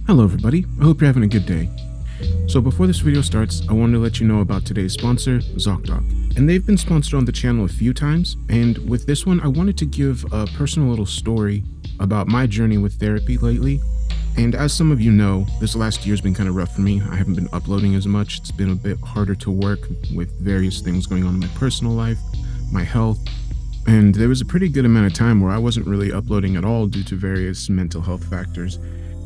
Hello everybody, I hope you're having a good day. So before this video starts, I wanted to let you know about today's sponsor, ZocDoc. And they've been sponsored on the channel a few times, and with this one I wanted to give a personal little story about my journey with therapy lately. And as some of you know, this last year's been kind of rough for me. I haven't been uploading as much. It's been a bit harder to work with various things going on in my personal life, my health, and there was a pretty good amount of time where I wasn't really uploading at all due to various mental health factors.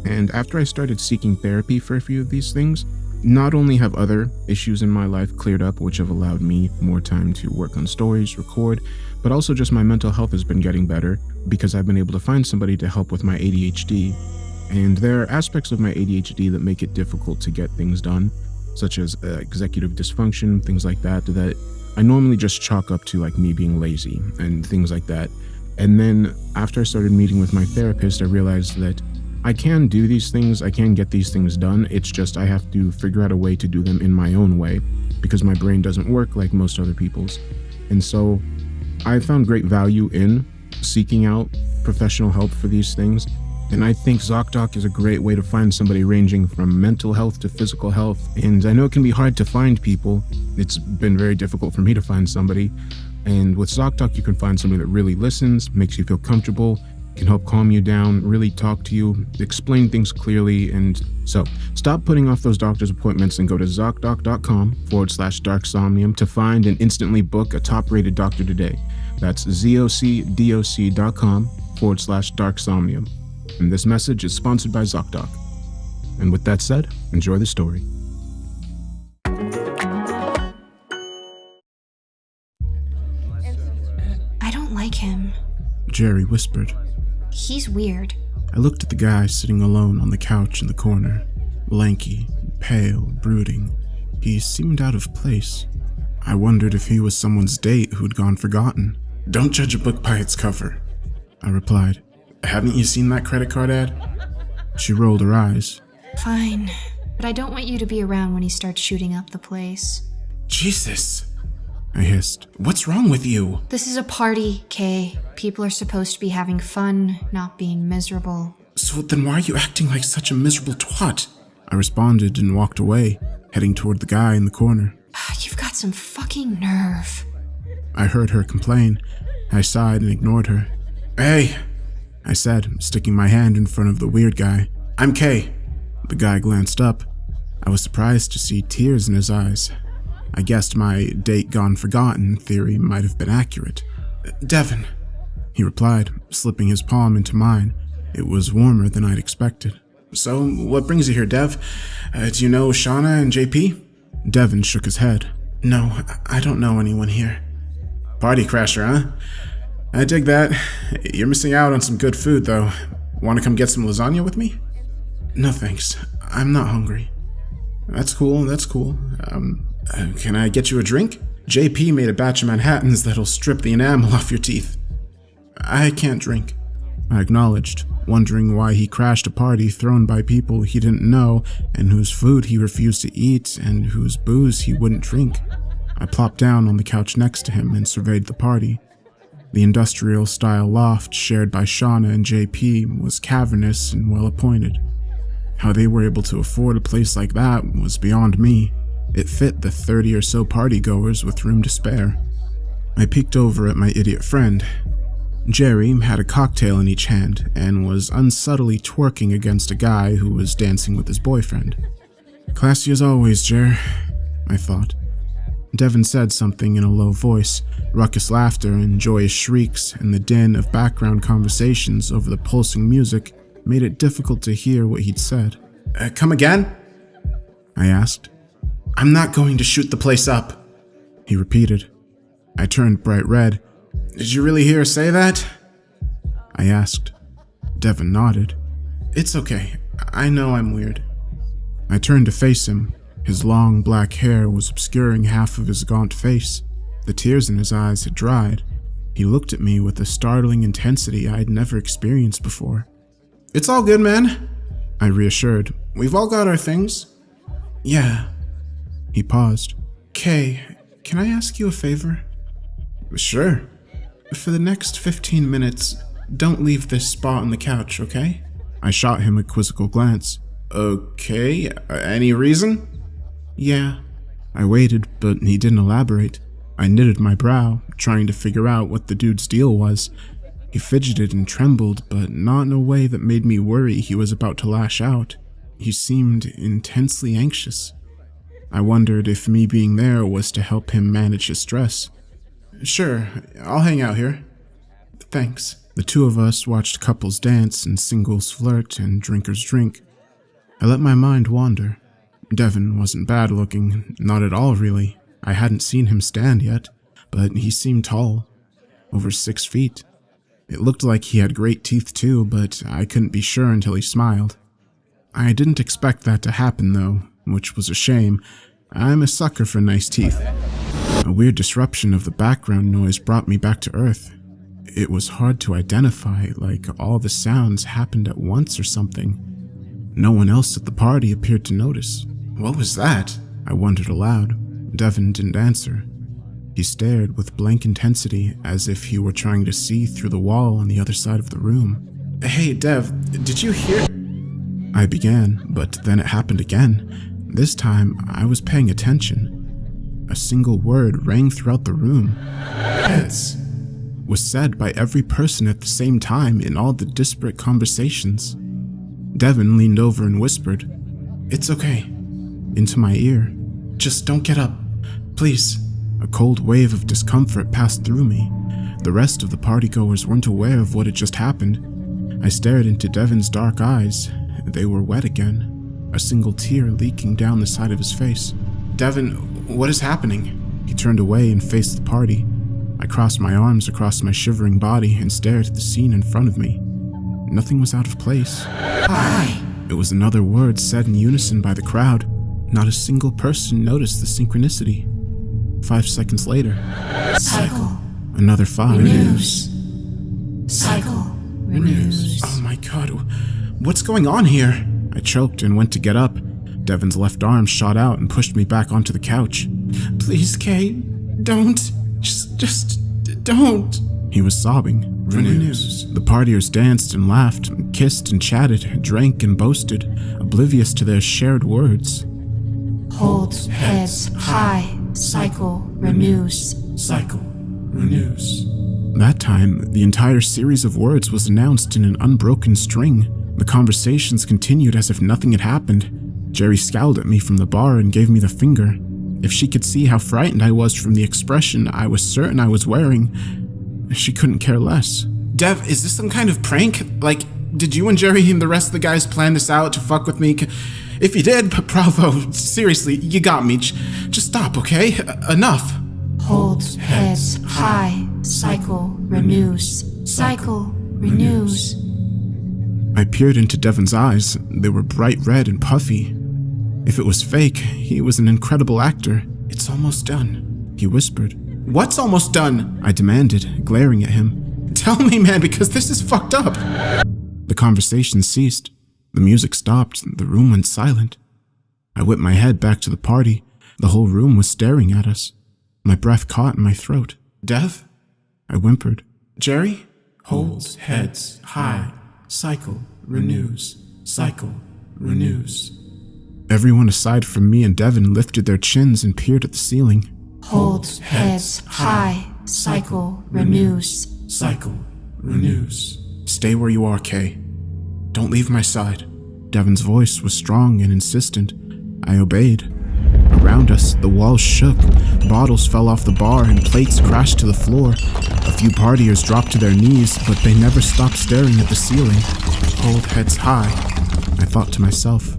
And after I started seeking therapy for a few of these things, not only have other issues in my life cleared up, which have allowed me more time to work on stories, record, but also just my mental health has been getting better because I've been able to find somebody to help with my ADHD. And there are aspects of my ADHD that make it difficult to get things done, such as executive dysfunction, things like that I normally just chalk up to like me being lazy and things like that. And then after I started meeting with my therapist, I realized that I can do these things, I can get these things done, it's just I have to figure out a way to do them in my own way because my brain doesn't work like most other people's. And so I found great value in seeking out professional help for these things, and I think ZocDoc is a great way to find somebody ranging from mental health to physical health. And I know it can be hard to find people, it's been very difficult for me to find somebody, and with ZocDoc you can find somebody that really listens, makes you feel comfortable, can help calm you down, really talk to you, explain things clearly. And so stop putting off those doctor's appointments and go to ZocDoc.com/darksomnium to find and instantly book a top-rated doctor today. That's ZocDoc.com/darksomnium. And this message is sponsored by ZocDoc. And with that said, enjoy the story. I don't like him. Jerry whispered. He's weird. I looked at the guy sitting alone on the couch in the corner. Lanky, pale, brooding. He seemed out of place. I wondered if he was someone's date who'd gone forgotten. "Don't judge a book by its cover," I replied. "Haven't you seen that credit card ad?" She rolled her eyes. Fine, but I don't want you to be around when he starts shooting up the place. "Jesus," I hissed. "What's wrong with you?" This is a party, Kay. People are supposed to be having fun, not being miserable. "So then why are you acting like such a miserable twat?" I responded and walked away, heading toward the guy in the corner. You've got some fucking nerve. I heard her complain. I sighed and ignored her. "Hey," I said, sticking my hand in front of the weird guy. "I'm Kay." The guy glanced up. I was surprised to see tears in his eyes. I guessed my date gone forgotten theory might have been accurate. "Devin," he replied, slipping his palm into mine. It was warmer than I'd expected. "So, what brings you here, Dev? Do you know Shauna and JP? Devin shook his head. "No, I don't know anyone here." "Party crasher, huh? I dig that. You're missing out on some good food, though. Want to come get some lasagna with me?" "No thanks, I'm not hungry." That's cool. Can I get you a drink? JP made a batch of Manhattans that'll strip the enamel off your teeth." "I can't drink," I acknowledged, wondering why he crashed a party thrown by people he didn't know and whose food he refused to eat and whose booze he wouldn't drink. I plopped down on the couch next to him and surveyed the party. The industrial-style loft shared by Shauna and JP was cavernous and well-appointed. How they were able to afford a place like that was beyond me. It fit the 30 or so partygoers with room to spare. I peeked over at my idiot friend. Jerry had a cocktail in each hand and was unsubtly twerking against a guy who was dancing with his boyfriend. "Classy as always, Jer," I thought. Devin said something in a low voice. Ruckus laughter and joyous shrieks and the din of background conversations over the pulsing music made it difficult to hear what he'd said. "Come again?" I asked. "I'm not going to shoot the place up," he repeated. I turned bright red. "Did you really hear her say that?" I asked. Devin nodded. "It's okay. I know I'm weird." I turned to face him. His long black hair was obscuring half of his gaunt face. The tears in his eyes had dried. He looked at me with a startling intensity I'd never experienced before. "It's all good, man," I reassured. "We've all got our things." "Yeah." He paused. "Kay, can I ask you a favor?" "Sure." "For the next 15 minutes, don't leave this spot on the couch, okay?" I shot him a quizzical glance. Okay, any reason? Yeah. I waited, but he didn't elaborate. I knitted my brow, trying to figure out what the dude's deal was. He fidgeted and trembled, but not in a way that made me worry he was about to lash out. He seemed intensely anxious. I wondered if me being there was to help him manage his stress. Sure, I'll hang out here. Thanks. The two of us watched couples dance and singles flirt and drinkers drink. I let my mind wander. Devin wasn't bad looking, not at all really. I hadn't seen him stand yet, but he seemed tall, over 6 feet. It looked like he had great teeth too, but I couldn't be sure until he smiled. I didn't expect that to happen though, which was a shame. I'm a sucker for nice teeth. A weird disruption of the background noise brought me back to Earth. It was hard to identify, like all the sounds happened at once or something. No one else at the party appeared to notice. What was that? I wondered aloud. Devin didn't answer. He stared with blank intensity, as if he were trying to see through the wall on the other side of the room. Hey, Dev, did you hear? I began, but then it happened again. This time, I was paying attention. A single word rang throughout the room. Heads was said by every person at the same time in all the disparate conversations. Devin leaned over and whispered, "It's okay," into my ear. "Just don't get up, please." A cold wave of discomfort passed through me. The rest of the partygoers weren't aware of what had just happened. I stared into Devin's dark eyes. They were wet again, a single tear leaking down the side of his face. "Devin, what is happening?" He turned away and faced the party. I crossed my arms across my shivering body and stared at the scene in front of me. Nothing was out of place. "Hi!" It was another word said in unison by the crowd. Not a single person noticed the synchronicity. 5 seconds later. Cycle. Another 5. Renews. Cycle. Renews. Oh my god, what's going on here? I choked and went to get up. Devin's left arm shot out and pushed me back onto the couch. "Please, Kay, don't. Just don't." He was sobbing. Renews. The partiers danced and laughed, kissed and chatted, drank and boasted, oblivious to their shared words. Hold heads high. Cycle renews. Cycle renews. That time, the entire series of words was announced in an unbroken string. The conversations continued as if nothing had happened. Jerry scowled at me from the bar and gave me the finger. If she could see how frightened I was from the expression I was certain I was wearing, she couldn't care less. "Dev, is this some kind of prank? Like, did you and Jerry and the rest of the guys plan this out to fuck with me? If you did, bravo, seriously, you got me. Just stop, okay? Enough." Hold heads high. Cycle renews. Cycle renews. I peered into Devin's eyes. They were bright red and puffy. If it was fake, he was an incredible actor. "It's almost done," he whispered. "What's almost done?" I demanded, glaring at him. "Tell me, man, because this is fucked up." The conversation ceased. The music stopped. The room went silent. I whipped my head back to the party. The whole room was staring at us. My breath caught in my throat. "Dev?" I whimpered. "Jerry?" Holds heads high. Cycle renews. Cycle renews. Everyone aside from me and Devin lifted their chins and peered at the ceiling. Hold heads high. Cycle renews. Cycle renews. "Stay where you are, Kay. Don't leave my side." Devin's voice was strong and insistent. I obeyed. Around us, the walls shook. Bottles fell off the bar and plates crashed to the floor. A few partiers dropped to their knees, but they never stopped staring at the ceiling. Hold heads high, I thought to myself.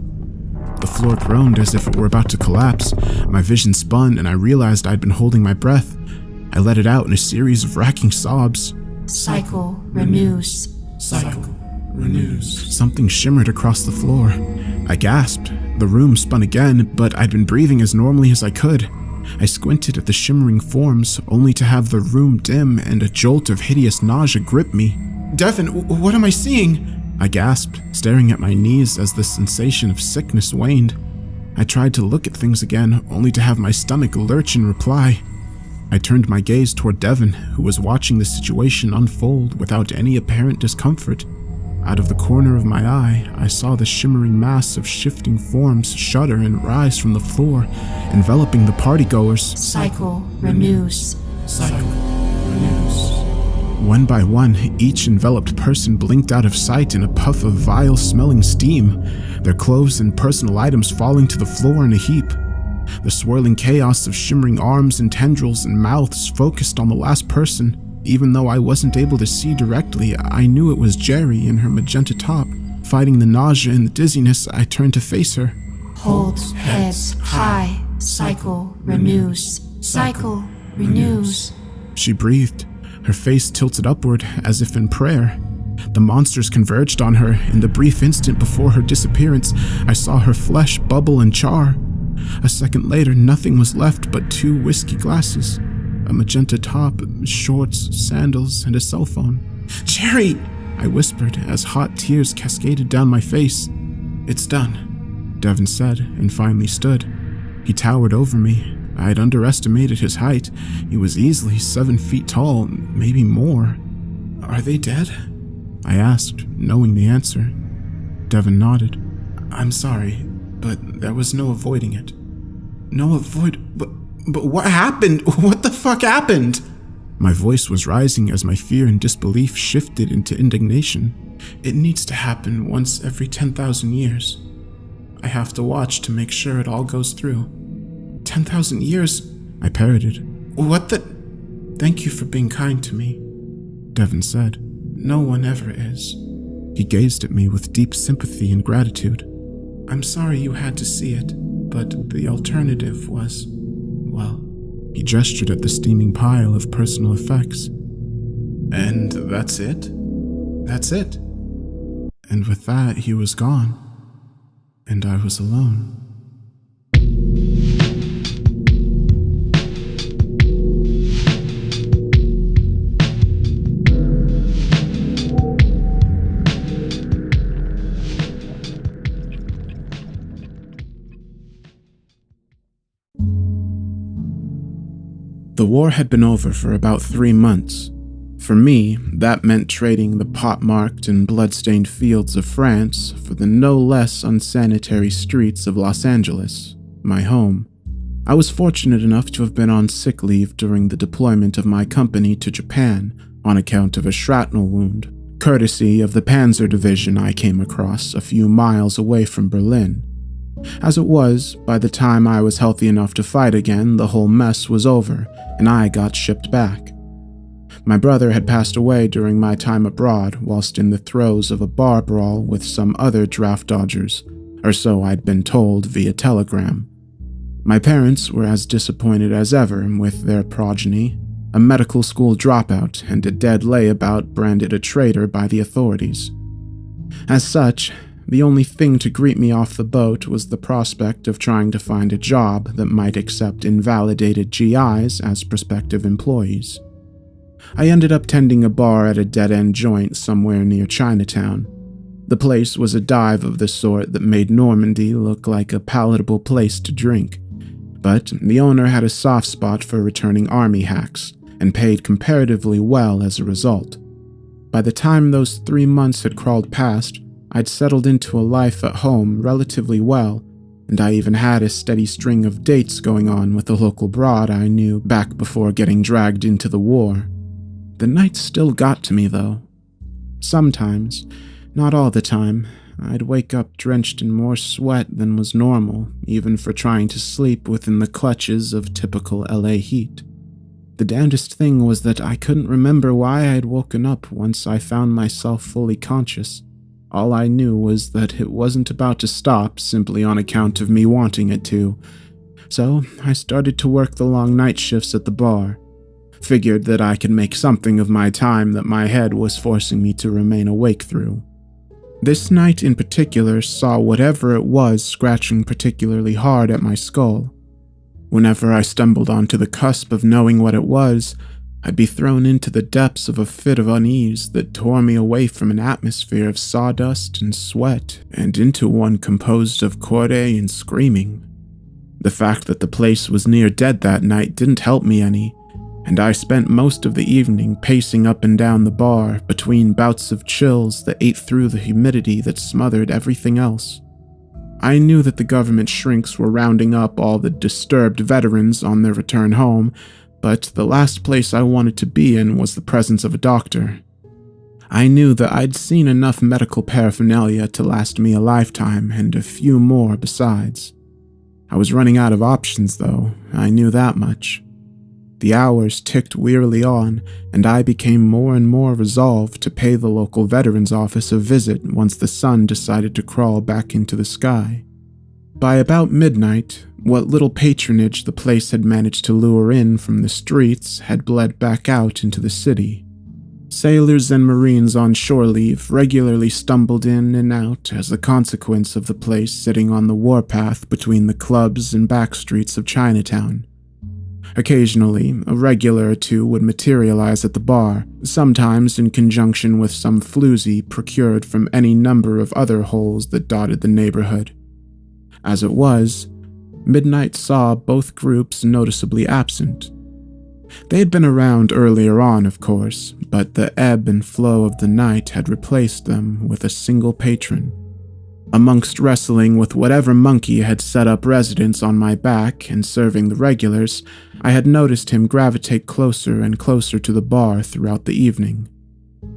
The floor groaned as if it were about to collapse. My vision spun and I realized I'd been holding my breath. I let it out in a series of racking sobs. Cycle renews. Cycle renews. Something shimmered across the floor. I gasped. The room spun again, but I'd been breathing as normally as I could. I squinted at the shimmering forms, only to have the room dim and a jolt of hideous nausea grip me. "Devin, what am I seeing?" I gasped, staring at my knees as the sensation of sickness waned. I tried to look at things again, only to have my stomach lurch in reply. I turned my gaze toward Devin, who was watching the situation unfold without any apparent discomfort. Out of the corner of my eye, I saw the shimmering mass of shifting forms shudder and rise from the floor, enveloping the partygoers. Cycle renews. Cycle renews. One by one, each enveloped person blinked out of sight in a puff of vile-smelling steam, their clothes and personal items falling to the floor in a heap. The swirling chaos of shimmering arms and tendrils and mouths focused on the last person. Even though I wasn't able to see directly, I knew it was Jerry in her magenta top. Fighting the nausea and the dizziness, I turned to face her. Hold heads high. Cycle renews. Cycle renews. She breathed, her face tilted upward as if in prayer. The monsters converged on her. In the brief instant before her disappearance, I saw her flesh bubble and char. A second later, nothing was left but 2 whiskey glasses, a magenta top, shorts, sandals, and a cell phone. "Jerry!" I whispered as hot tears cascaded down my face. "It's done," Devin said, and finally stood. He towered over me. I had underestimated his height. He was easily 7 feet tall, maybe more. "Are they dead?" I asked, knowing the answer. Devin nodded. "I'm sorry, but there was no avoiding it." "No But what happened? What the fuck happened?" My voice was rising as my fear and disbelief shifted into indignation. "It needs to happen once every 10,000 years. I have to watch to make sure it all goes through." 10,000 years? I parroted. "What the—" "Thank you for being kind to me," Devin said. "No one ever is." He gazed at me with deep sympathy and gratitude. "I'm sorry you had to see it, but the alternative was, well," he gestured at the steaming pile of personal effects. "And that's it? That's it." And with that, he was gone, and I was alone. The war had been over for about 3 months. For me, that meant trading the pockmarked and blood-stained fields of France for the no less unsanitary streets of Los Angeles, my home. I was fortunate enough to have been on sick leave during the deployment of my company to Japan on account of a shrapnel wound, courtesy of the Panzer Division I came across a few miles away from Berlin. As it was, by the time I was healthy enough to fight again, the whole mess was over, and I got shipped back. My brother had passed away during my time abroad whilst in the throes of a bar brawl with some other draft dodgers, or so I'd been told via telegram. My parents were as disappointed as ever with their progeny, a medical school dropout and a dead layabout branded a traitor by the authorities. As such, the only thing to greet me off the boat was the prospect of trying to find a job that might accept invalidated GIs as prospective employees. I ended up tending a bar at a dead-end joint somewhere near Chinatown. The place was a dive of the sort that made Normandy look like a palatable place to drink, but the owner had a soft spot for returning army hacks and paid comparatively well as a result. By the time those 3 months had crawled past, I'd settled into a life at home relatively well, and I even had a steady string of dates going on with a local broad I knew back before getting dragged into the war. The nights still got to me, though. Sometimes, not all the time, I'd wake up drenched in more sweat than was normal, even for trying to sleep within the clutches of typical LA heat. The damnedest thing was that I couldn't remember why I'd woken up once I found myself fully conscious. All I knew was that it wasn't about to stop simply on account of me wanting it to. So I started to work the long night shifts at the bar. Figured that I could make something of my time that my head was forcing me to remain awake through. This night in particular saw whatever it was scratching particularly hard at my skull. Whenever I stumbled onto the cusp of knowing what it was, I'd be thrown into the depths of a fit of unease that tore me away from an atmosphere of sawdust and sweat and into one composed of cordae and screaming. The fact that the place was near dead that night didn't help me any. and I spent most of the evening pacing up and down the bar between bouts of chills that ate through the humidity that smothered everything else. I knew that the government shrinks were rounding up all the disturbed veterans on their return home, but the last place I wanted to be in was the presence of a doctor. I knew that I'd seen enough medical paraphernalia to last me a lifetime, and a few more besides. I was running out of options, though. I knew that much. The hours ticked wearily on, and I became more and more resolved to pay the local veterans office a visit once the sun decided to crawl back into the sky. By about midnight, what little patronage the place had managed to lure in from the streets had bled back out into the city. Sailors and Marines on shore leave regularly stumbled in and out as a consequence of the place sitting on the warpath between the clubs and back streets of Chinatown. Occasionally, a regular or two would materialize at the bar, sometimes in conjunction with some floozy procured from any number of other holes that dotted the neighborhood. As it was, midnight saw both groups noticeably absent. They had been around earlier on, of course, but the ebb and flow of the night had replaced them with a single patron. Amongst wrestling with whatever monkey had set up residence on my back and serving the regulars, I had noticed him gravitate closer and closer to the bar throughout the evening.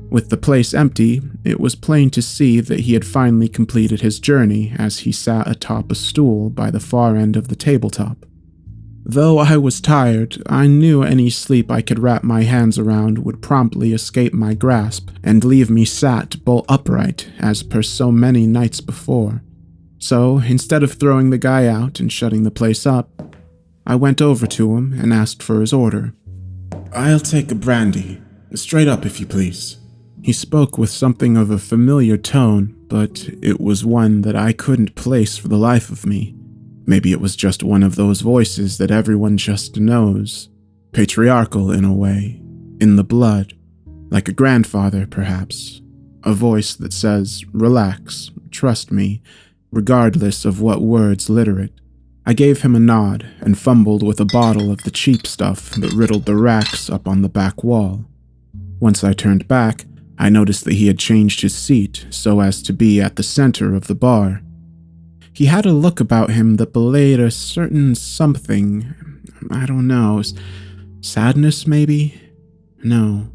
With the place empty, it was plain to see that he had finally completed his journey as he sat atop a stool by the far end of the tabletop. Though I was tired, I knew any sleep I could wrap my hands around would promptly escape my grasp and leave me sat bolt upright as per so many nights before. So, instead of throwing the guy out and shutting the place up, I went over to him and asked for his order. "I'll take a brandy. Straight up, if you please." He spoke with something of a familiar tone, but it was one that I couldn't place for the life of me. Maybe it was just one of those voices that everyone just knows. Patriarchal in a way. In the blood. Like a grandfather, perhaps. A voice that says, "Relax, trust me," regardless of what words litter it. I gave him a nod and fumbled with a bottle of the cheap stuff that riddled the racks up on the back wall. Once I turned back, I noticed that he had changed his seat so as to be at the center of the bar. He had a look about him that belayed a certain something, I don't know, sadness maybe? No.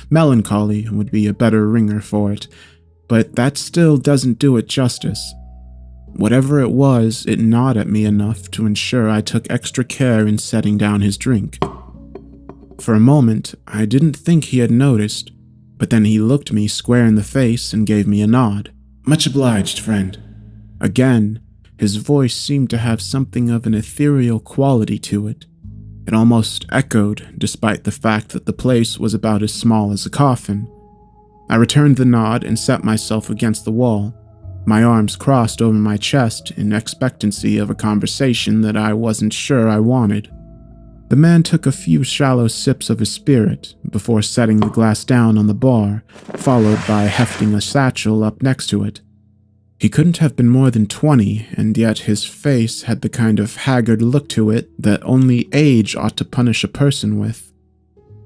Melancholy would be a better ringer for it, but that still doesn't do it justice. Whatever it was, it gnawed at me enough to ensure I took extra care in setting down his drink. For a moment, I didn't think he had noticed, but then he looked me square in the face and gave me a nod. "Much obliged, friend." Again, his voice seemed to have something of an ethereal quality to it. It almost echoed, despite the fact that the place was about as small as a coffin. I returned the nod and set myself against the wall, my arms crossed over my chest in expectancy of a conversation that I wasn't sure I wanted. The man took a few shallow sips of his spirit before setting the glass down on the bar, followed by hefting a satchel up next to it. He couldn't have been more than 20, and yet his face had the kind of haggard look to it that only age ought to punish a person with.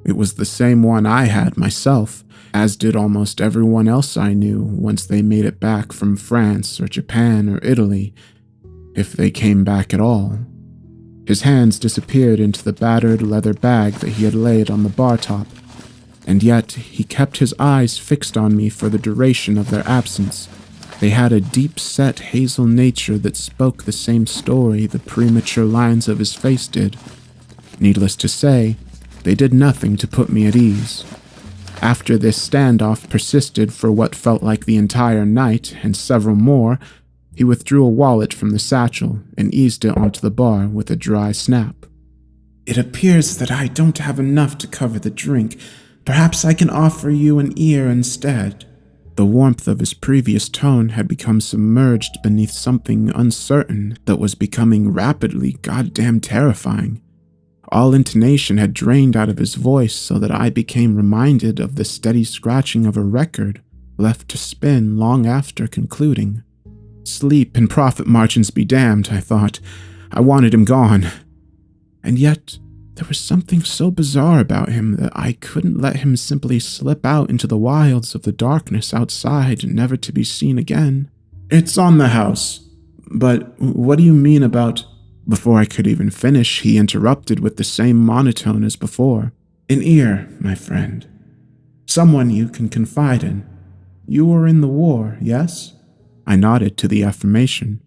It was the same one I had myself, as did almost everyone else I knew once they made it back from France or Japan or Italy, if they came back at all. His hands disappeared into the battered leather bag that he had laid on the bar top, and yet he kept his eyes fixed on me for the duration of their absence. They had a deep-set hazel nature that spoke the same story the premature lines of his face did. Needless to say, they did nothing to put me at ease. After this standoff persisted for what felt like the entire night and several more, he withdrew a wallet from the satchel and eased it onto the bar with a dry snap. "It appears that I don't have enough to cover the drink. Perhaps I can offer you an ear instead." The warmth of his previous tone had become submerged beneath something uncertain that was becoming rapidly goddamn terrifying. All intonation had drained out of his voice so that I became reminded of the steady scratching of a record left to spin long after concluding. Sleep and profit margins be damned, I thought. I wanted him gone. And yet, There was something so bizarre about him that I couldn't let him simply slip out into the wilds of the darkness outside, never to be seen again. It's on the house. But what do you mean about... Before I could even finish, he interrupted with the same monotone as before. An ear, my friend. Someone you can confide in. You were in the war, yes? I nodded to the affirmation.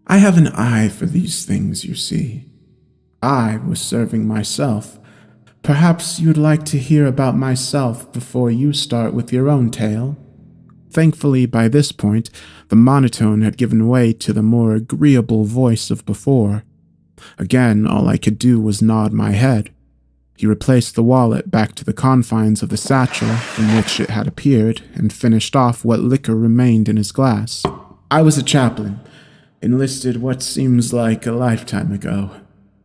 I have an eye for these things, you see. I was serving myself. Perhaps you'd like to hear about myself before you start with your own tale. Thankfully, by this point, the monotone had given way to the more agreeable voice of before. Again, all I could do was nod my head. He replaced the wallet back to the confines of the satchel from which it had appeared and finished off what liquor remained in his glass. I was a chaplain, enlisted what seems like a lifetime ago.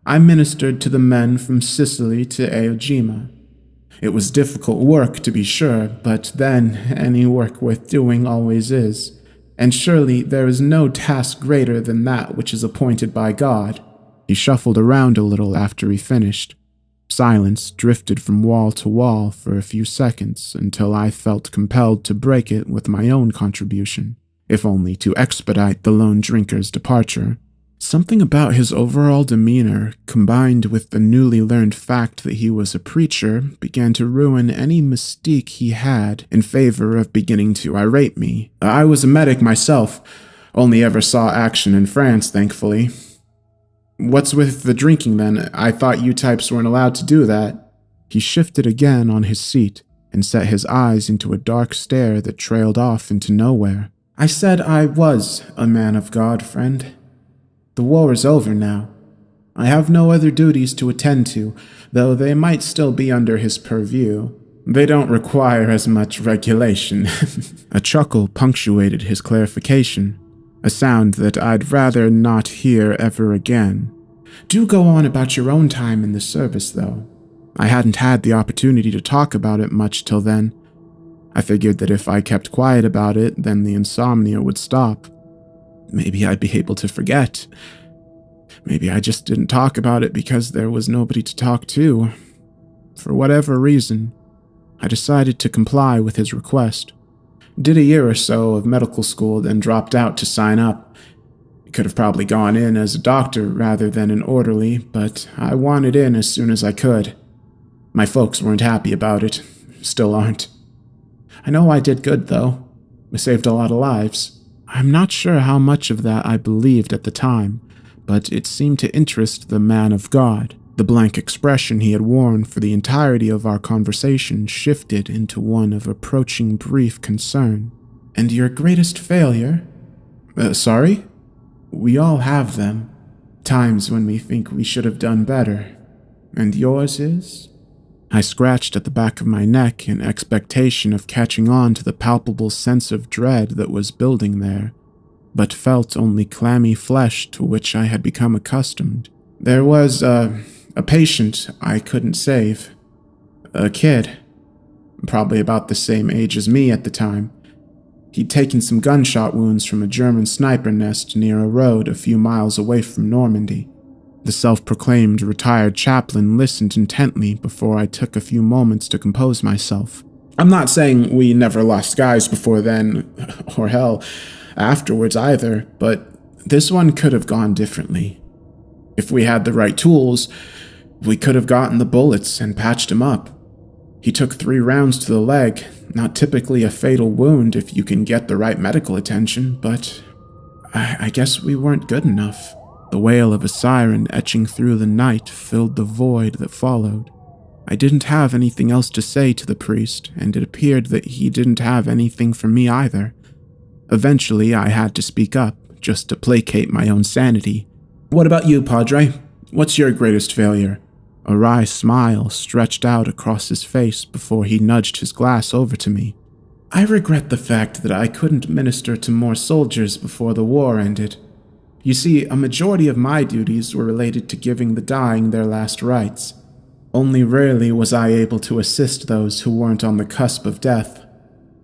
I ministered to the men from Sicily to Aojima. It was difficult work, to be sure, but then any work worth doing always is, and surely there is no task greater than that which is appointed by God. He shuffled around a little after he finished. Silence drifted from wall to wall for a few seconds until I felt compelled to break it with my own contribution, if only to expedite the lone drinker's departure. Something about his overall demeanor, combined with the newly learned fact that he was a preacher, began to ruin any mystique he had in favor of beginning to irate me. I was a medic myself, only ever saw action in France, thankfully. What's with the drinking then? I thought you types weren't allowed to do that. He shifted again on his seat and set his eyes into a dark stare that trailed off into nowhere. I said I was a man of God, friend. The war is over now. I have no other duties to attend to, though they might still be under his purview. They don't require as much regulation. A chuckle punctuated his clarification, a sound that I'd rather not hear ever again. Do go on about your own time in the service, though. I hadn't had the opportunity to talk about it much till then. I figured that if I kept quiet about it, then the insomnia would stop. Maybe I'd be able to forget. Maybe I just didn't talk about it because there was nobody to talk to. For whatever reason, I decided to comply with his request. Did a year or so of medical school, then dropped out to sign up. Could have probably gone in as a doctor rather than an orderly, but I wanted in as soon as I could. My folks weren't happy about it. Still aren't. I know I did good, though. I saved a lot of lives. I'm not sure how much of that I believed at the time, but it seemed to interest the man of God. The blank expression he had worn for the entirety of our conversation shifted into one of approaching brief concern. And your greatest failure? Sorry? We all have them. Times when we think we should have done better. And yours is? I scratched at the back of my neck in expectation of catching on to the palpable sense of dread that was building there, but felt only clammy flesh to which I had become accustomed. There was a patient I couldn't save. A kid, probably about the same age as me at the time. He'd taken some gunshot wounds from a German sniper nest near a road a few miles away from Normandy. The self-proclaimed retired chaplain listened intently before I took a few moments to compose myself. I'm not saying we never lost guys before then, or hell, afterwards either, but this one could have gone differently. If we had the right tools, we could have gotten the bullets and patched him up. He took 3 rounds to the leg, not typically a fatal wound if you can get the right medical attention, but I guess we weren't good enough. The wail of a siren etching through the night filled the void that followed. I didn't have anything else to say to the priest, and it appeared that he didn't have anything for me either. Eventually, I had to speak up, just to placate my own sanity. What about you, Padre? What's your greatest failure? A wry smile stretched out across his face before he nudged his glass over to me. I regret the fact that I couldn't minister to more soldiers before the war ended. You see, a majority of my duties were related to giving the dying their last rites. Only rarely was I able to assist those who weren't on the cusp of death.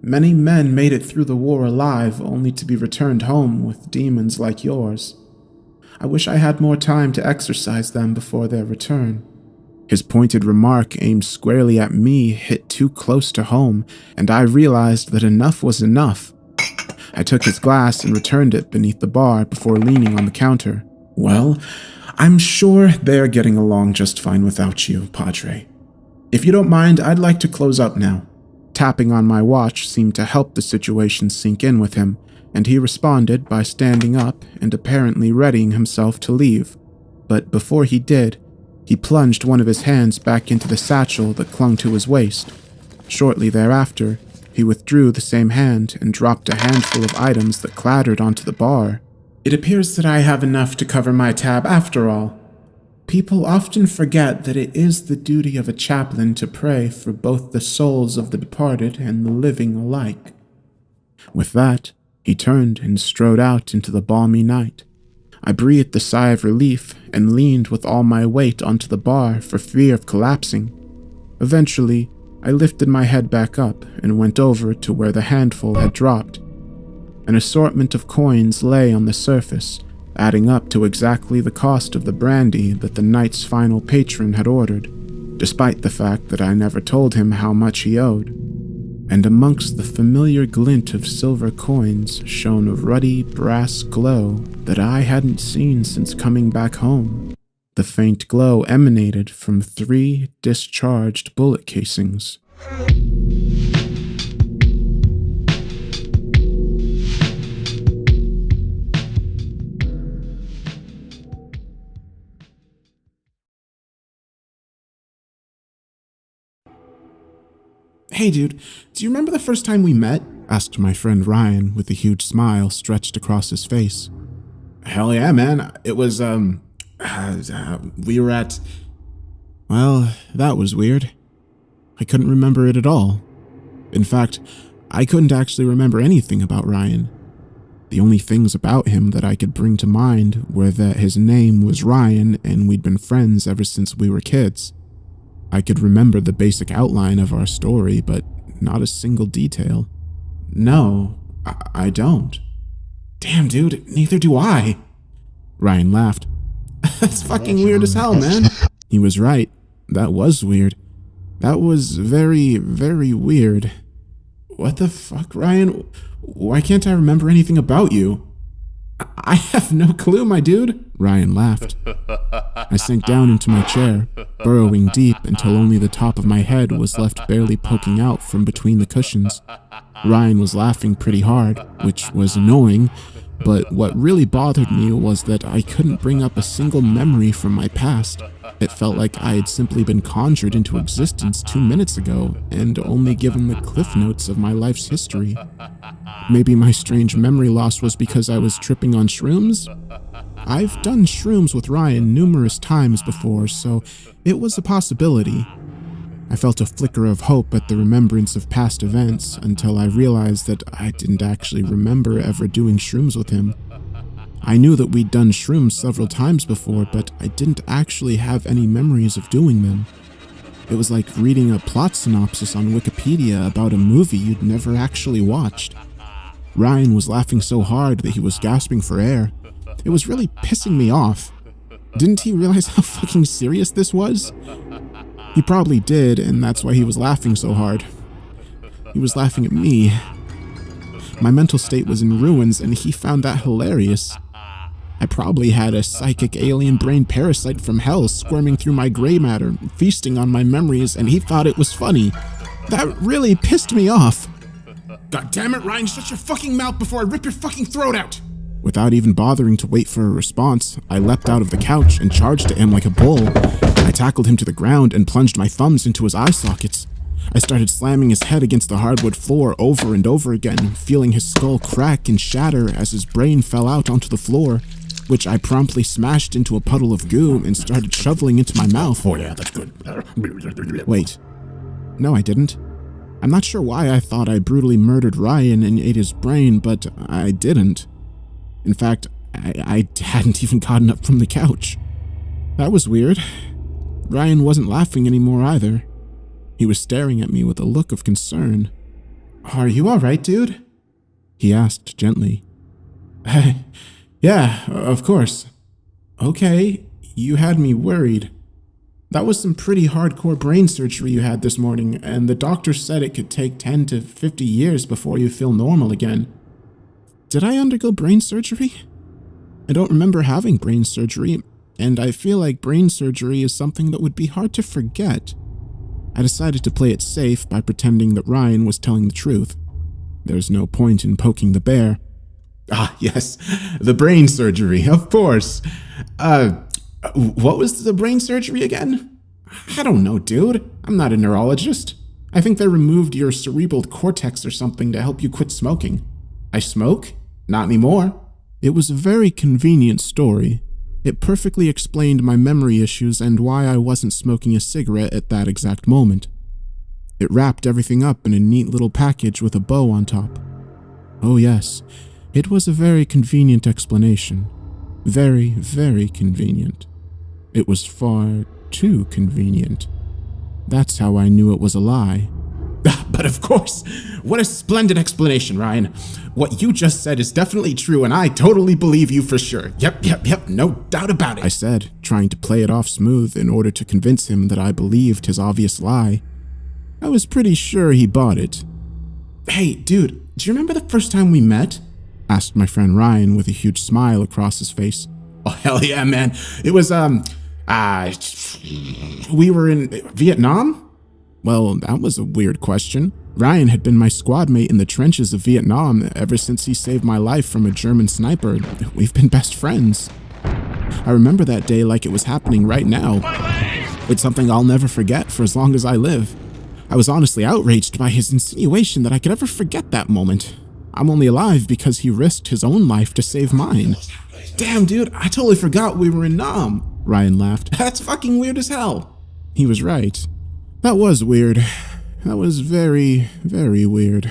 Many men made it through the war alive only to be returned home with demons like yours. I wish I had more time to exorcise them before their return. His pointed remark aimed squarely at me hit too close to home, and I realized that enough was enough. I took his glass and returned it beneath the bar before leaning on the counter. Well, I'm sure they're getting along just fine without you, Padre. If you don't mind, I'd like to close up now. Tapping on my watch seemed to help the situation sink in with him, and he responded by standing up and apparently readying himself to leave. But before he did, he plunged one of his hands back into the satchel that clung to his waist. Shortly thereafter, he withdrew the same hand and dropped a handful of items that clattered onto the bar. It appears that I have enough to cover my tab after all. People often forget that it is the duty of a chaplain to pray for both the souls of the departed and the living alike. With that, he turned and strode out into the balmy night. I breathed a sigh of relief and leaned with all my weight onto the bar for fear of collapsing. Eventually, I lifted my head back up and went over to where the handful had dropped. An assortment of coins lay on the surface, adding up to exactly the cost of the brandy that the night's final patron had ordered, despite the fact that I never told him how much he owed. And amongst the familiar glint of silver coins shone a ruddy brass glow that I hadn't seen since coming back home. The faint glow emanated from 3 discharged bullet casings. Hey dude, do you remember the first time we met? Asked my friend Ryan with a huge smile stretched across his face. Hell yeah, man. It was, we were at... Well, that was weird. I couldn't remember it at all. In fact, I couldn't actually remember anything about Ryan. The only things about him that I could bring to mind were that his name was Ryan and we'd been friends ever since we were kids. I could remember the basic outline of our story, but not a single detail. No, I don't. Damn, dude, neither do I. Ryan laughed. That's fucking weird as hell, man. He was right. That was weird. That was very, very weird. What the fuck, Ryan? Why can't I remember anything about you? I have no clue, my dude. Ryan laughed. I sank down into my chair, burrowing deep until only the top of my head was left barely poking out from between the cushions. Ryan was laughing pretty hard, which was annoying, but what really bothered me was that I couldn't bring up a single memory from my past. It felt like I had simply been conjured into existence 2 minutes ago and only given the cliff notes of my life's history. Maybe my strange memory loss was because I was tripping on shrooms? I've done shrooms with Ryan numerous times before, so it was a possibility. I felt a flicker of hope at the remembrance of past events until I realized that I didn't actually remember ever doing shrooms with him. I knew that we'd done shrooms several times before, but I didn't actually have any memories of doing them. It was like reading a plot synopsis on Wikipedia about a movie you'd never actually watched. Ryan was laughing so hard that he was gasping for air. It was really pissing me off. Didn't he realize how fucking serious this was? He probably did, and that's why he was laughing so hard. He was laughing at me. My mental state was in ruins, and he found that hilarious. I probably had a psychic alien brain parasite from hell squirming through my gray matter, feasting on my memories, and he thought it was funny. That really pissed me off. God damn it, Ryan, shut your fucking mouth before I rip your fucking throat out! Without even bothering to wait for a response, I leapt out of the couch and charged at him like a bull. I tackled him to the ground and plunged my thumbs into his eye sockets. I started slamming his head against the hardwood floor over and over again, feeling his skull crack and shatter as his brain fell out onto the floor, which I promptly smashed into a puddle of goo and started shoveling into my mouth. Oh yeah, that's good. Wait. No, I didn't. I'm not sure why I thought I brutally murdered Ryan and ate his brain, but I didn't. In fact, I hadn't even gotten up from the couch. That was weird. Ryan wasn't laughing anymore either. He was staring at me with a look of concern. Are you alright, dude? He asked gently. Yeah, of course. Okay, you had me worried. That was some pretty hardcore brain surgery you had this morning, and the doctor said it could take 10 to 50 years before you feel normal again. Did I undergo brain surgery? I don't remember having brain surgery, and I feel like brain surgery is something that would be hard to forget. I decided to play it safe by pretending that Ryan was telling the truth. There's no point in poking the bear. Ah, yes, the brain surgery, of course. What was the brain surgery again? I don't know, dude. I'm not a neurologist. I think they removed your cerebral cortex or something to help you quit smoking. I smoke? Not anymore. It was a very convenient story. It perfectly explained my memory issues and why I wasn't smoking a cigarette at that exact moment. It wrapped everything up in a neat little package with a bow on top. Oh yes, it was a very convenient explanation. Very, very convenient. It was far too convenient. That's how I knew it was a lie. But of course, what a splendid explanation, Ryan. What you just said is definitely true, and I totally believe you for sure. Yep, no doubt about it, I said, trying to play it off smooth in order to convince him that I believed his obvious lie. I was pretty sure he bought it. Hey, dude, do you remember the first time we met? Asked my friend Ryan with a huge smile across his face. Oh, hell yeah, man. It was, we were in Vietnam? Well, that was a weird question. Ryan had been my squad mate in the trenches of Vietnam ever since he saved my life from a German sniper. We've been best friends. I remember that day like it was happening right now. It's something I'll never forget for as long as I live. I was honestly outraged by his insinuation that I could ever forget that moment. I'm only alive because he risked his own life to save mine. Damn, dude, I totally forgot we were in Nam. Ryan laughed. That's fucking weird as hell. He was right. That was weird. That was very, very weird.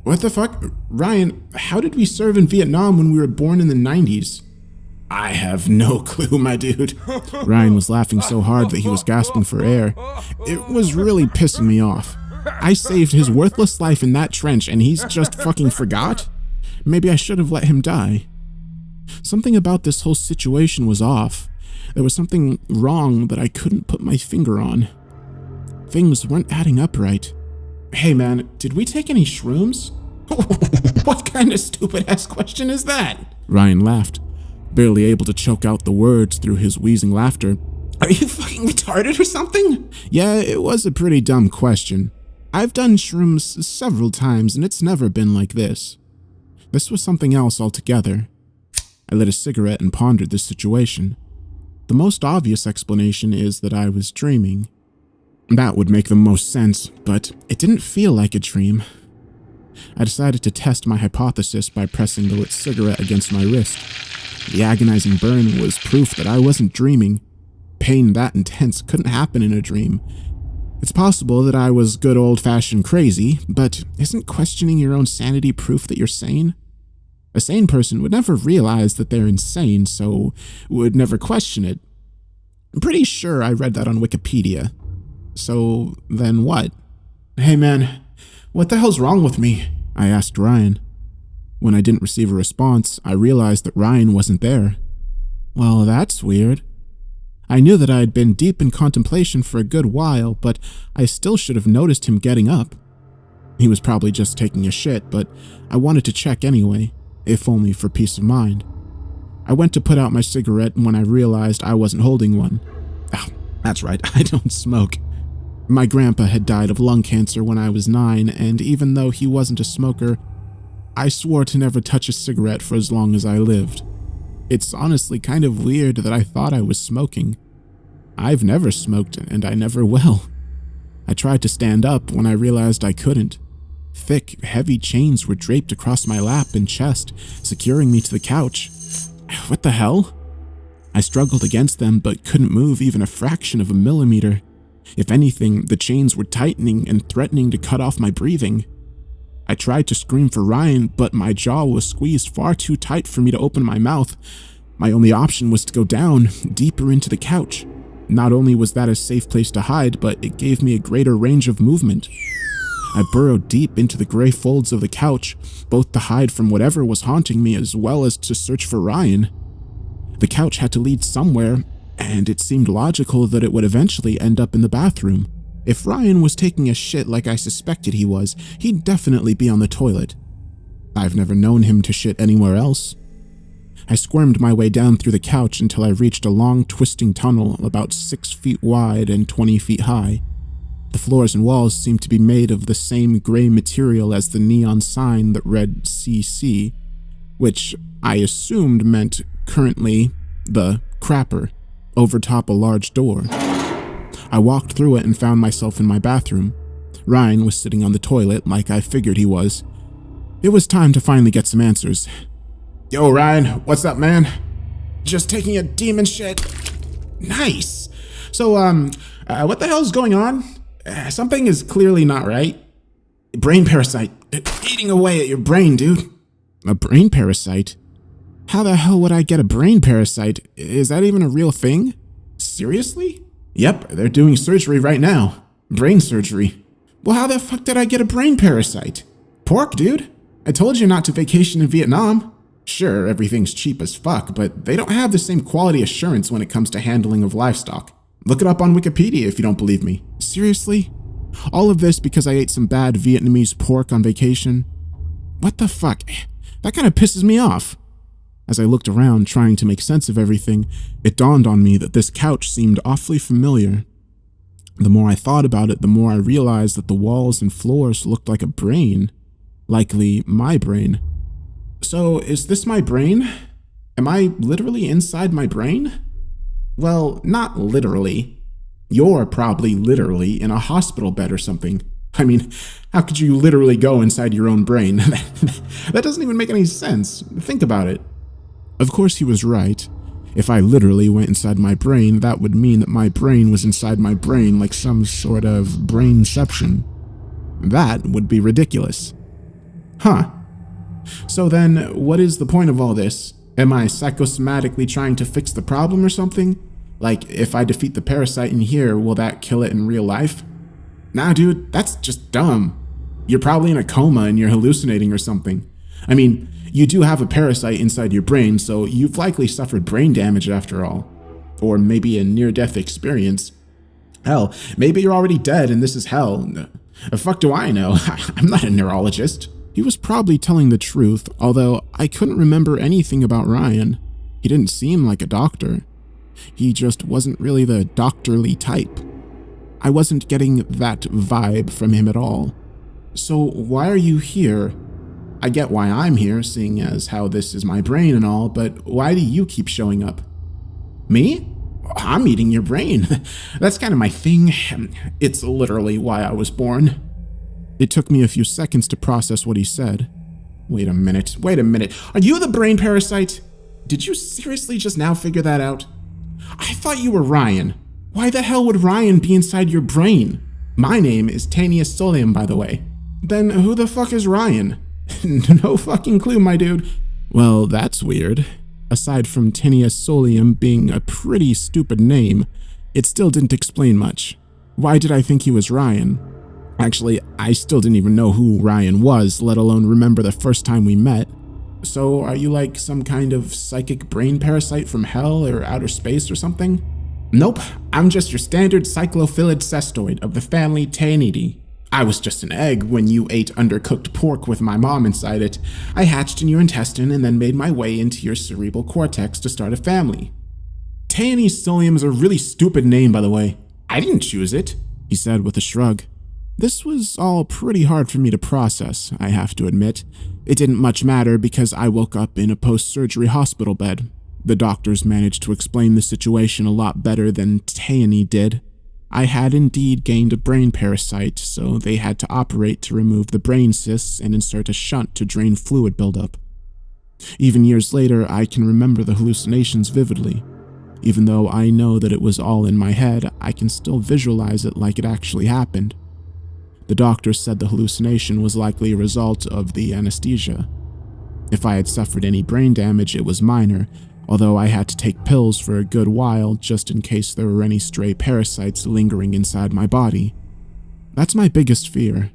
What the fuck? Ryan, how did we serve in Vietnam when we were born in the 90s? I have no clue, my dude. Ryan was laughing so hard that he was gasping for air. It was really pissing me off. I saved his worthless life in that trench and he's just fucking forgot? Maybe I should have let him die. Something about this whole situation was off. There was something wrong that I couldn't put my finger on. Things weren't adding up right. Hey man, did we take any shrooms? What kind of stupid-ass question is that? Ryan laughed, barely able to choke out the words through his wheezing laughter. Are you fucking retarded or something? Yeah, it was a pretty dumb question. I've done shrooms several times and it's never been like this. This was something else altogether. I lit a cigarette and pondered this situation. The most obvious explanation is that I was dreaming. That would make the most sense, but it didn't feel like a dream. I decided to test my hypothesis by pressing the lit cigarette against my wrist. The agonizing burn was proof that I wasn't dreaming. Pain that intense couldn't happen in a dream. It's possible that I was good old-fashioned crazy, but isn't questioning your own sanity proof that you're sane? A sane person would never realize that they're insane, so would never question it. I'm pretty sure I read that on Wikipedia. So then what? Hey man, what the hell's wrong with me? I asked Ryan. When I didn't receive a response, I realized that Ryan wasn't there. Well, that's weird. I knew that I had been deep in contemplation for a good while, but I still should have noticed him getting up. He was probably just taking a shit, but I wanted to check anyway, if only for peace of mind. I went to put out my cigarette when I realized I wasn't holding one. Oh, that's right, I don't smoke. My grandpa had died of lung cancer when I was 9, and even though he wasn't a smoker, I swore to never touch a cigarette for as long as I lived. It's honestly kind of weird that I thought I was smoking. I've never smoked, and I never will. I tried to stand up when I realized I couldn't. Thick, heavy chains were draped across my lap and chest, securing me to the couch. What the hell? I struggled against them, but couldn't move even a fraction of a millimeter. If anything, the chains were tightening and threatening to cut off my breathing. I tried to scream for Ryan, but my jaw was squeezed far too tight for me to open my mouth. My only option was to go down, deeper into the couch. Not only was that a safe place to hide, but it gave me a greater range of movement. I burrowed deep into the gray folds of the couch, both to hide from whatever was haunting me as well as to search for Ryan. The couch had to lead somewhere, and it seemed logical that it would eventually end up in the bathroom. If Ryan was taking a shit like I suspected he was, he'd definitely be on the toilet. I've never known him to shit anywhere else. I squirmed my way down through the couch until I reached a long, twisting tunnel about 6 feet wide and 20 feet high. The floors and walls seemed to be made of the same gray material as the neon sign that read CC, which I assumed meant currently the crapper, over top a large door. I walked through it and found myself in my bathroom. Ryan was sitting on the toilet like I figured he was. It was time to finally get some answers. Yo, Ryan, what's up, man? Just taking a demon shit. Nice. So, what the hell's going on? Something is clearly not right. Brain parasite. Eating away at your brain, dude. A brain parasite? How the hell would I get a brain parasite? Is that even a real thing? Seriously? Yep, they're doing surgery right now. Brain surgery. Well, how the fuck did I get a brain parasite? Pork, dude. I told you not to vacation in Vietnam. Sure, everything's cheap as fuck, but they don't have the same quality assurance when it comes to handling of livestock. Look it up on Wikipedia if you don't believe me. Seriously? All of this because I ate some bad Vietnamese pork on vacation? What the fuck? That kind of pisses me off. As I looked around trying to make sense of everything, it dawned on me that this couch seemed awfully familiar. The more I thought about it, the more I realized that the walls and floors looked like a brain. Likely my brain. So, is this my brain? Am I literally inside my brain? Well, not literally. You're probably literally in a hospital bed or something. I mean, how could you literally go inside your own brain? That doesn't even make any sense. Think about it. Of course he was right. If I literally went inside my brain, that would mean that my brain was inside my brain like some sort of brainception. That would be ridiculous. Huh. So then, what is the point of all this? Am I psychosomatically trying to fix the problem or something? Like, if I defeat the parasite in here, will that kill it in real life? Nah, dude, that's just dumb. You're probably in a coma and you're hallucinating or something. I mean, you do have a parasite inside your brain, so you've likely suffered brain damage after all. Or maybe a near-death experience. Hell, maybe you're already dead and this is hell. The fuck do I know? I'm not a neurologist. He was probably telling the truth, although I couldn't remember anything about Ryan. He didn't seem like a doctor. He just wasn't really the doctorly type. I wasn't getting that vibe from him at all. So why are you here? I get why I'm here, seeing as how this is my brain and all, but why do you keep showing up? Me? I'm eating your brain. That's kind of my thing. It's literally why I was born. It took me a few seconds to process what he said. Wait a minute. Are you the brain parasite? Did you seriously just now figure that out? I thought you were Ryan. Why the hell would Ryan be inside your brain? My name is Somnium, by the way. Then who the fuck is Ryan? No fucking clue, my dude. Well, that's weird. Aside from Somnium being a pretty stupid name, it still didn't explain much. Why did I think he was Ryan? Actually, I still didn't even know who Ryan was, let alone remember the first time we met. So, are you like some kind of psychic brain parasite from hell or outer space or something? Nope, I'm just your standard cyclophilid cestoid of the family Taenidae. I was just an egg when you ate undercooked pork with my mom inside it. I hatched in your intestine and then made my way into your cerebral cortex to start a family. Somnium is a really stupid name, by the way. I didn't choose it, he said with a shrug. This was all pretty hard for me to process, I have to admit. It didn't much matter because I woke up in a post-surgery hospital bed. The doctors managed to explain the situation a lot better than Taeni did. I had indeed gained a brain parasite, so they had to operate to remove the brain cysts and insert a shunt to drain fluid buildup. Even years later, I can remember the hallucinations vividly. Even though I know that it was all in my head, I can still visualize it like it actually happened. The doctor said the hallucination was likely a result of the anesthesia. If I had suffered any brain damage, it was minor, although I had to take pills for a good while just in case there were any stray parasites lingering inside my body. That's my biggest fear,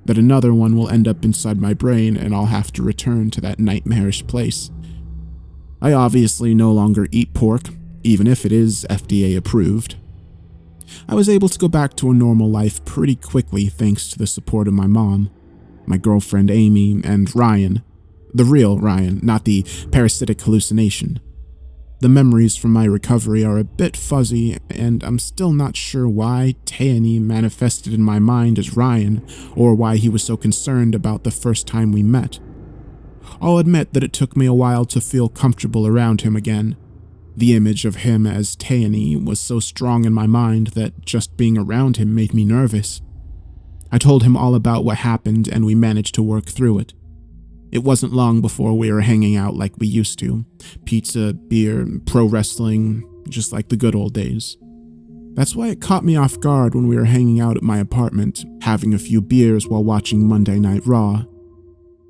that another one will end up inside my brain and I'll have to return to that nightmarish place. I obviously no longer eat pork, even if it is FDA approved. I was able to go back to a normal life pretty quickly thanks to the support of my mom, my girlfriend Amy, and Ryan. The real Ryan, not the parasitic hallucination. The memories from my recovery are a bit fuzzy, and I'm still not sure why Tayani manifested in my mind as Ryan, or why he was so concerned about the first time we met. I'll admit that it took me a while to feel comfortable around him again. The image of him as Tayani was so strong in my mind that just being around him made me nervous. I told him all about what happened, and we managed to work through it. It wasn't long before we were hanging out like we used to. Pizza, beer, pro wrestling, just like the good old days. That's why it caught me off guard when we were hanging out at my apartment, having a few beers while watching Monday Night Raw.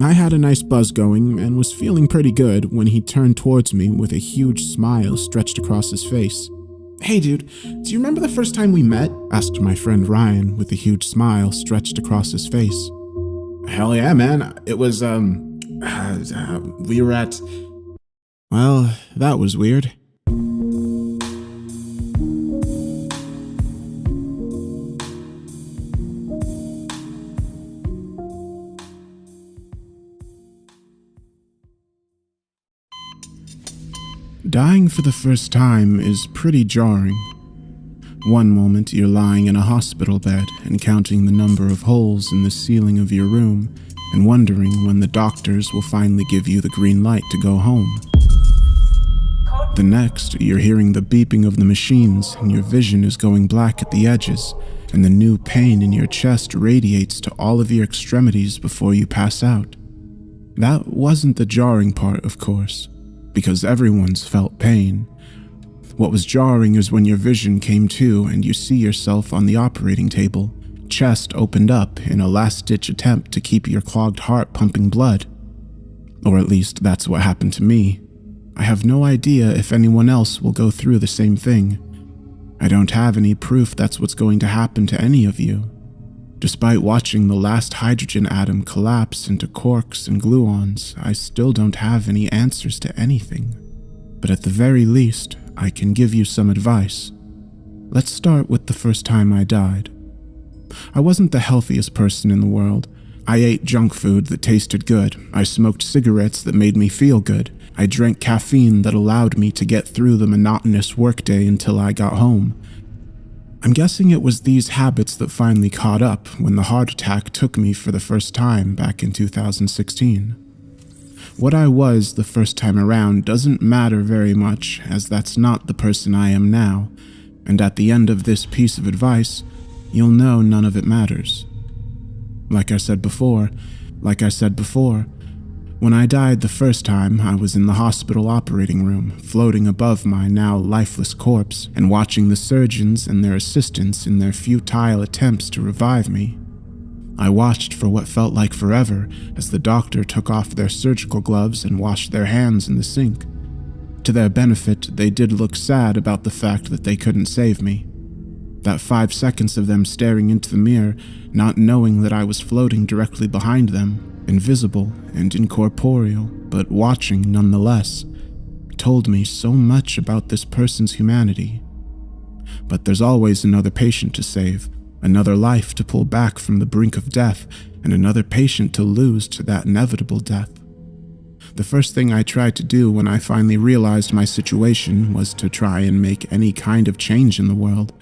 I had a nice buzz going and was feeling pretty good when he turned towards me with a huge smile stretched across his face. "Hey dude, do you remember the first time we met?" asked my friend Ryan with a huge smile stretched across his face. "Hell yeah, man. It was, we were at..." Well, that was weird. Dying for the first time is pretty jarring. One moment you're lying in a hospital bed and counting the number of holes in the ceiling of your room and wondering when the doctors will finally give you the green light to go home. The next, you're hearing the beeping of the machines and your vision is going black at the edges, and the new pain in your chest radiates to all of your extremities before you pass out. That wasn't the jarring part, of course, because everyone's felt pain. What was jarring is when your vision came to and you see yourself on the operating table, chest opened up in a last-ditch attempt to keep your clogged heart pumping blood. Or at least that's what happened to me. I have no idea if anyone else will go through the same thing. I don't have any proof that's what's going to happen to any of you. Despite watching the last hydrogen atom collapse into quarks and gluons, I still don't have any answers to anything. But at the very least, I can give you some advice. Let's start with the first time I died. I wasn't the healthiest person in the world. I ate junk food that tasted good. I smoked cigarettes that made me feel good. I drank caffeine that allowed me to get through the monotonous workday until I got home. I'm guessing it was these habits that finally caught up when the heart attack took me for the first time back in 2016. What I was the first time around doesn't matter very much, as that's not the person I am now, and at the end of this piece of advice, you'll know none of it matters. Like I said before, when I died the first time, I was in the hospital operating room, floating above my now lifeless corpse, and watching the surgeons and their assistants in their futile attempts to revive me. I watched for what felt like forever as the doctor took off their surgical gloves and washed their hands in the sink. To their benefit, they did look sad about the fact that they couldn't save me. That 5 seconds of them staring into the mirror, not knowing that I was floating directly behind them, invisible and incorporeal, but watching nonetheless, told me so much about this person's humanity. But there's always another patient to save, another life to pull back from the brink of death, and another patient to lose to that inevitable death. The first thing I tried to do when I finally realized my situation was to try and make any kind of change in the world.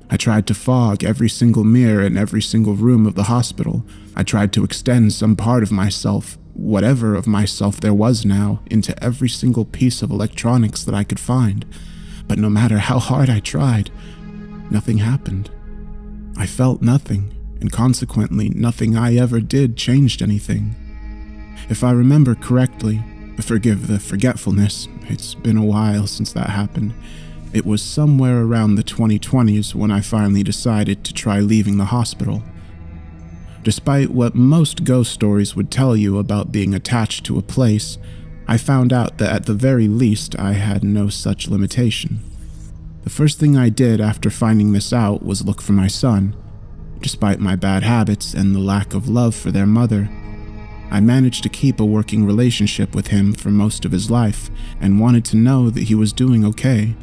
I tried to fog every single mirror in every single room of the hospital. I tried to extend some part of myself, whatever of myself there was now, into every single piece of electronics that I could find. But no matter how hard I tried, nothing happened. I felt nothing, and consequently, nothing I ever did changed anything. If I remember correctly, forgive the forgetfulness, it's been a while since that happened. It was somewhere around the 2020s when I finally decided to try leaving the hospital. Despite what most ghost stories would tell you about being attached to a place, I found out that at the very least I had no such limitation. The first thing I did after finding this out was look for my son. Despite my bad habits and the lack of love for their mother, I managed to keep a working relationship with him for most of his life and wanted to know that he was doing okay.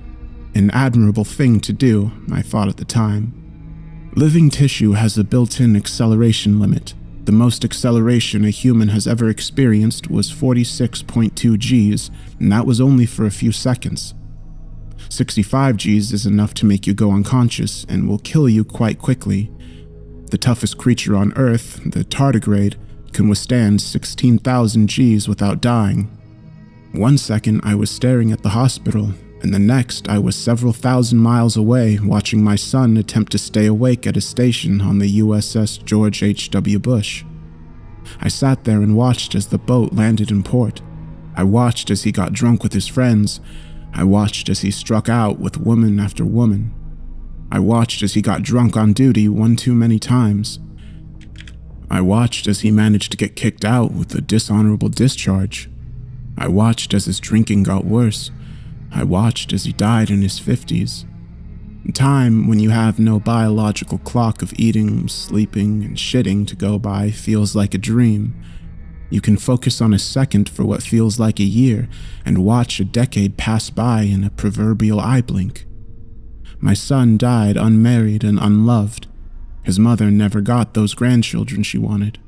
An admirable thing to do, I thought at the time. Living tissue has a built-in acceleration limit. The most acceleration a human has ever experienced was 46.2 Gs, and that was only for a few seconds. 65 Gs is enough to make you go unconscious and will kill you quite quickly. The toughest creature on Earth, the tardigrade, can withstand 16,000 Gs without dying. 1 second I was staring at the hospital, and the next I was several thousand miles away watching my son attempt to stay awake at a station on the USS George H.W. Bush. I sat there and watched as the boat landed in port. I watched as he got drunk with his friends. I watched as he struck out with woman after woman. I watched as he got drunk on duty one too many times. I watched as he managed to get kicked out with a dishonorable discharge. I watched as his drinking got worse. I watched as he died in his 50s. Time, when you have no biological clock of eating, sleeping, and shitting to go by, feels like a dream. You can focus on a second for what feels like a year and watch a decade pass by in a proverbial eye blink. My son died unmarried and unloved. His mother never got those grandchildren she wanted.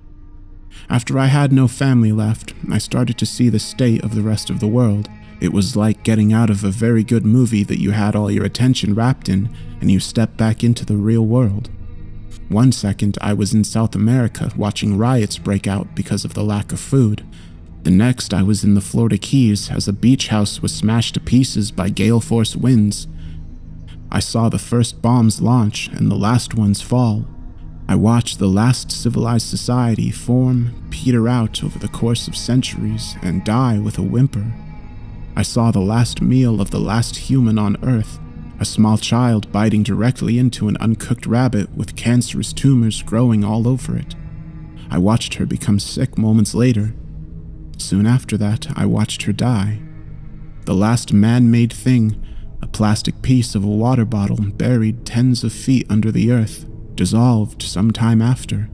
After I had no family left, I started to see the state of the rest of the world. It was like getting out of a very good movie that you had all your attention wrapped in, and you step back into the real world. 1 second, I was in South America watching riots break out because of the lack of food. The next, I was in the Florida Keys as a beach house was smashed to pieces by gale force winds. I saw the first bombs launch and the last ones fall. I watched the last civilized society form, peter out over the course of centuries, and die with a whimper. I saw the last meal of the last human on Earth, a small child biting directly into an uncooked rabbit with cancerous tumors growing all over it. I watched her become sick moments later. Soon after that, I watched her die. The last man-made thing, a plastic piece of a water bottle buried tens of feet under the earth, dissolved some time after.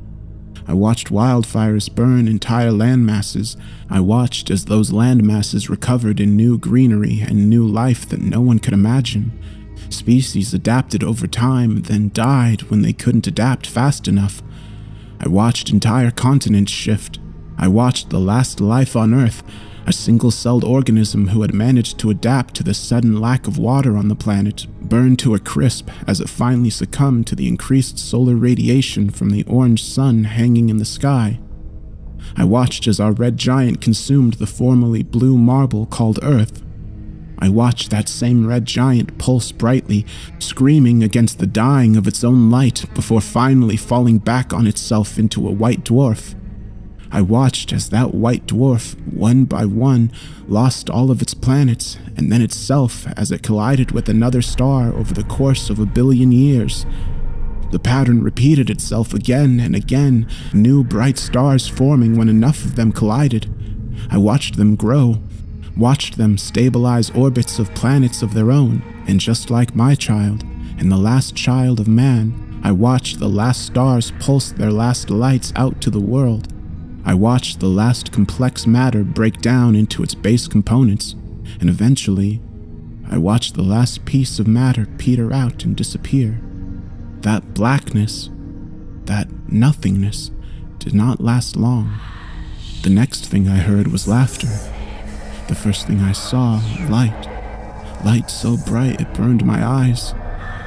I watched wildfires burn entire land masses. I watched as those land masses recovered in new greenery and new life that no one could imagine. Species adapted over time, then died when they couldn't adapt fast enough. I watched entire continents shift. I watched the last life on Earth, a single-celled organism who had managed to adapt to the sudden lack of water on the planet, burn to a crisp as it finally succumbed to the increased solar radiation from the orange sun hanging in the sky. I watched as our red giant consumed the formerly blue marble called Earth. I watched that same red giant pulse brightly, screaming against the dying of its own light before finally falling back on itself into a white dwarf. I watched as that white dwarf, one by one, lost all of its planets, and then itself as it collided with another star over the course of 1 billion years. The pattern repeated itself again and again, new bright stars forming when enough of them collided. I watched them grow, watched them stabilize orbits of planets of their own, and just like my child, and the last child of man, I watched the last stars pulse their last lights out to the world. I watched the last complex matter break down into its base components, and eventually, I watched the last piece of matter peter out and disappear. That blackness, that nothingness, did not last long. The next thing I heard was laughter. The first thing I saw, light. Light so bright it burned my eyes.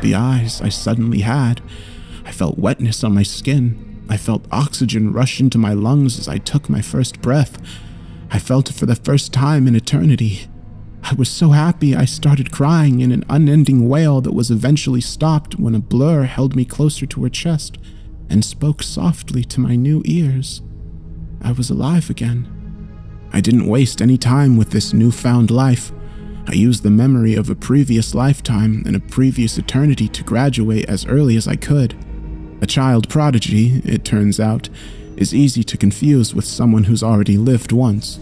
The eyes I suddenly had. I felt wetness on my skin. I felt oxygen rush into my lungs as I took my first breath. I felt it for the first time in eternity. I was so happy I started crying in an unending wail that was eventually stopped when a blur held me closer to her chest and spoke softly to my new ears. I was alive again. I didn't waste any time with this newfound life. I used the memory of a previous lifetime and a previous eternity to graduate as early as I could. A child prodigy, it turns out, is easy to confuse with someone who's already lived once.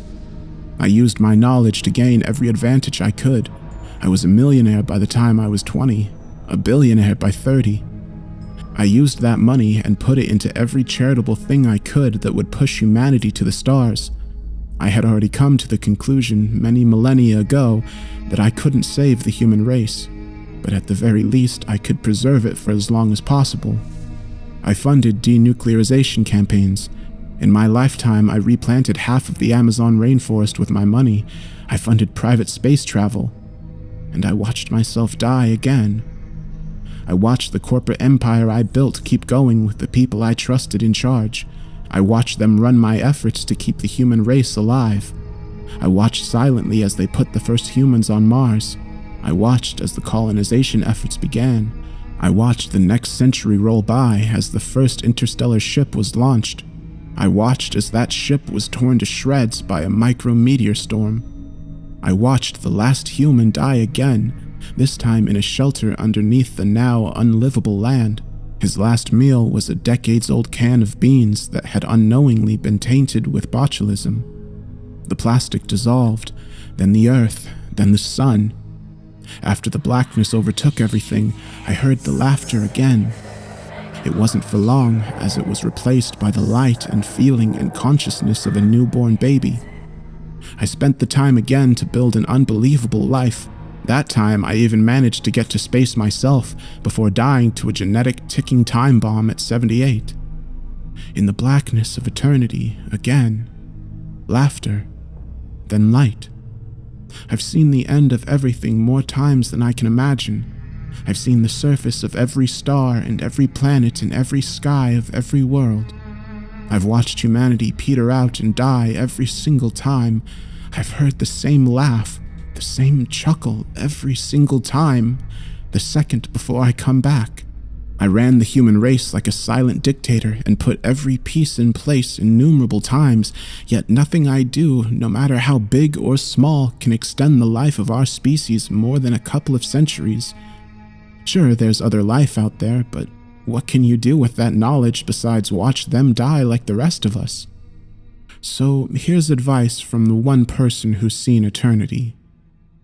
I used my knowledge to gain every advantage I could. I was a millionaire by the time I was 20, a billionaire by 30. I used that money and put it into every charitable thing I could that would push humanity to the stars. I had already come to the conclusion many millennia ago that I couldn't save the human race, but at the very least I could preserve it for as long as possible. I funded denuclearization campaigns. In my lifetime, I replanted half of the Amazon rainforest with my money. I funded private space travel. And I watched myself die again. I watched the corporate empire I built keep going with the people I trusted in charge. I watched them run my efforts to keep the human race alive. I watched silently as they put the first humans on Mars. I watched as the colonization efforts began. I watched the next century roll by as the first interstellar ship was launched. I watched as that ship was torn to shreds by a micrometeor storm. I watched the last human die again, this time in a shelter underneath the now unlivable land. His last meal was a decades-old can of beans that had unknowingly been tainted with botulism. The plastic dissolved, then the earth, then the sun. After the blackness overtook everything, I heard the laughter again. It wasn't for long, as it was replaced by the light and feeling and consciousness of a newborn baby. I spent the time again to build an unbelievable life. That time, I even managed to get to space myself before dying to a genetic ticking time bomb at 78. In the blackness of eternity, again, laughter, then light. I've seen the end of everything more times than I can imagine. I've seen the surface of every star and every planet and every sky of every world. I've watched humanity peter out and die every single time. I've heard the same laugh, the same chuckle every single time, the second before I come back. I ran the human race like a silent dictator and put every piece in place innumerable times, yet nothing I do, no matter how big or small, can extend the life of our species more than a couple of centuries. Sure, there's other life out there, but what can you do with that knowledge besides watch them die like the rest of us? So here's advice from the one person who's seen eternity.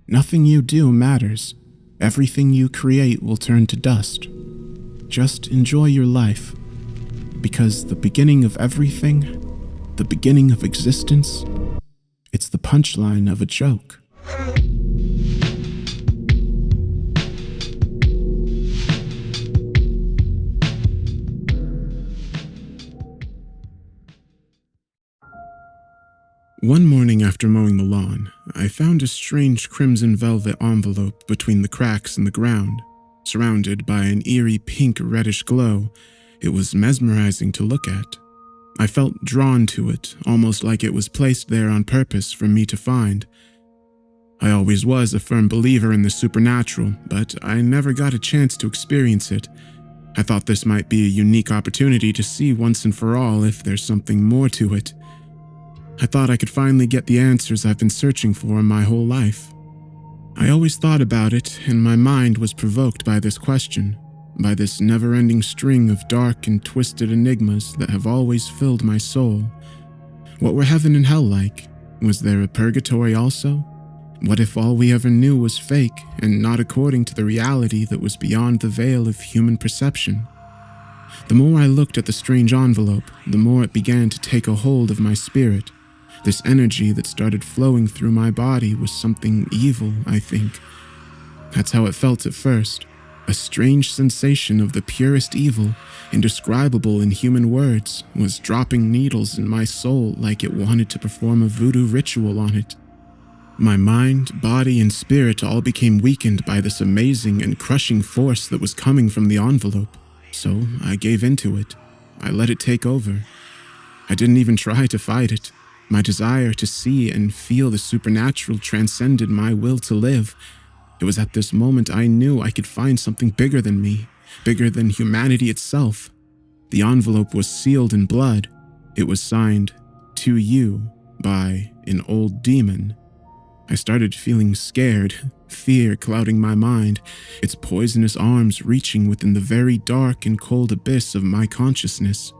Nothing you do matters. Everything you create will turn to dust. Just enjoy your life, because the beginning of everything, the beginning of existence, it's the punchline of a joke. One morning after mowing the lawn, I found a strange crimson velvet envelope between the cracks in the ground. Surrounded by an eerie pink-reddish glow, it was mesmerizing to look at. I felt drawn to it, almost like it was placed there on purpose for me to find. I always was a firm believer in the supernatural, but I never got a chance to experience it. I thought this might be a unique opportunity to see once and for all if there's something more to it. I thought I could finally get the answers I've been searching for my whole life. I always thought about it, and my mind was provoked by this question, by this never-ending string of dark and twisted enigmas that have always filled my soul. What were heaven and hell like? Was there a purgatory also? What if all we ever knew was fake and not according to the reality that was beyond the veil of human perception? The more I looked at the strange envelope, the more it began to take a hold of my spirit. This energy that started flowing through my body was something evil, I think. That's how it felt at first. A strange sensation of the purest evil, indescribable in human words, was dropping needles in my soul like it wanted to perform a voodoo ritual on it. My mind, body, and spirit all became weakened by this amazing and crushing force that was coming from the envelope. So I gave into it. I let it take over. I didn't even try to fight it. My desire to see and feel the supernatural transcended my will to live. It was at this moment I knew I could find something bigger than me, bigger than humanity itself. The envelope was sealed in blood. It was signed, "To you," by an old demon. I started feeling scared, fear clouding my mind, its poisonous arms reaching within the very dark and cold abyss of my consciousness.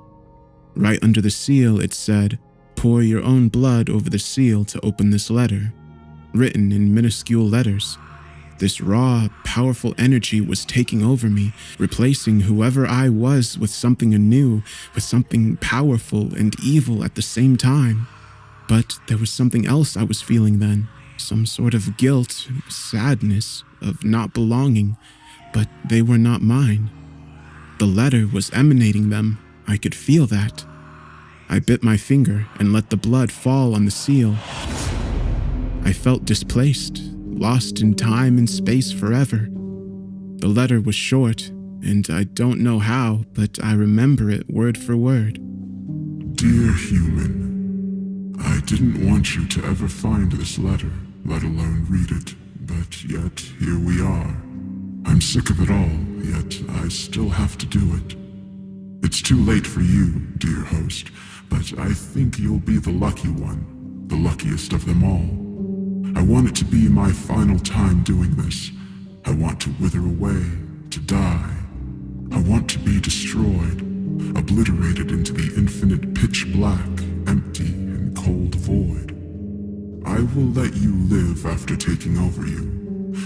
Right under the seal it said, "Pour your own blood over the seal to open this letter," written in minuscule letters. This raw, powerful energy was taking over me, replacing whoever I was with something anew, with something powerful and evil at the same time. But there was something else I was feeling then, some sort of guilt, sadness, of not belonging, but they were not mine. The letter was emanating them. I could feel that. I bit my finger and let the blood fall on the seal. I felt displaced, lost in time and space forever. The letter was short, and I don't know how, but I remember it word for word. Dear human, I didn't want you to ever find this letter, let alone read it, but yet here we are. I'm sick of it all, yet I still have to do it. It's too late for you, dear host, but I think you'll be the lucky one, the luckiest of them all. I want it to be my final time doing this. I want to wither away, to die. I want to be destroyed, obliterated into the infinite pitch black, empty and cold void. I will let you live after taking over you.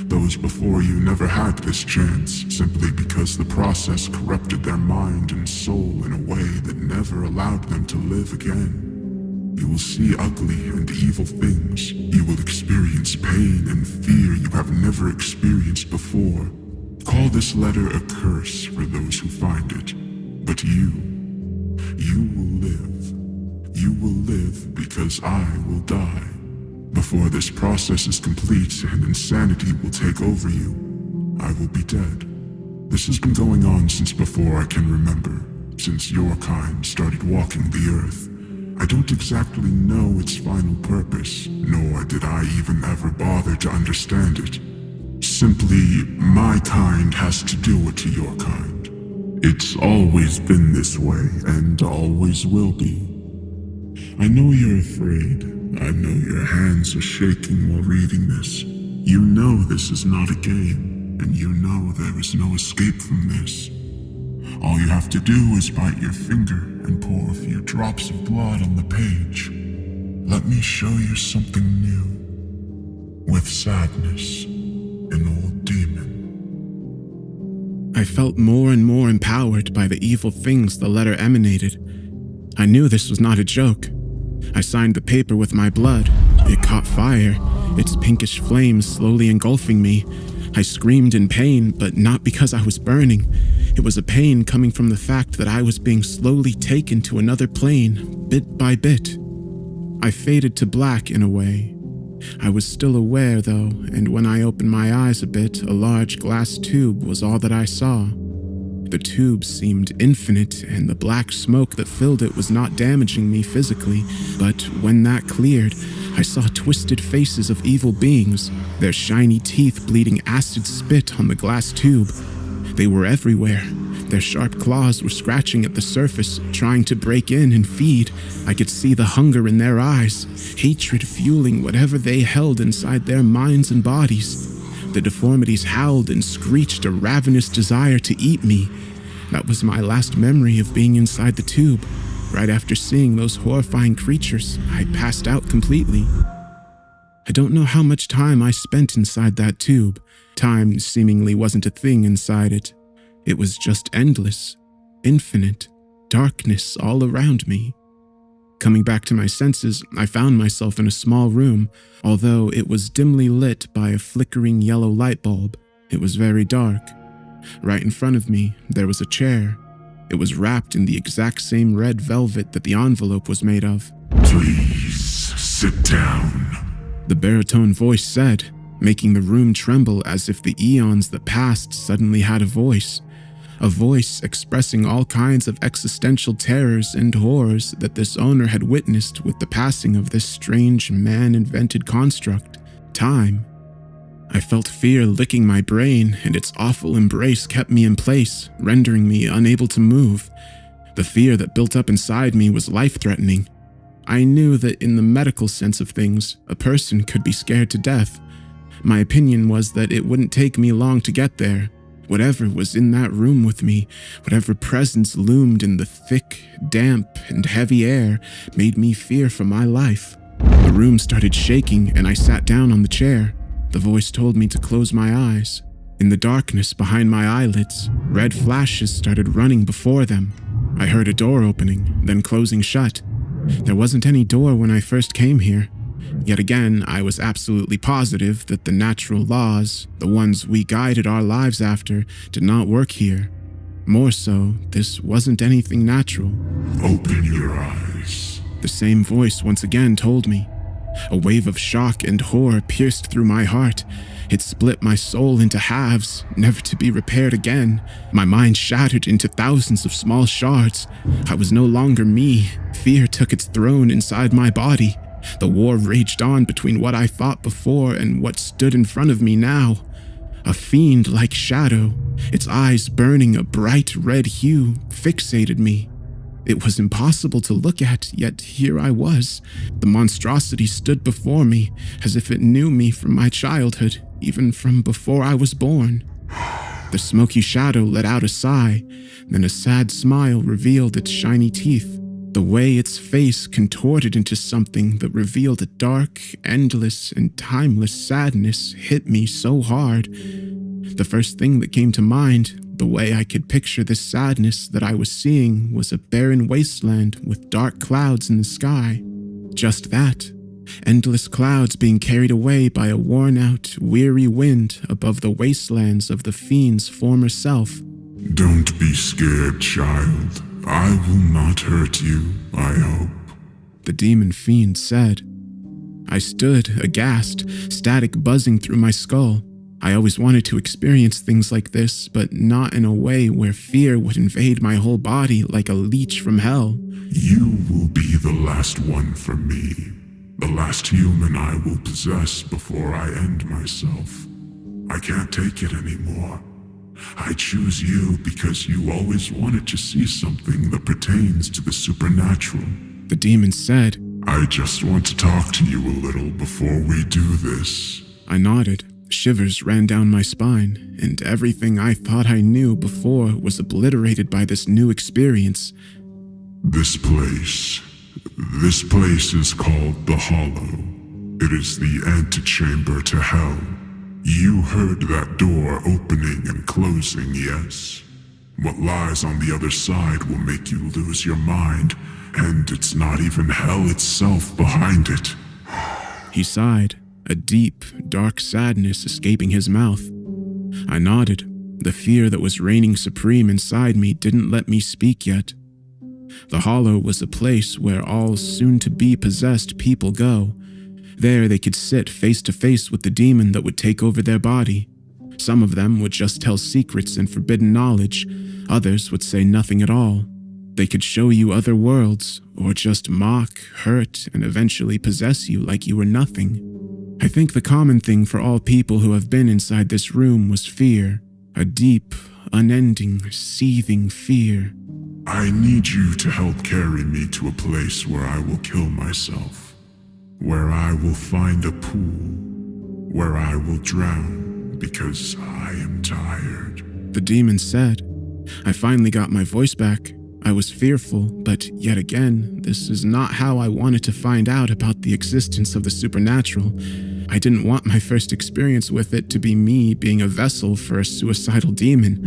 Those before you never had this chance, simply because the process corrupted their mind and soul in a way that never allowed them to live again. You will see ugly and evil things. You will experience pain and fear you have never experienced before. Call this letter a curse for those who find it. But you will live. You will live because I will die. Before this process is complete and insanity will take over you, I will be dead. This has been going on since before I can remember, since your kind started walking the earth. I don't exactly know its final purpose, nor did I even ever bother to understand it. Simply, my kind has to do it to your kind. It's always been this way, and always will be. I know you're afraid. I know your hands are shaking while reading this. You know this is not a game, and you know there is no escape from this. All you have to do is bite your finger and pour a few drops of blood on the page. Let me show you something new. With sadness, an old demon. I felt more and more empowered by the evil things the letter emanated. I knew this was not a joke. I signed the paper with my blood. It caught fire, its pinkish flames slowly engulfing me. I screamed in pain, but not because I was burning. It was a pain coming from the fact that I was being slowly taken to another plane, bit by bit. I faded to black in a way. I was still aware, though, and when I opened my eyes a bit, a large glass tube was all that I saw. The tube seemed infinite, and the black smoke that filled it was not damaging me physically, but when that cleared, I saw twisted faces of evil beings, their shiny teeth bleeding acid spit on the glass tube. They were everywhere. Their sharp claws were scratching at the surface, trying to break in and feed. I could see the hunger in their eyes, hatred fueling whatever they held inside their minds and bodies. The deformities howled and screeched a ravenous desire to eat me. That was my last memory of being inside the tube. Right after seeing those horrifying creatures, I passed out completely. I don't know how much time I spent inside that tube. Time seemingly wasn't a thing inside it. It was just endless, infinite, darkness all around me. Coming back to my senses, I found myself in a small room, although it was dimly lit by a flickering yellow light bulb. It was very dark. Right in front of me, there was a chair. It was wrapped in the exact same red velvet that the envelope was made of. Please, sit down, the baritone voice said, making the room tremble as if the eons that passed suddenly had a voice expressing all kinds of existential terrors and horrors that this owner had witnessed with the passing of this strange man-invented construct, time. I felt fear licking my brain, and its awful embrace kept me in place, rendering me unable to move. The fear that built up inside me was life-threatening. I knew that in the medical sense of things, a person could be scared to death. My opinion was that it wouldn't take me long to get there. Whatever was in that room with me, whatever presence loomed in the thick, damp, and heavy air, made me fear for my life. The room started shaking, and I sat down on the chair. The voice told me to close my eyes. In the darkness behind my eyelids, red flashes started running before them. I heard a door opening, then closing shut. There wasn't any door when I first came here. Yet again, I was absolutely positive that the natural laws, the ones we guided our lives after, did not work here. More so, this wasn't anything natural. Open your eyes. The same voice once again told me. A wave of shock and horror pierced through my heart. It split my soul into halves, never to be repaired again. My mind shattered into thousands of small shards. I was no longer me. Fear took its throne inside my body. The war raged on between what I thought before and what stood in front of me now. A fiend-like shadow, its eyes burning a bright red hue, fixated me. It was impossible to look at, yet here I was. The monstrosity stood before me, as if it knew me from my childhood, even from before I was born. The smoky shadow let out a sigh, then a sad smile revealed its shiny teeth. The way its face contorted into something that revealed a dark, endless, and timeless sadness hit me so hard. The first thing that came to mind, the way I could picture this sadness that I was seeing, was a barren wasteland with dark clouds in the sky. Just that. Endless clouds being carried away by a worn-out, weary wind above the wastelands of the fiend's former self. Don't be scared, child. I will not hurt you, I hope. The demon fiend said. I stood, aghast, static buzzing through my skull. I always wanted to experience things like this, but not in a way where fear would invade my whole body like a leech from hell. You will be the last one for me. The last human I will possess before I end myself. I can't take it anymore. I choose you because you always wanted to see something that pertains to the supernatural. The demon said. I just want to talk to you a little before we do this. I nodded. Shivers ran down my spine, and everything I thought I knew before was obliterated by this new experience. This place is called the Hollow. It is the antechamber to hell. You heard that door opening and closing, yes? What lies on the other side will make you lose your mind, and it's not even hell itself behind it. He sighed, a deep, dark sadness escaping his mouth. I nodded. The fear that was reigning supreme inside me didn't let me speak yet. The Hollow was a place where all soon-to-be possessed people go. There they could sit face to face with the demon that would take over their body. Some of them would just tell secrets and forbidden knowledge. Others would say nothing at all. They could show you other worlds, or just mock, hurt, and eventually possess you like you were nothing. I think the common thing for all people who have been inside this room was fear. A deep, unending, seething fear. I need you to help carry me to a place where I will kill myself. Where I will find a pool. Where I will drown because I am tired. The demon said. I finally got my voice back. I was fearful, but yet again, this is not how I wanted to find out about the existence of the supernatural. I didn't want my first experience with it to be me being a vessel for a suicidal demon.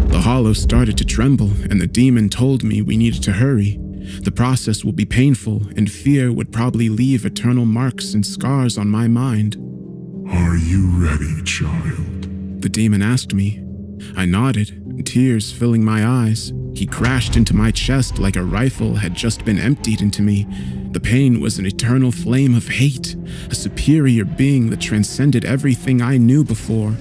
The Hollow started to tremble, and the demon told me we needed to hurry. The process will be painful, and fear would probably leave eternal marks and scars on my mind. Are you ready, child? The demon asked me. I nodded, tears filling my eyes. He crashed into my chest like a rifle had just been emptied into me. The pain was an eternal flame of hate, a superior being that transcended everything I knew before.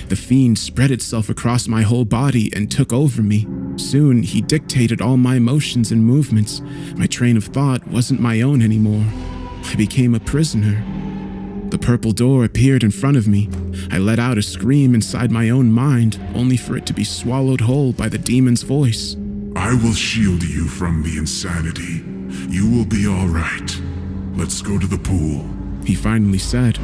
The fiend spread itself across my whole body and took over me. Soon, he dictated all my motions and movements. My train of thought wasn't my own anymore. I became a prisoner. The purple door appeared in front of me. I let out a scream inside my own mind, only for it to be swallowed whole by the demon's voice. I will shield you from the insanity. You will be all right. Let's go to the pool. He finally said.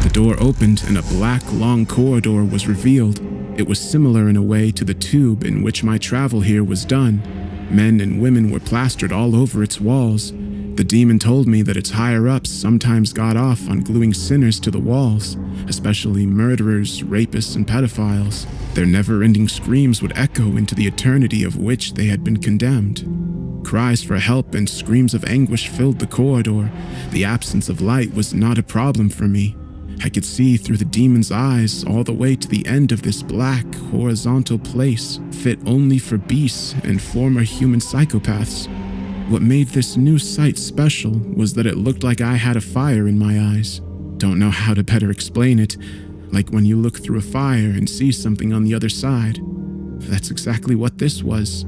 The door opened and a black, long corridor was revealed. It was similar in a way to the tube in which my travel here was done. Men and women were plastered all over its walls. The demon told me that its higher-ups sometimes got off on gluing sinners to the walls, especially murderers, rapists, and pedophiles. Their never-ending screams would echo into the eternity of which they had been condemned. Cries for help and screams of anguish filled the corridor. The absence of light was not a problem for me. I could see through the demon's eyes all the way to the end of this black, horizontal place, fit only for beasts and former human psychopaths. What made this new sight special was that it looked like I had a fire in my eyes. Don't know how to better explain it, like when you look through a fire and see something on the other side. That's exactly what this was.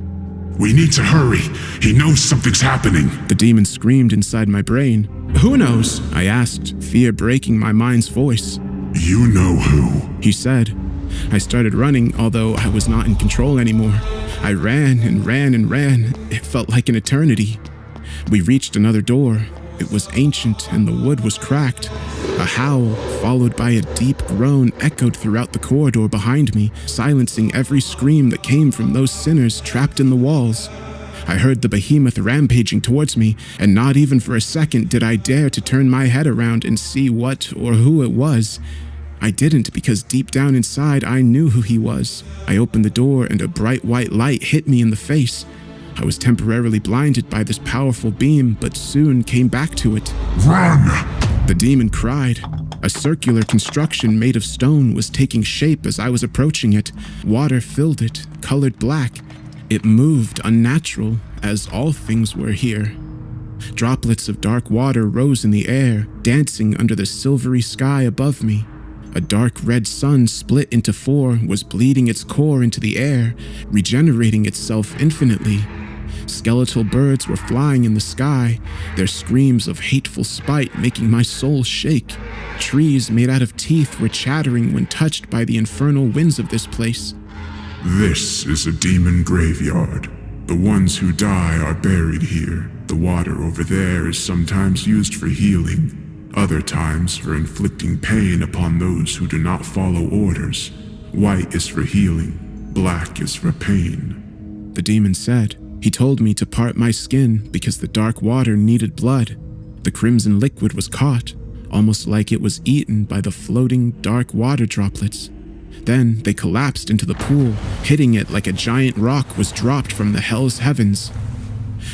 We need to hurry. He knows something's happening. The demon screamed inside my brain. Who knows? I asked, fear breaking my mind's voice. You know who, he said. I started running, although I was not in control anymore. I ran and ran and ran. It felt like an eternity. We reached another door. It was ancient and the wood was cracked. A howl, followed by a deep groan, echoed throughout the corridor behind me, silencing every scream that came from those sinners trapped in the walls. I heard the behemoth rampaging towards me, and not even for a second did I dare to turn my head around and see what or who it was. I didn't because deep down inside I knew who he was. I opened the door and a bright white light hit me in the face. I was temporarily blinded by this powerful beam, but soon came back to it. Run! The demon cried. A circular construction made of stone was taking shape as I was approaching it. Water filled it, colored black. It moved unnatural, as all things were here. Droplets of dark water rose in the air, dancing under the silvery sky above me. A dark red sun split into four was bleeding its core into the air, regenerating itself infinitely. Skeletal birds were flying in the sky, their screams of hateful spite making my soul shake. Trees made out of teeth were chattering when touched by the infernal winds of this place. This is a demon graveyard. The ones who die are buried here. The water over there is sometimes used for healing, other times for inflicting pain upon those who do not follow orders. White is for healing, black is for pain. The demon said. He told me to part my skin because the dark water needed blood. The crimson liquid was caught, almost like it was eaten by the floating dark water droplets. Then they collapsed into the pool, hitting it like a giant rock was dropped from the hell's heavens.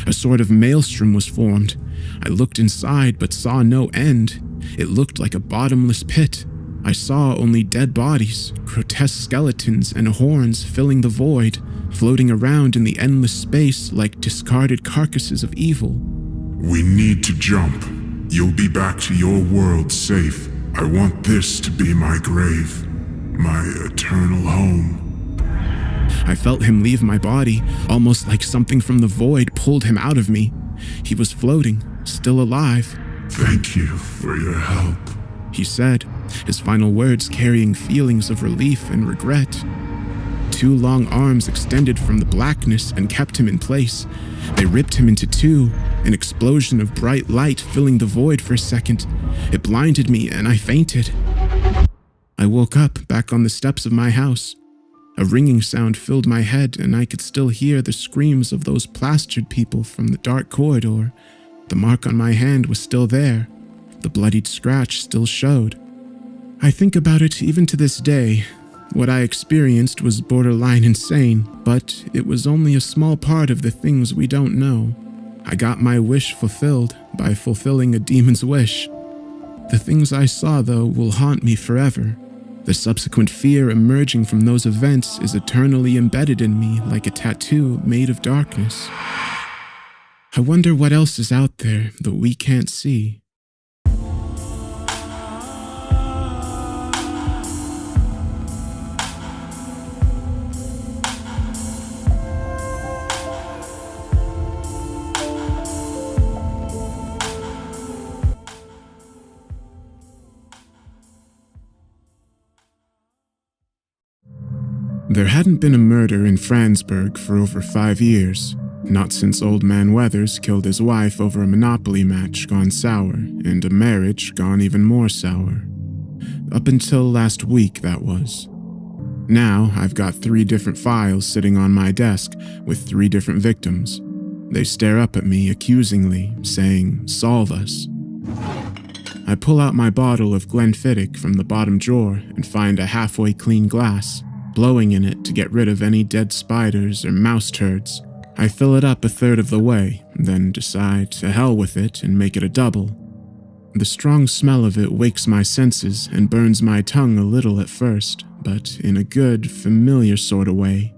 A sort of maelstrom was formed. I looked inside but saw no end. It looked like a bottomless pit. I saw only dead bodies, grotesque skeletons and horns filling the void, floating around in the endless space like discarded carcasses of evil. We need to jump. You'll be back to your world safe. I want this to be my grave, my eternal home. I felt him leave my body, almost like something from the void pulled him out of me. He was floating, still alive. Thank you for your help, he said, his final words carrying feelings of relief and regret. Two long arms extended from the blackness and kept him in place. They ripped him into two, an explosion of bright light filling the void for a second. It blinded me and I fainted. I woke up back on the steps of my house. A ringing sound filled my head and I could still hear the screams of those plastered people from the dark corridor. The mark on my hand was still there. The bloodied scratch still showed. I think about it even to this day. What I experienced was borderline insane, but it was only a small part of the things we don't know. I got my wish fulfilled by fulfilling a demon's wish. The things I saw, though, will haunt me forever. The subsequent fear emerging from those events is eternally embedded in me like a tattoo made of darkness. I wonder what else is out there that we can't see. There hadn't been a murder in Franzburg for over 5 years, not since Old Man Weathers killed his wife over a Monopoly match gone sour, and a marriage gone even more sour. Up until last week, that was. Now, I've got 3 different files sitting on my desk with 3 different victims. They stare up at me accusingly, saying, "Solve us." I pull out my bottle of Glenfiddich from the bottom drawer and find a halfway clean glass, blowing in it to get rid of any dead spiders or mouse turds. I fill it up a third of the way, then decide to hell with it and make it a double. The strong smell of it wakes my senses and burns my tongue a little at first, but in a good, familiar sort of way.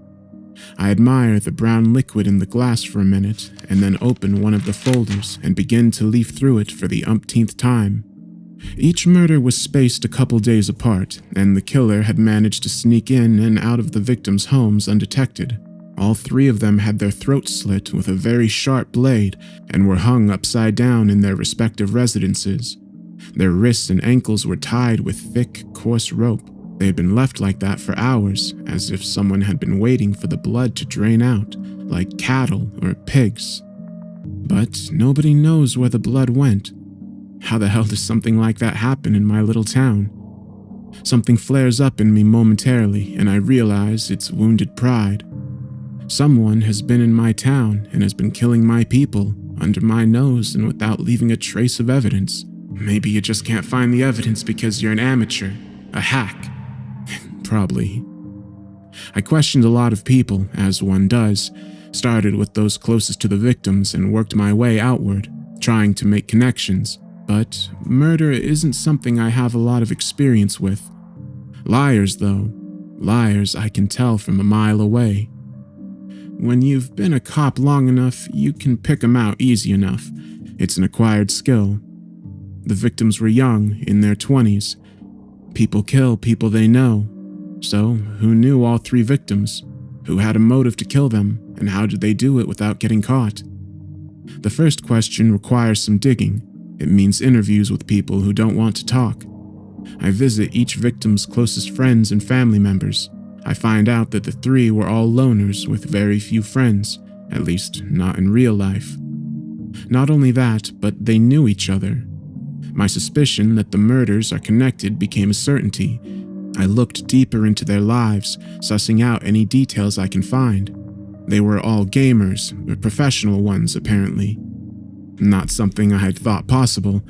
I admire the brown liquid in the glass for a minute, and then open one of the folders and begin to leaf through it for the umpteenth time. Each murder was spaced a couple days apart, and the killer had managed to sneak in and out of the victims' homes undetected. All three of them had their throats slit with a very sharp blade and were hung upside down in their respective residences. Their wrists and ankles were tied with thick, coarse rope. They had been left like that for hours, as if someone had been waiting for the blood to drain out, like cattle or pigs. But nobody knows where the blood went. How the hell does something like that happen in my little town? Something flares up in me momentarily, and I realize it's wounded pride. Someone has been in my town and has been killing my people, under my nose and without leaving a trace of evidence. Maybe you just can't find the evidence because you're an amateur, a hack. Probably. I questioned a lot of people, as one does, started with those closest to the victims and worked my way outward, trying to make connections. But murder isn't something I have a lot of experience with. Liars, though. Liars I can tell from a mile away. When you've been a cop long enough, you can pick 'em out easy enough. It's an acquired skill. The victims were young, in their 20s. People kill people they know. So, who knew all three victims? Who had a motive to kill them, and how did they do it without getting caught? The first question requires some digging. It means interviews with people who don't want to talk. I visit each victim's closest friends and family members. I find out that the three were all loners with very few friends, at least not in real life. Not only that, but they knew each other. My suspicion that the murders are connected became a certainty. I looked deeper into their lives, sussing out any details I can find. They were all gamers, professional ones apparently. Not something I had thought possible.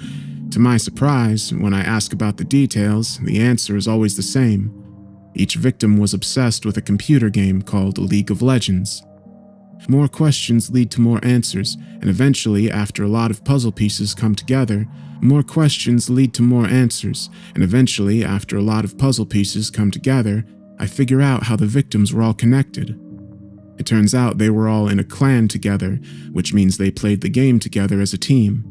To my surprise, when I ask about the details, the answer is always the same. Each victim was obsessed with a computer game called League of Legends. More questions lead to more answers, and eventually, after a lot of puzzle pieces come together, more questions lead to more answers, and eventually, after a lot of puzzle pieces come together, I figure out how the victims were all connected. It turns out they were all in a clan together, which means they played the game together as a team.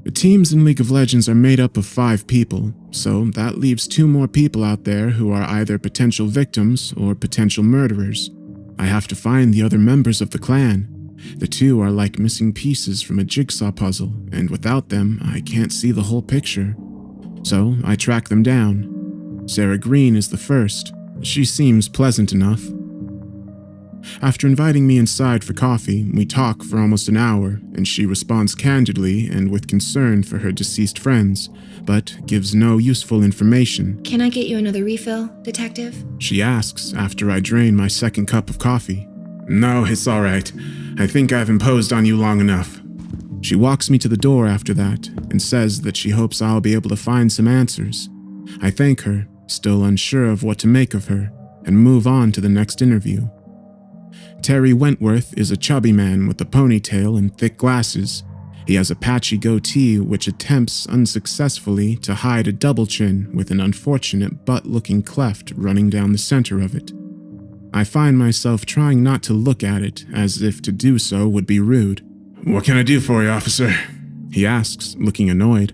The teams in League of Legends are made up of 5 people, so that leaves 2 more people out there who are either potential victims or potential murderers. I have to find the other members of the clan. The 2 are like missing pieces from a jigsaw puzzle, and without them, I can't see the whole picture. So I track them down. Sarah Green is the first. She seems pleasant enough. After inviting me inside for coffee, we talk for almost an hour, and she responds candidly and with concern for her deceased friends, but gives no useful information. Can I get you another refill, detective? She asks after I drain my second cup of coffee. No, it's all right. I think I've imposed on you long enough. She walks me to the door after that and says that she hopes I'll be able to find some answers. I thank her, still unsure of what to make of her, and move on to the next interview. Terry Wentworth is a chubby man with a ponytail and thick glasses. He has a patchy goatee which attempts unsuccessfully to hide a double chin with an unfortunate butt-looking cleft running down the center of it. I find myself trying not to look at it, as if to do so would be rude. What can I do for you, officer? He asks, looking annoyed.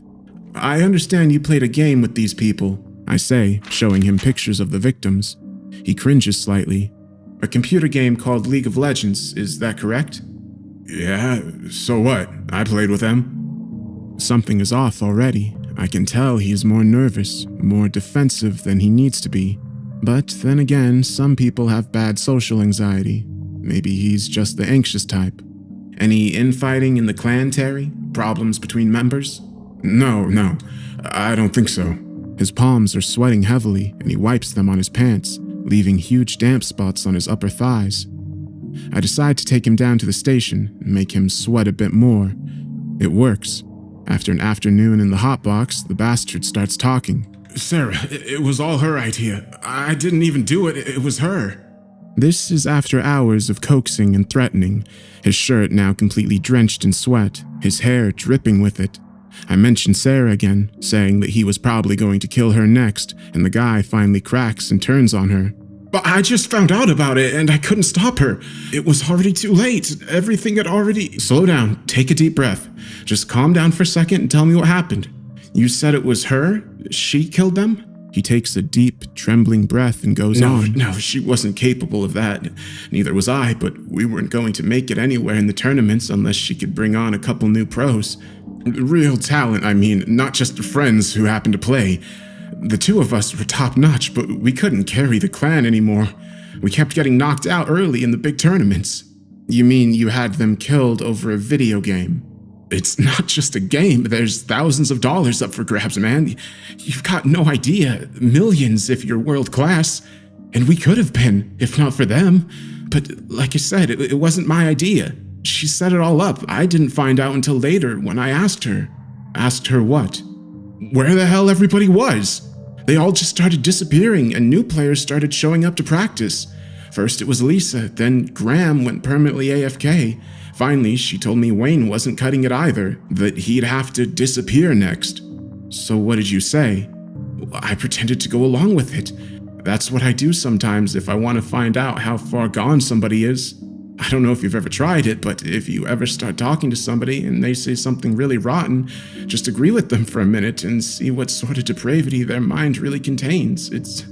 I understand you played a game with these people, I say, showing him pictures of the victims. He cringes slightly. A computer game called League of Legends, is that correct? Yeah, so what? I played with them. Something is off already. I can tell he is more nervous, more defensive than he needs to be. But then again, some people have bad social anxiety. Maybe he's just the anxious type. Any infighting in the clan, Terry? Problems between members? No, I don't think so. His palms are sweating heavily, and he wipes them on his pants, leaving huge damp spots on his upper thighs. I decide to take him down to the station and make him sweat a bit more. It works. After an afternoon in the hotbox, the bastard starts talking. Sarah, it was all her idea. I didn't even do it. It was her. This is after hours of coaxing and threatening, his shirt now completely drenched in sweat, his hair dripping with it. I mentioned Sarah again, saying that he was probably going to kill her next, and the guy finally cracks and turns on her. But I just found out about it, and I couldn't stop her. It was already too late. Everything had already... Slow down. Take a deep breath. Just calm down for a second and tell me what happened. You said it was her? She killed them? He takes a deep, trembling breath and goes on. No, she wasn't capable of that. Neither was I, but we weren't going to make it anywhere in the tournaments unless she could bring on a couple new pros. Real talent, I mean, not just friends who happened to play. The two of us were top-notch, but we couldn't carry the clan anymore. We kept getting knocked out early in the big tournaments. You mean you had them killed over a video game? It's not just a game. There's thousands of dollars up for grabs, man. You've got no idea. Millions if you're world class. And we could have been, if not for them. But like I said, it wasn't my idea. She set it all up. I didn't find out until later when I asked her. Asked her what? Where the hell everybody was. They all just started disappearing and new players started showing up to practice. First it was Lisa, then Graham went permanently AFK. Finally, she told me Wayne wasn't cutting it either, that he'd have to disappear next. So what did you say? I pretended to go along with it. That's what I do sometimes if I want to find out how far gone somebody is. I don't know if you've ever tried it, but if you ever start talking to somebody and they say something really rotten, just agree with them for a minute and see what sort of depravity their mind really contains. It's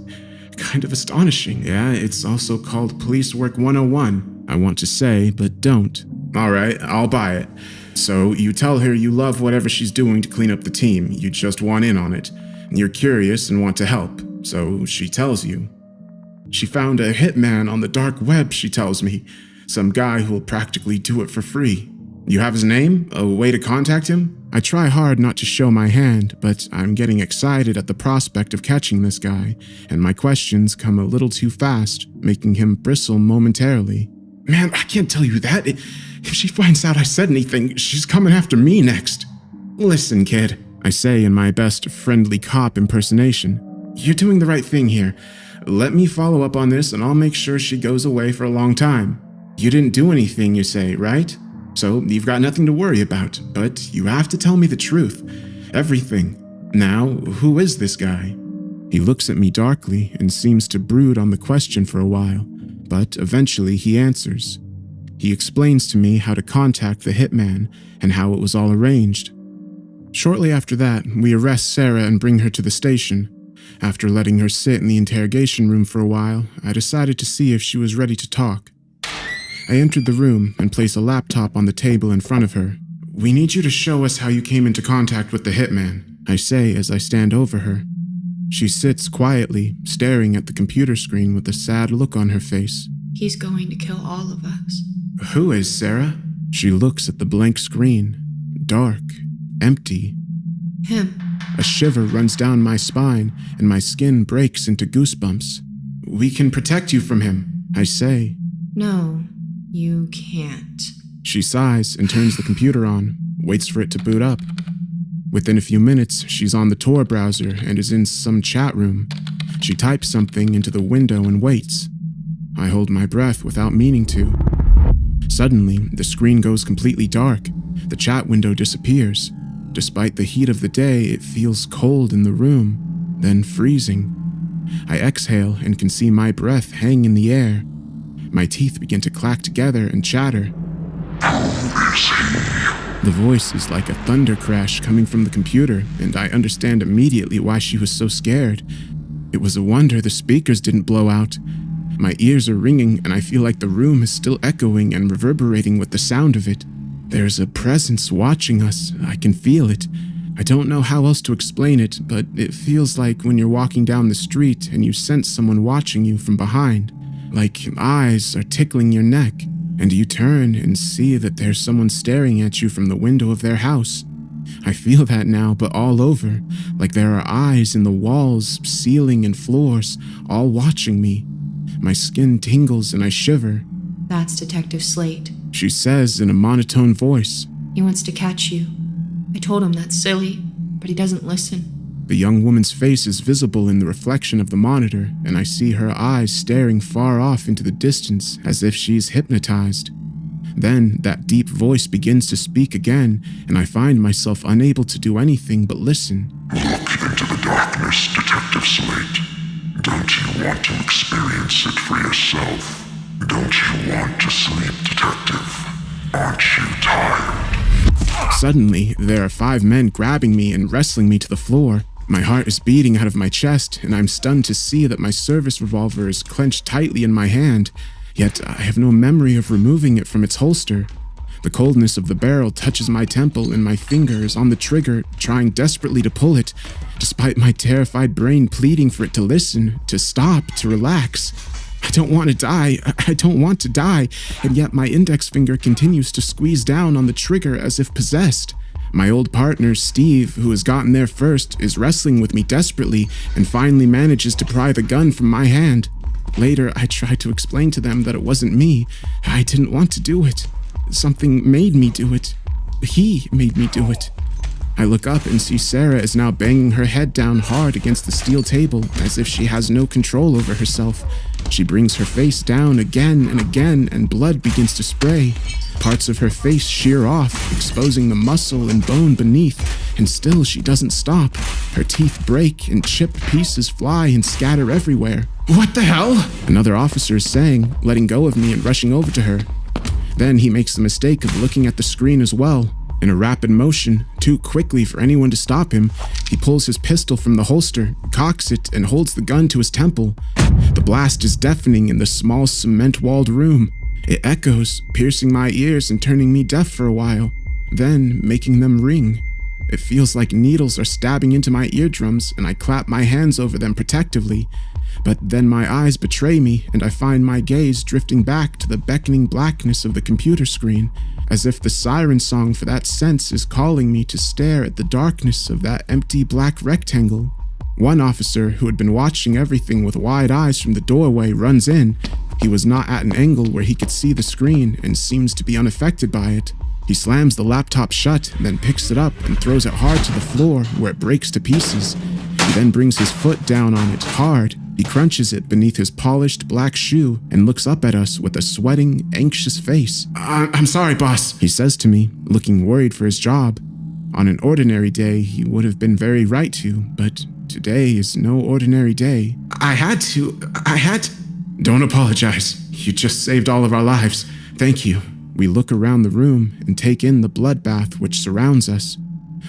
kind of astonishing. Yeah, it's also called Police Work 101. I want to say, but don't. All right, I'll buy it. So you tell her you love whatever she's doing to clean up the team. You just want in on it. You're curious and want to help. So she tells you. She found a hitman on the dark web, she tells me. Some guy who'll practically do it for free. You have his name? A way to contact him? I try hard not to show my hand, but I'm getting excited at the prospect of catching this guy, and my questions come a little too fast, making him bristle momentarily. Man, I can't tell you that. If she finds out I said anything, she's coming after me next. Listen, kid, I say in my best friendly cop impersonation. You're doing the right thing here. Let me follow up on this and I'll make sure she goes away for a long time. You didn't do anything, you say, right? So you've got nothing to worry about, but you have to tell me the truth. Everything. Now, who is this guy? He looks at me darkly and seems to brood on the question for a while, but eventually he answers. He explains to me how to contact the hitman and how it was all arranged. Shortly after that, we arrest Sarah and bring her to the station. After letting her sit in the interrogation room for a while, I decided to see if she was ready to talk. I entered the room and placed a laptop on the table in front of her. We need you to show us how you came into contact with the hitman, I say as I stand over her. She sits quietly, staring at the computer screen with a sad look on her face. He's going to kill all of us. Who is Sarah? She looks at the blank screen. Dark. Empty. Him. A shiver runs down my spine and my skin breaks into goosebumps. We can protect you from him, I say. No, you can't. She sighs and turns the computer on, waits for it to boot up. Within a few minutes, she's on the Tor browser and is in some chat room. She types something into the window and waits. I hold my breath without meaning to. Suddenly, the screen goes completely dark. The chat window disappears. Despite the heat of the day, it feels cold in the room, then freezing. I exhale and can see my breath hang in the air. My teeth begin to clack together and chatter. The voice is like a thunder crash coming from the computer, and I understand immediately why she was so scared. It was a wonder the speakers didn't blow out. My ears are ringing, and I feel like the room is still echoing and reverberating with the sound of it. There's a presence watching us. I can feel it. I don't know how else to explain it, but it feels like when you're walking down the street and you sense someone watching you from behind. Like eyes are tickling your neck, and you turn and see that there's someone staring at you from the window of their house. I feel that now, but all over, like there are eyes in the walls, ceiling, and floors, all watching me. My skin tingles and I shiver. That's Detective Slate. she says in a monotone voice. He wants to catch you. I told him that's silly, but he doesn't listen. The young woman's face is visible in the reflection of the monitor, and I see her eyes staring far off into the distance as if she's hypnotized. Then that deep voice begins to speak again, and I find myself unable to do anything but listen. Look into the darkness, Detective Slate. Don't you want to experience it for yourself? Don't you want to sleep, Detective? Aren't you tired? Suddenly, there are 5 men grabbing me and wrestling me to the floor. My heart is beating out of my chest, and I'm stunned to see that my service revolver is clenched tightly in my hand, yet I have no memory of removing it from its holster. The coldness of the barrel touches my temple, and my finger is on the trigger, trying desperately to pull it, despite my terrified brain pleading for it to listen, to stop, to relax. I don't want to die. I don't want to die, and yet my index finger continues to squeeze down on the trigger as if possessed. My old partner, Steve, who has gotten there first, is wrestling with me desperately and finally manages to pry the gun from my hand. Later, I try to explain to them that it wasn't me. I didn't want to do it. Something made me do it. He made me do it. I look up and see Sarah is now banging her head down hard against the steel table as if she has no control over herself. She brings her face down again and again, and blood begins to spray. Parts of her face shear off, exposing the muscle and bone beneath, and still she doesn't stop. Her teeth break and chipped pieces fly and scatter everywhere. "What the hell?" another officer is saying, letting go of me and rushing over to her. Then he makes the mistake of looking at the screen as well. In a rapid motion, too quickly for anyone to stop him, he pulls his pistol from the holster, cocks it, and holds the gun to his temple. The blast is deafening in the small cement-walled room. It echoes, piercing my ears and turning me deaf for a while, then making them ring. It feels like needles are stabbing into my eardrums, and I clap my hands over them protectively. But then my eyes betray me, and I find my gaze drifting back to the beckoning blackness of the computer screen, as if the siren song for that sense is calling me to stare at the darkness of that empty black rectangle. One officer, who had been watching everything with wide eyes from the doorway, runs in. He was not at an angle where he could see the screen and seems to be unaffected by it. He slams the laptop shut, then picks it up and throws it hard to the floor, where it breaks to pieces. He then brings his foot down on it hard. He crunches it beneath his polished black shoe and looks up at us with a sweating, anxious face. I'm sorry, boss, he says to me, looking worried for his job. On an ordinary day, he would have been very right to, but today is no ordinary day. I had to. Don't apologize. You just saved all of our lives. Thank you. We look around the room and take in the bloodbath which surrounds us.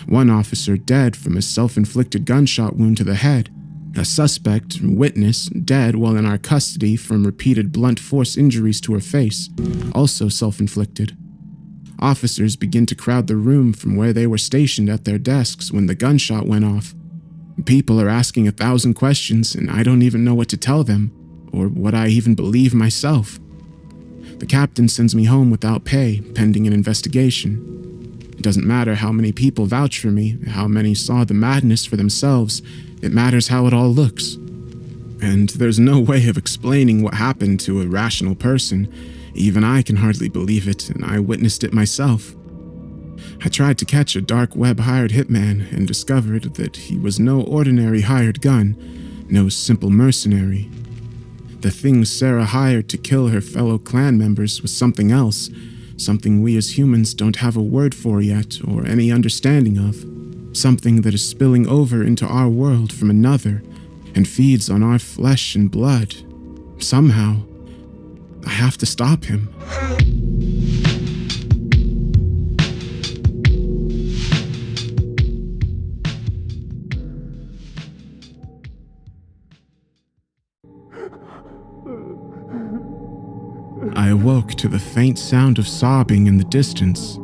One officer dead from a self-inflicted gunshot wound to the head. A suspect, witness, dead while in our custody from repeated blunt force injuries to her face, also self-inflicted. Officers begin to crowd the room from where they were stationed at their desks when the gunshot went off. People are asking 1,000 questions, and I don't even know what to tell them, or what I even believe myself. The captain sends me home without pay, pending an investigation. It doesn't matter how many people vouch for me, how many saw the madness for themselves. It matters how it all looks. And there's no way of explaining what happened to a rational person. Even I can hardly believe it, and I witnessed it myself. I tried to catch a dark web hired hitman and discovered that he was no ordinary hired gun, no simple mercenary. The thing Sarah hired to kill her fellow clan members was something else, something we as humans don't have a word for yet or any understanding of, something that is spilling over into our world from another and feeds on our flesh and blood. Somehow, I have to stop him. I awoke to the faint sound of sobbing in the distance.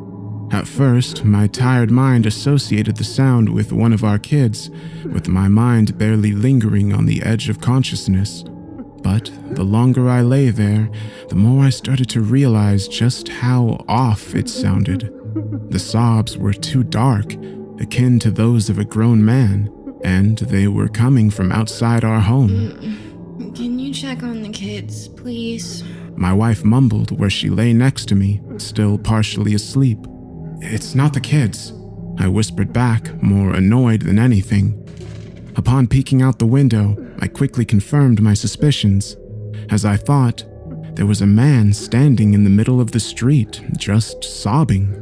At first, my tired mind associated the sound with one of our kids, with my mind barely lingering on the edge of consciousness. But the longer I lay there, the more I started to realize just how off it sounded. The sobs were too dark, akin to those of a grown man, and they were coming from outside our home. Can you check on the kids, please? My wife mumbled where she lay next to me, still partially asleep. "It's not the kids," I whispered back, more annoyed than anything. Upon peeking out the window, I quickly confirmed my suspicions. As I thought, there was a man standing in the middle of the street, just sobbing.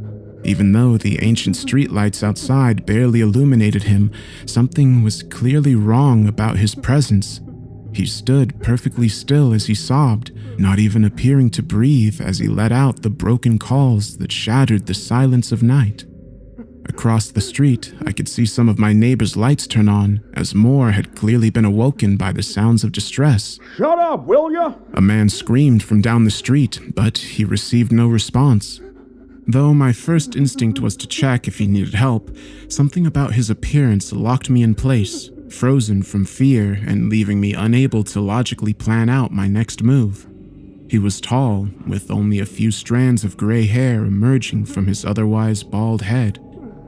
Even though the ancient streetlights outside barely illuminated him, something was clearly wrong about his presence. He stood perfectly still as he sobbed, not even appearing to breathe as he let out the broken calls that shattered the silence of night. Across the street, I could see some of my neighbors' lights turn on, as more had clearly been awoken by the sounds of distress. "Shut up, will ya?" A man screamed from down the street, but he received no response. Though my first instinct was to check if he needed help, something about his appearance locked me in place, frozen from fear and leaving me unable to logically plan out my next move. He was tall, with only a few strands of gray hair emerging from his otherwise bald head.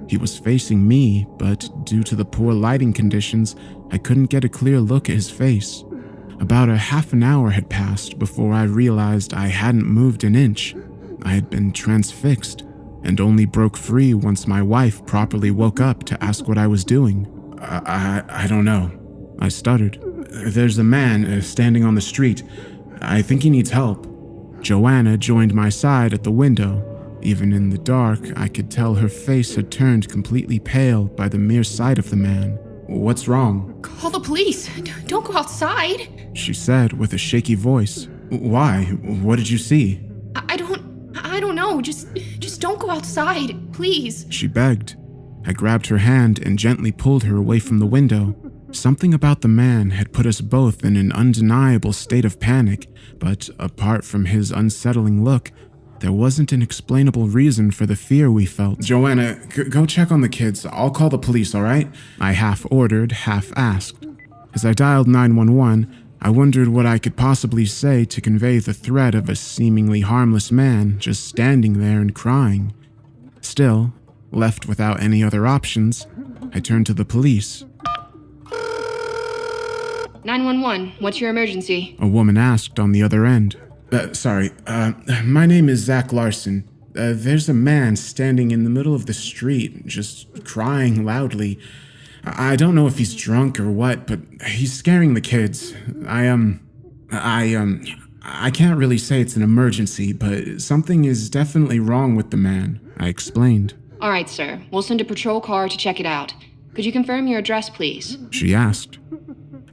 He was facing me, but due to the poor lighting conditions, I couldn't get a clear look at his face. About a half an hour had passed before I realized I hadn't moved an inch. I had been transfixed, and only broke free once my wife properly woke up to ask what I was doing. I don't know," I stuttered. "There's a man standing on the street. I think he needs help." Joanna joined my side at the window. Even in the dark, I could tell her face had turned completely pale by the mere sight of the man. "What's wrong?" Call the police. Don't go outside. she said with a shaky voice. "Why? What did you see?" I don't know. Just don't go outside, please. she begged. I grabbed her hand and gently pulled her away from the window. Something about the man had put us both in an undeniable state of panic, but apart from his unsettling look, there wasn't an explainable reason for the fear we felt. "Joanna, go check on the kids. I'll call the police, all right?" I half ordered, half asked. As I dialed 911, I wondered what I could possibly say to convey the threat of a seemingly harmless man just standing there and crying. Still, left without any other options, I turned to the police. 911, what's your emergency? A woman asked on the other end. Sorry, my name is Zach Larson. There's a man standing in the middle of the street, just crying loudly. I don't know if he's drunk or what, but he's scaring the kids. I can't really say it's an emergency, but something is definitely wrong with the man," I explained. All right, sir. We'll send a patrol car to check it out. Could you confirm your address, please? She asked.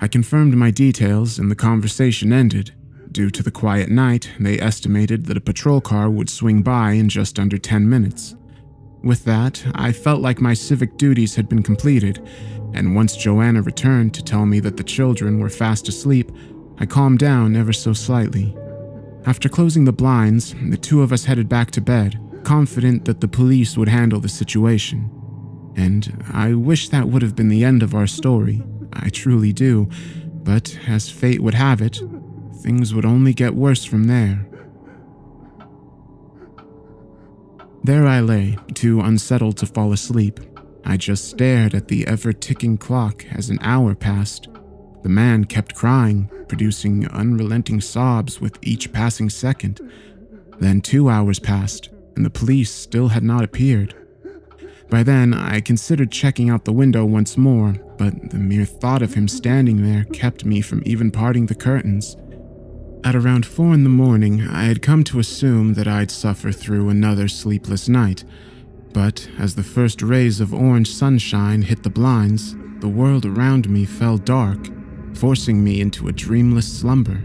I confirmed my details and the conversation ended. Due to the quiet night, they estimated that a patrol car would swing by in just under 10 minutes. With that, I felt like my civic duties had been completed, and once Joanna returned to tell me that the children were fast asleep, I calmed down ever so slightly. After closing the blinds, the two of us headed back to bed, confident that the police would handle the situation. And I wish that would have been the end of our story. I truly do, but as fate would have it, things would only get worse from there. There I lay, too unsettled to fall asleep. I just stared at the ever-ticking clock as an hour passed. The man kept crying, producing unrelenting sobs with each passing second. Then 2 hours passed, and the police still had not appeared. By then, I considered checking out the window once more, but the mere thought of him standing there kept me from even parting the curtains. At around 4 in the morning, I had come to assume that I'd suffer through another sleepless night. But as the first rays of orange sunshine hit the blinds, the world around me fell dark, forcing me into a dreamless slumber.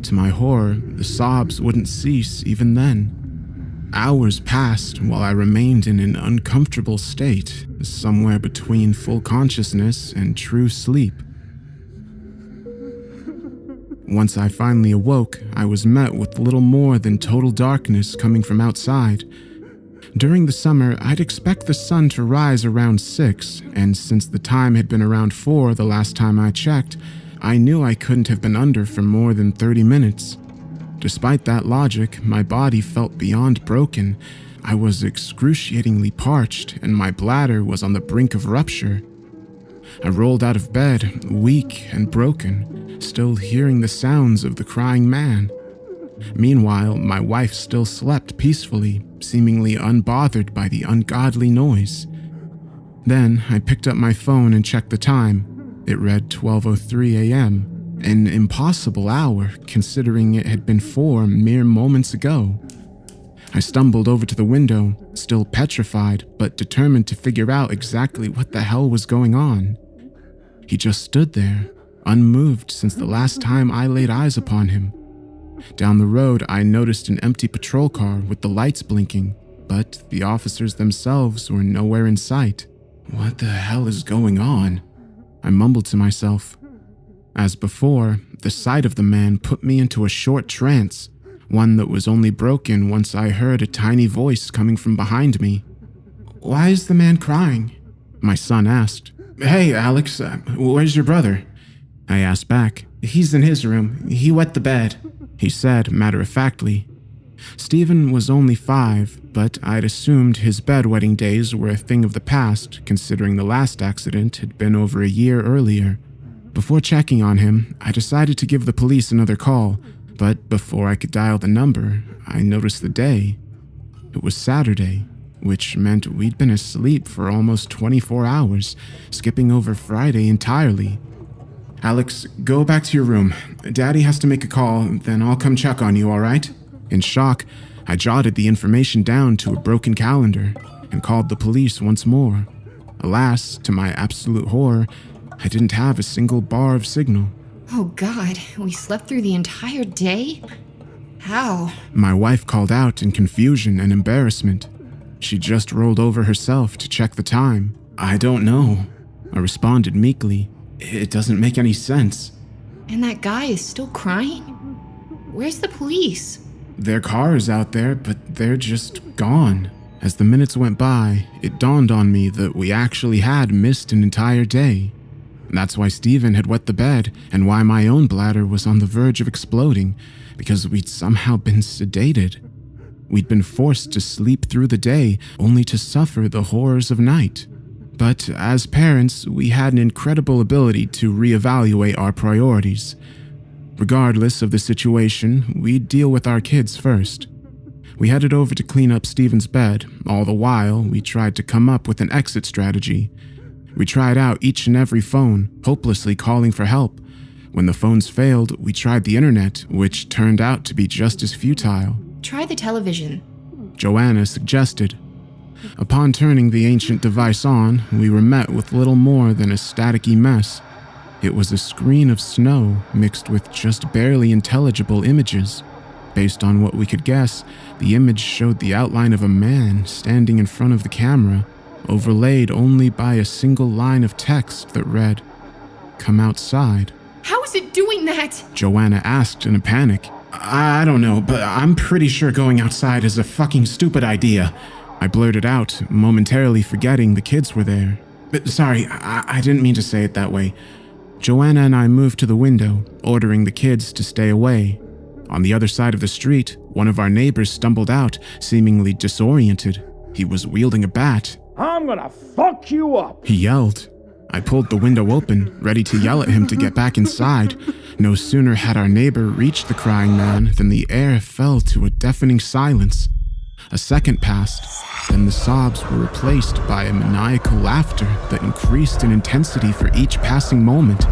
To my horror, the sobs wouldn't cease even then. Hours passed while I remained in an uncomfortable state, somewhere between full consciousness and true sleep. Once I finally awoke, I was met with little more than total darkness coming from outside. During the summer, I'd expect the sun to rise around 6, and since the time had been around 4 the last time I checked, I knew I couldn't have been under for more than 30 minutes. Despite that logic, my body felt beyond broken. I was excruciatingly parched, and my bladder was on the brink of rupture. I rolled out of bed, weak and broken, still hearing the sounds of the crying man. Meanwhile, my wife still slept peacefully, seemingly unbothered by the ungodly noise. Then I picked up my phone and checked the time. It read 12:03 a.m., an impossible hour considering it had been 4 mere moments ago. I stumbled over to the window, still petrified but determined to figure out exactly what the hell was going on. He just stood there, unmoved since the last time I laid eyes upon him. Down the road, I noticed an empty patrol car with the lights blinking, but the officers themselves were nowhere in sight. What the hell is going on? I mumbled to myself. As before, the sight of the man put me into a short trance, one that was only broken once I heard a tiny voice coming from behind me. "Why is the man crying?" my son asked. "Hey, Alex, where's your brother?" I asked back. "He's in his room. He wet the bed," he said matter-of-factly. Stephen was only 5, but I'd assumed his bedwetting days were a thing of the past, considering the last accident had been over a year earlier. Before checking on him, I decided to give the police another call, but before I could dial the number, I noticed the day. It was Saturday, which meant we'd been asleep for almost 24 hours, skipping over Friday entirely. "Alex, go back to your room. Daddy has to make a call, then I'll come check on you, all right?" In shock, I jotted the information down to a broken calendar and called the police once more. Alas, to my absolute horror, I didn't have a single bar of signal. Oh God, we slept through the entire day? How? My wife called out in confusion and embarrassment. She just rolled over herself to check the time. "I don't know," I responded meekly. "It doesn't make any sense." And that guy is still crying? Where's the police? "Their car is out there, but they're just gone." As the minutes went by, it dawned on me that we actually had missed an entire day. That's why Stephen had wet the bed, and why my own bladder was on the verge of exploding, because we'd somehow been sedated. We'd been forced to sleep through the day, only to suffer the horrors of night. But as parents, we had an incredible ability to reevaluate our priorities. Regardless of the situation, we'd deal with our kids first. We headed over to clean up Stephen's bed. All the while, we tried to come up with an exit strategy. We tried out each and every phone, hopelessly calling for help. When the phones failed, we tried the internet, which turned out to be just as futile. Try the television. Joanna suggested. Upon turning the ancient device on, we were met with little more than a staticky mess. It was a screen of snow mixed with just barely intelligible images. Based on what we could guess, the image showed the outline of a man standing in front of the camera, overlaid only by a single line of text that read, "Come outside." How is it doing that? Joanna asked in a panic. "I don't know, but I'm pretty sure going outside is a fucking stupid idea," I blurted out, momentarily forgetting the kids were there. "Sorry, I didn't mean to say it that way." Joanna and I moved to the window, ordering the kids to stay away. On the other side of the street, one of our neighbors stumbled out, seemingly disoriented. He was wielding a bat. "I'm gonna fuck you up!" he yelled. I pulled the window open, ready to yell at him to get back inside. No sooner had our neighbor reached the crying man than the air fell to a deafening silence. A second passed, then the sobs were replaced by a maniacal laughter that increased in intensity for each passing moment.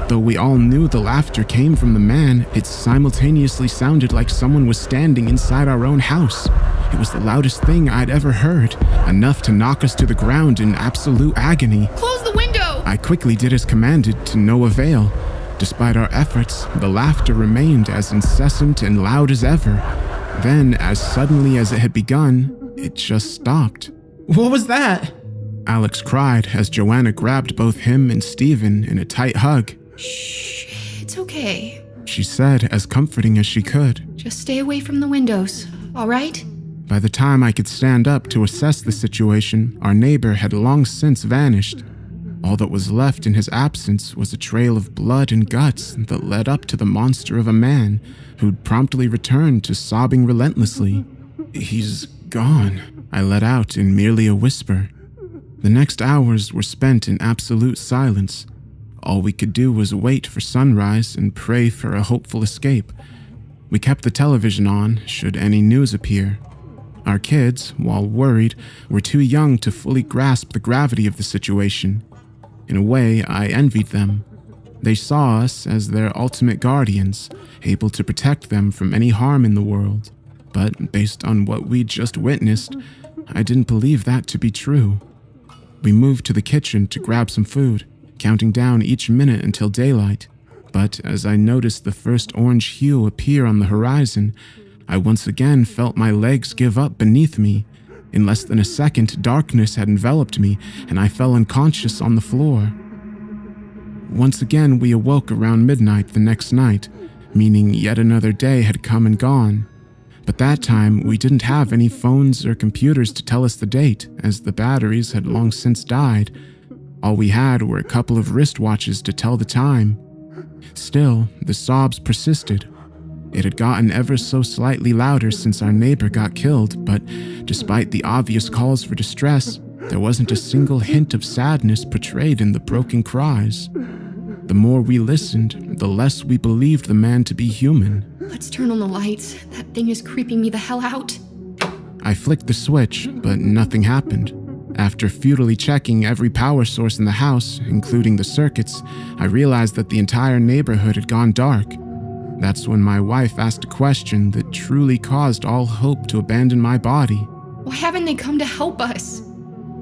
Though we all knew the laughter came from the man, it simultaneously sounded like someone was standing inside our own house. It was the loudest thing I'd ever heard, enough to knock us to the ground in absolute agony. Close the window! I quickly did as commanded, to no avail. Despite our efforts, the laughter remained as incessant and loud as ever. Then, as suddenly as it had begun, it just stopped. "What was that?" Alex cried as Joanna grabbed both him and Stephen in a tight hug. Shh, it's okay. She said, as comforting as she could. Just stay away from the windows, all right? By the time I could stand up to assess the situation, our neighbor had long since vanished. All that was left in his absence was a trail of blood and guts that led up to the monster of a man who'd promptly returned to sobbing relentlessly. "He's gone," I let out in merely a whisper. The next hours were spent in absolute silence. All we could do was wait for sunrise and pray for a hopeful escape. We kept the television on should any news appear. Our kids, while worried, were too young to fully grasp the gravity of the situation. In a way, I envied them. They saw us as their ultimate guardians, able to protect them from any harm in the world. But based on what we'd just witnessed, I didn't believe that to be true. We moved to the kitchen to grab some food, counting down each minute until daylight. But as I noticed the first orange hue appear on the horizon, I once again felt my legs give up beneath me. In less than a second, darkness had enveloped me, and I fell unconscious on the floor. Once again, we awoke around midnight the next night, meaning yet another day had come and gone. But that time, we didn't have any phones or computers to tell us the date, as the batteries had long since died. All we had were a couple of wristwatches to tell the time. Still, the sobs persisted. It had gotten ever so slightly louder since our neighbor got killed, but despite the obvious calls for distress, there wasn't a single hint of sadness portrayed in the broken cries. The more we listened, the less we believed the man to be human. Let's turn on the lights. That thing is creeping me the hell out. I flicked the switch, but nothing happened. After futilely checking every power source in the house, including the circuits, I realized that the entire neighborhood had gone dark. That's when my wife asked a question that truly caused all hope to abandon my body. Why haven't they come to help us?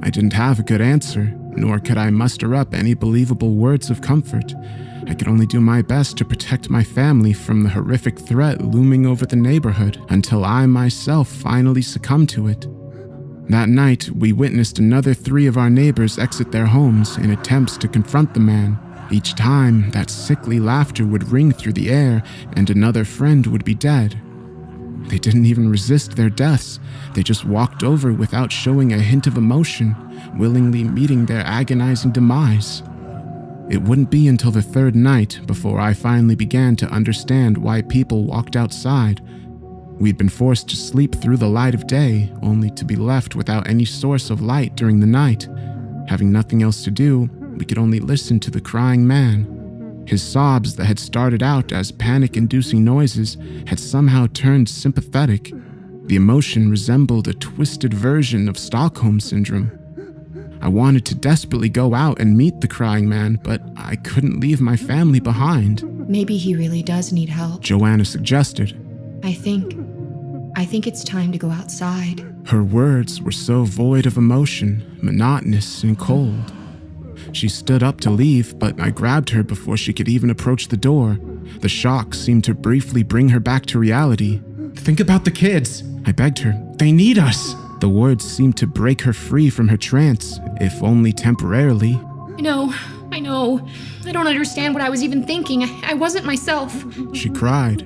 I didn't have a good answer, nor could I muster up any believable words of comfort. I could only do my best to protect my family from the horrific threat looming over the neighborhood until I myself finally succumbed to it. That night, we witnessed another 3 of our neighbors exit their homes in attempts to confront the man. Each time, that sickly laughter would ring through the air and another friend would be dead. They didn't even resist their deaths. They just walked over without showing a hint of emotion, willingly meeting their agonizing demise. It wouldn't be until the 3rd night before I finally began to understand why people walked outside. We'd been forced to sleep through the light of day, only to be left without any source of light during the night. Having nothing else to do, we could only listen to the crying man. His sobs that had started out as panic-inducing noises had somehow turned sympathetic. The emotion resembled a twisted version of Stockholm Syndrome. I wanted to desperately go out and meet the crying man, but I couldn't leave my family behind. Maybe he really does need help. Joanna suggested. I think it's time to go outside. Her words were so void of emotion, monotonous and cold. She stood up to leave, but I grabbed her before she could even approach the door. The shock seemed to briefly bring her back to reality. "Think about the kids," I begged her. "They need us." The words seemed to break her free from her trance, if only temporarily. I know. I don't understand what I was even thinking. I wasn't myself. She cried.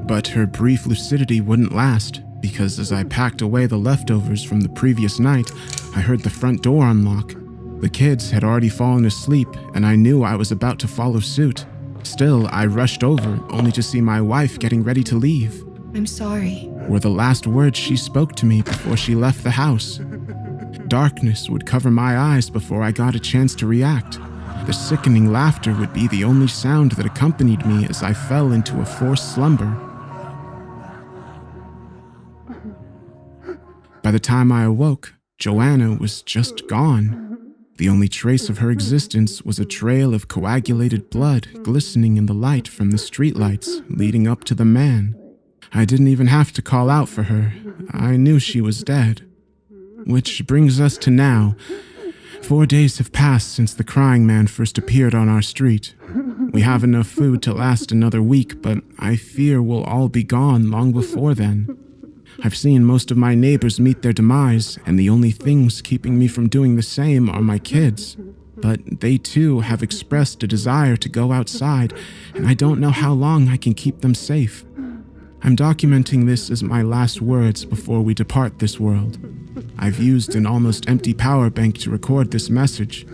But her brief lucidity wouldn't last, because as I packed away the leftovers from the previous night, I heard the front door unlock. The kids had already fallen asleep, and I knew I was about to follow suit. Still, I rushed over, only to see my wife getting ready to leave. I'm sorry. Were the last words she spoke to me before she left the house. Darkness would cover my eyes before I got a chance to react. The sickening laughter would be the only sound that accompanied me as I fell into a forced slumber. By the time I awoke, Joanna was just gone. The only trace of her existence was a trail of coagulated blood glistening in the light from the streetlights leading up to the man. I didn't even have to call out for her. I knew she was dead. Which brings us to now. 4 days have passed since the crying man first appeared on our street. We have enough food to last another week, but I fear we'll all be gone long before then. I've seen most of my neighbors meet their demise, and the only things keeping me from doing the same are my kids. But they too have expressed a desire to go outside, and I don't know how long I can keep them safe. I'm documenting this as my last words before we depart this world. I've used an almost empty power bank to record this message.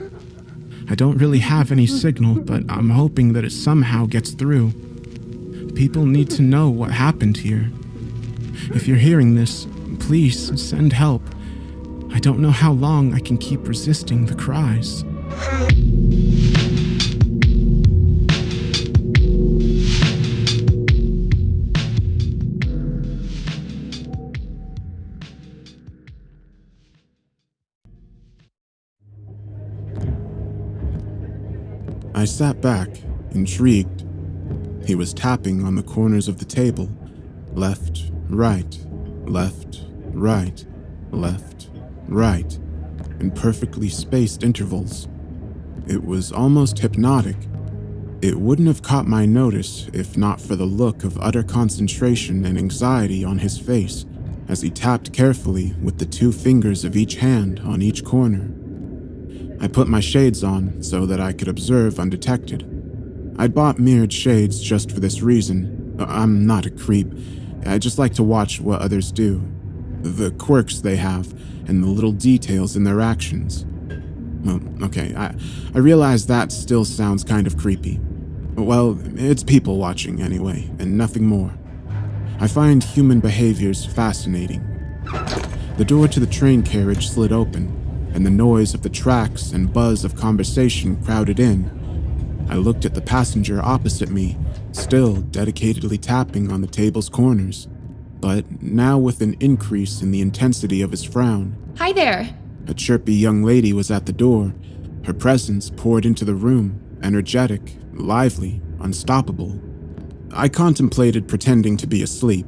I don't really have any signal, but I'm hoping that it somehow gets through. People need to know what happened here. If you're hearing this, please send help. I don't know how long I can keep resisting the cries. I sat back, intrigued. He was tapping on the corners of the table, left, right, left, right, left, right, in perfectly spaced intervals. It was almost hypnotic. It wouldn't have caught my notice if not for the look of utter concentration and anxiety on his face as he tapped carefully with the 2 fingers of each hand on each corner. I put my shades on so that I could observe undetected. I'd bought mirrored shades just for this reason. I'm not a creep. I just like to watch what others do, the quirks they have, and the little details in their actions. Well, okay, I realize that still sounds kind of creepy. Well, it's people watching anyway, and nothing more. I find human behaviors fascinating. The door to the train carriage slid open, and the noise of the tracks and buzz of conversation crowded in. I looked at the passenger opposite me, still dedicatedly tapping on the table's corners, but now with an increase in the intensity of his frown. Hi there. A chirpy young lady was at the door. Her presence poured into the room, energetic, lively, unstoppable. I contemplated pretending to be asleep.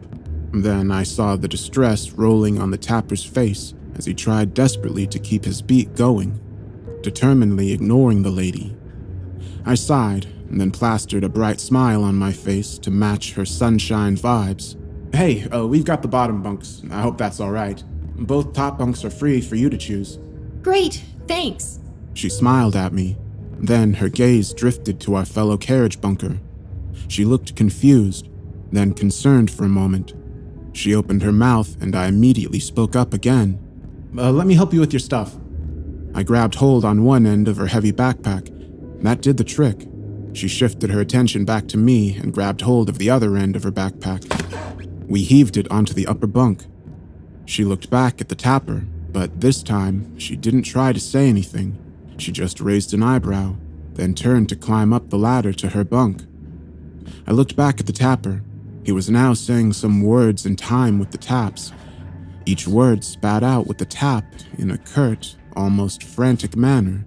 Then I saw the distress rolling on the tapper's face as he tried desperately to keep his beat going, determinedly ignoring the lady. I sighed and then plastered a bright smile on my face to match her sunshine vibes. Hey, we've got the bottom bunks. I hope that's all right. Both top bunks are free for you to choose. Great, thanks. She smiled at me. Then her gaze drifted to our fellow carriage bunker. She looked confused, then concerned for a moment. She opened her mouth and I immediately spoke up again. Let me help you with your stuff. I grabbed hold on one end of her heavy backpack. That did the trick. She shifted her attention back to me and grabbed hold of the other end of her backpack. We heaved it onto the upper bunk. She looked back at the tapper, but this time she didn't try to say anything. She just raised an eyebrow, then turned to climb up the ladder to her bunk. I looked back at the tapper. He was now saying some words in time with the taps. Each word spat out with the tap in a curt, almost frantic manner.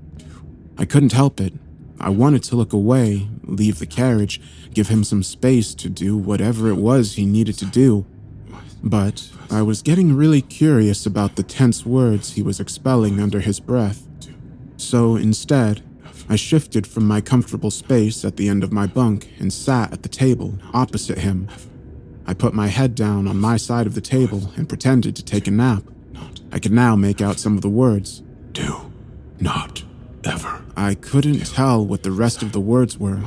I couldn't help it. I wanted to look away, leave the carriage, give him some space to do whatever it was he needed to do. But I was getting really curious about the tense words he was expelling under his breath. So instead, I shifted from my comfortable space at the end of my bunk and sat at the table opposite him. I put my head down on my side of the table and pretended to take a nap. I could now make out some of the words. Do not ever. I couldn't tell what the rest of the words were.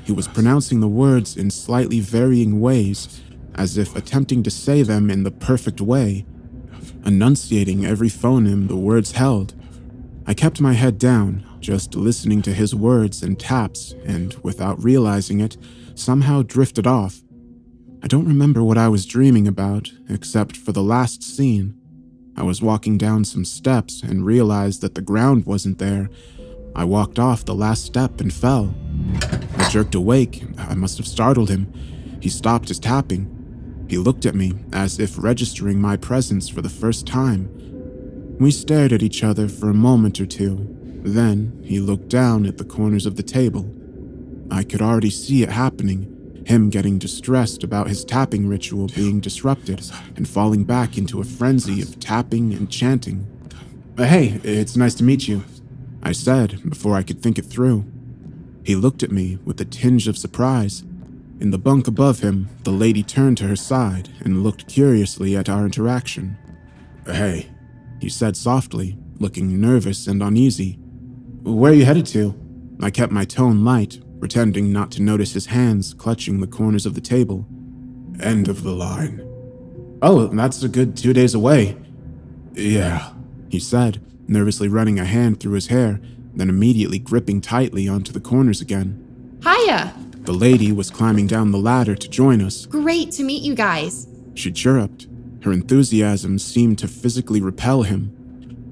He was pronouncing the words in slightly varying ways, as if attempting to say them in the perfect way, enunciating every phoneme the words held. I kept my head down, just listening to his words and taps, and without realizing it, somehow drifted off. I don't remember what I was dreaming about, except for the last scene. I was walking down some steps and realized that the ground wasn't there. I walked off the last step and fell. I jerked awake. I must have startled him. He stopped his tapping. He looked at me, as if registering my presence for the first time. We stared at each other for a moment or two. Then he looked down at the corners of the table. I could already see it happening, him getting distressed about his tapping ritual being disrupted and falling back into a frenzy of tapping and chanting. Hey, it's nice to meet you, I said before I could think it through. He looked at me with a tinge of surprise. In the bunk above him, the lady turned to her side and looked curiously at our interaction. Hey, he said softly, looking nervous and uneasy. Where are you headed to? I kept my tone light, pretending not to notice his hands clutching the corners of the table. End of the line. Oh, that's a good 2 days away. Yeah, he said, nervously running a hand through his hair, then immediately gripping tightly onto the corners again. Hiya! The lady was climbing down the ladder to join us. Great to meet you guys. She chirruped. Her enthusiasm seemed to physically repel him.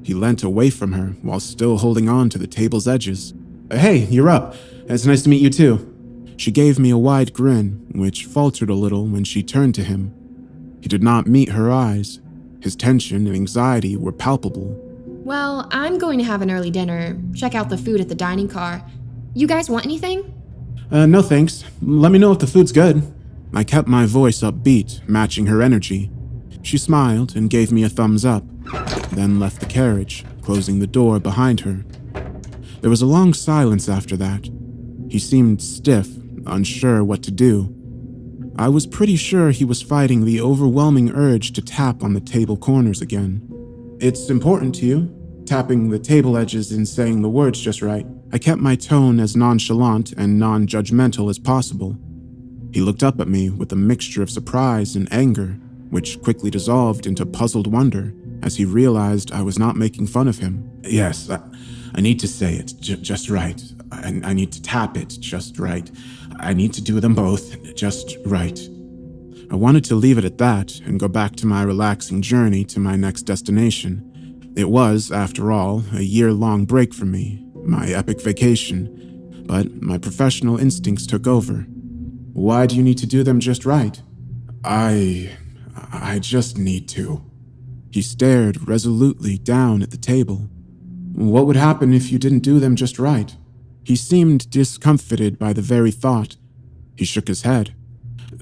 He leant away from her while still holding on to the table's edges. Hey, you're up. It's nice to meet you too. She gave me a wide grin, which faltered a little when she turned to him. He did not meet her eyes. His tension and anxiety were palpable. Well, I'm going to have an early dinner, check out the food at the dining car. You guys want anything? No thanks. Let me know if the food's good. I kept my voice upbeat, matching her energy. She smiled and gave me a thumbs up, then left the carriage, closing the door behind her. There was a long silence after that. He seemed stiff, unsure what to do. I was pretty sure he was fighting the overwhelming urge to tap on the table corners again. It's important to you? Tapping the table edges and saying the words just right. I kept my tone as nonchalant and non-judgmental as possible. He looked up at me with a mixture of surprise and anger, which quickly dissolved into puzzled wonder as he realized I was not making fun of him. Yes, I need to say it just right. I need to tap it just right. I need to do them both just right. I wanted to leave it at that and go back to my relaxing journey to my next destination. It was, after all, a year-long break for me, my epic vacation, but my professional instincts took over. Why do you need to do them just right? I just need to. He stared resolutely down at the table. What would happen if you didn't do them just right? He seemed discomfited by the very thought. He shook his head.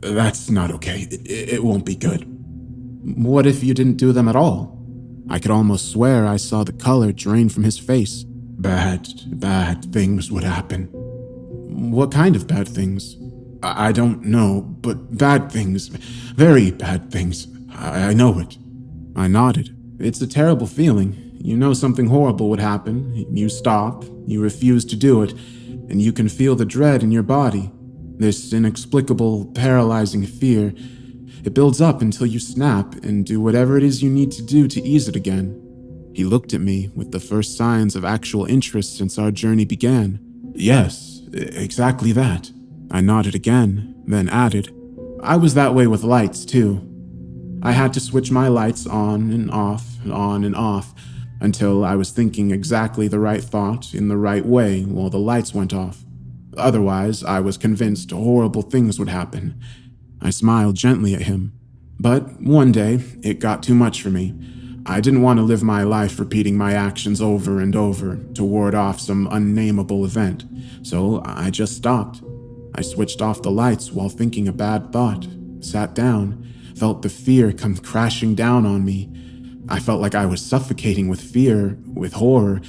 That's not okay. It won't be good. What if you didn't do them at all? I could almost swear I saw the color drain from his face. Bad things would happen. What kind of bad things? I don't know, but bad things. Very bad things. I know it. I nodded. It's a terrible feeling. You know something horrible would happen. You stop, you refuse to do it, and you can feel the dread in your body. This inexplicable, paralyzing fear. It builds up until you snap and do whatever it is you need to do to ease it again. He looked at me with the first signs of actual interest since our journey began. Yes, exactly that. I nodded again, then added, I was that way with lights, too. I had to switch my lights on and off, until I was thinking exactly the right thought in the right way while the lights went off. Otherwise, I was convinced horrible things would happen. I smiled gently at him. But one day, it got too much for me. I didn't want to live my life repeating my actions over and over to ward off some unnameable event, so I just stopped. I switched off the lights while thinking a bad thought, sat down, felt the fear come crashing down on me. I felt like I was suffocating with fear, with horror,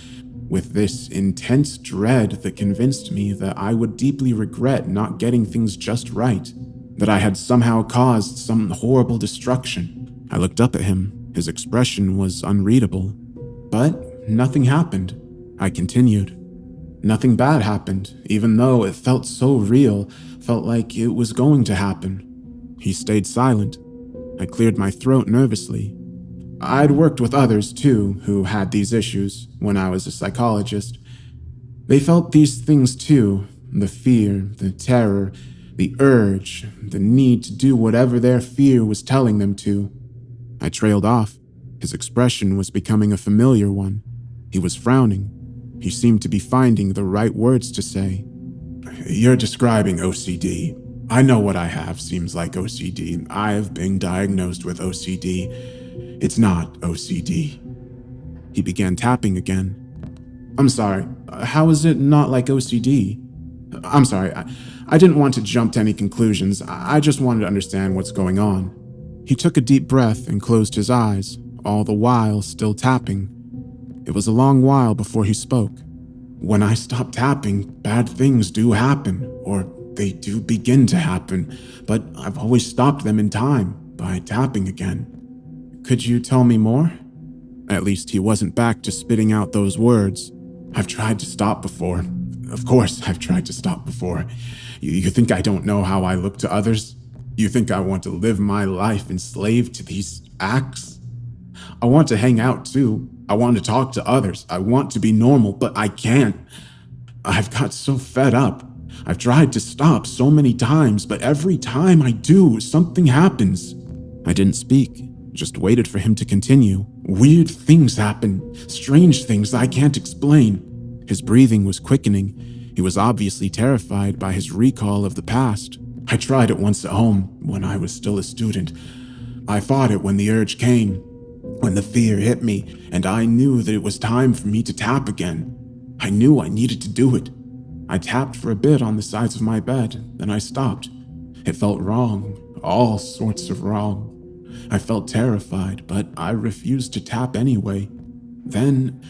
with this intense dread that convinced me that I would deeply regret not getting things just right, that I had somehow caused some horrible destruction. I looked up at him. His expression was unreadable. But nothing happened. I continued. Nothing bad happened, even though it felt so real, felt like it was going to happen. He stayed silent. I cleared my throat nervously. I'd worked with others, too, who had these issues when I was a psychologist. They felt these things, too, the fear, the terror, the urge, the need to do whatever their fear was telling them to. I trailed off. His expression was becoming a familiar one. He was frowning. He seemed to be finding the right words to say. You're describing OCD. I know what I have seems like OCD. I've been diagnosed with OCD. It's not OCD. He began tapping again. I'm sorry, how is it not like OCD? I'm sorry, I didn't want to jump to any conclusions. I just wanted to understand what's going on. He took a deep breath and closed his eyes, all the while still tapping. It was a long while before he spoke. When I stop tapping, bad things do happen, or they do begin to happen, but I've always stopped them in time by tapping again. Could you tell me more? At least he wasn't back to spitting out those words. I've tried to stop before. Of course I've tried to stop before. You think I don't know how I look to others? You think I want to live my life enslaved to these acts? I want to hang out too. I want to talk to others. I want to be normal, but I can't. I've got so fed up. I've tried to stop so many times, but every time I do, something happens. I didn't speak, just waited for him to continue. Weird things happen, strange things I can't explain. His breathing was quickening. He was obviously terrified by his recall of the past. I tried it once at home, when I was still a student. I fought it when the urge came, when the fear hit me, and I knew that it was time for me to tap again. I knew I needed to do it. I tapped for a bit on the sides of my bed, then I stopped. It felt wrong, all sorts of wrong. I felt terrified, but I refused to tap anyway. Then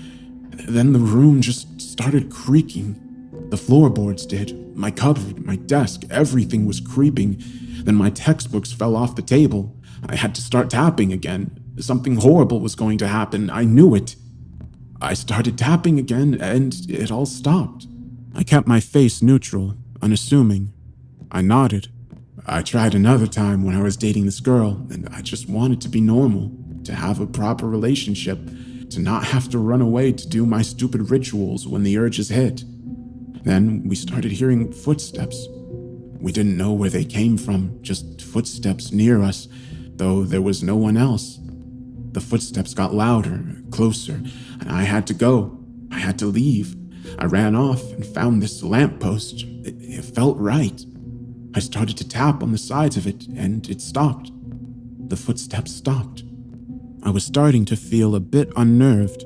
the room just started creaking. The floorboards did. My cupboard, my desk, everything was creeping. Then my textbooks fell off the table. I had to start tapping again. Something horrible was going to happen. I knew it. I started tapping again, and it all stopped. I kept my face neutral, unassuming. I nodded. I tried another time when I was dating this girl, and I just wanted to be normal, to have a proper relationship, to not have to run away to do my stupid rituals when the urges hit. Then we started hearing footsteps. We didn't know where they came from, just footsteps near us, though there was no one else. The footsteps got louder, closer, and I had to go. I had to leave. I ran off and found this lamppost. It felt right. I started to tap on the sides of it, and it stopped. The footsteps stopped. I was starting to feel a bit unnerved.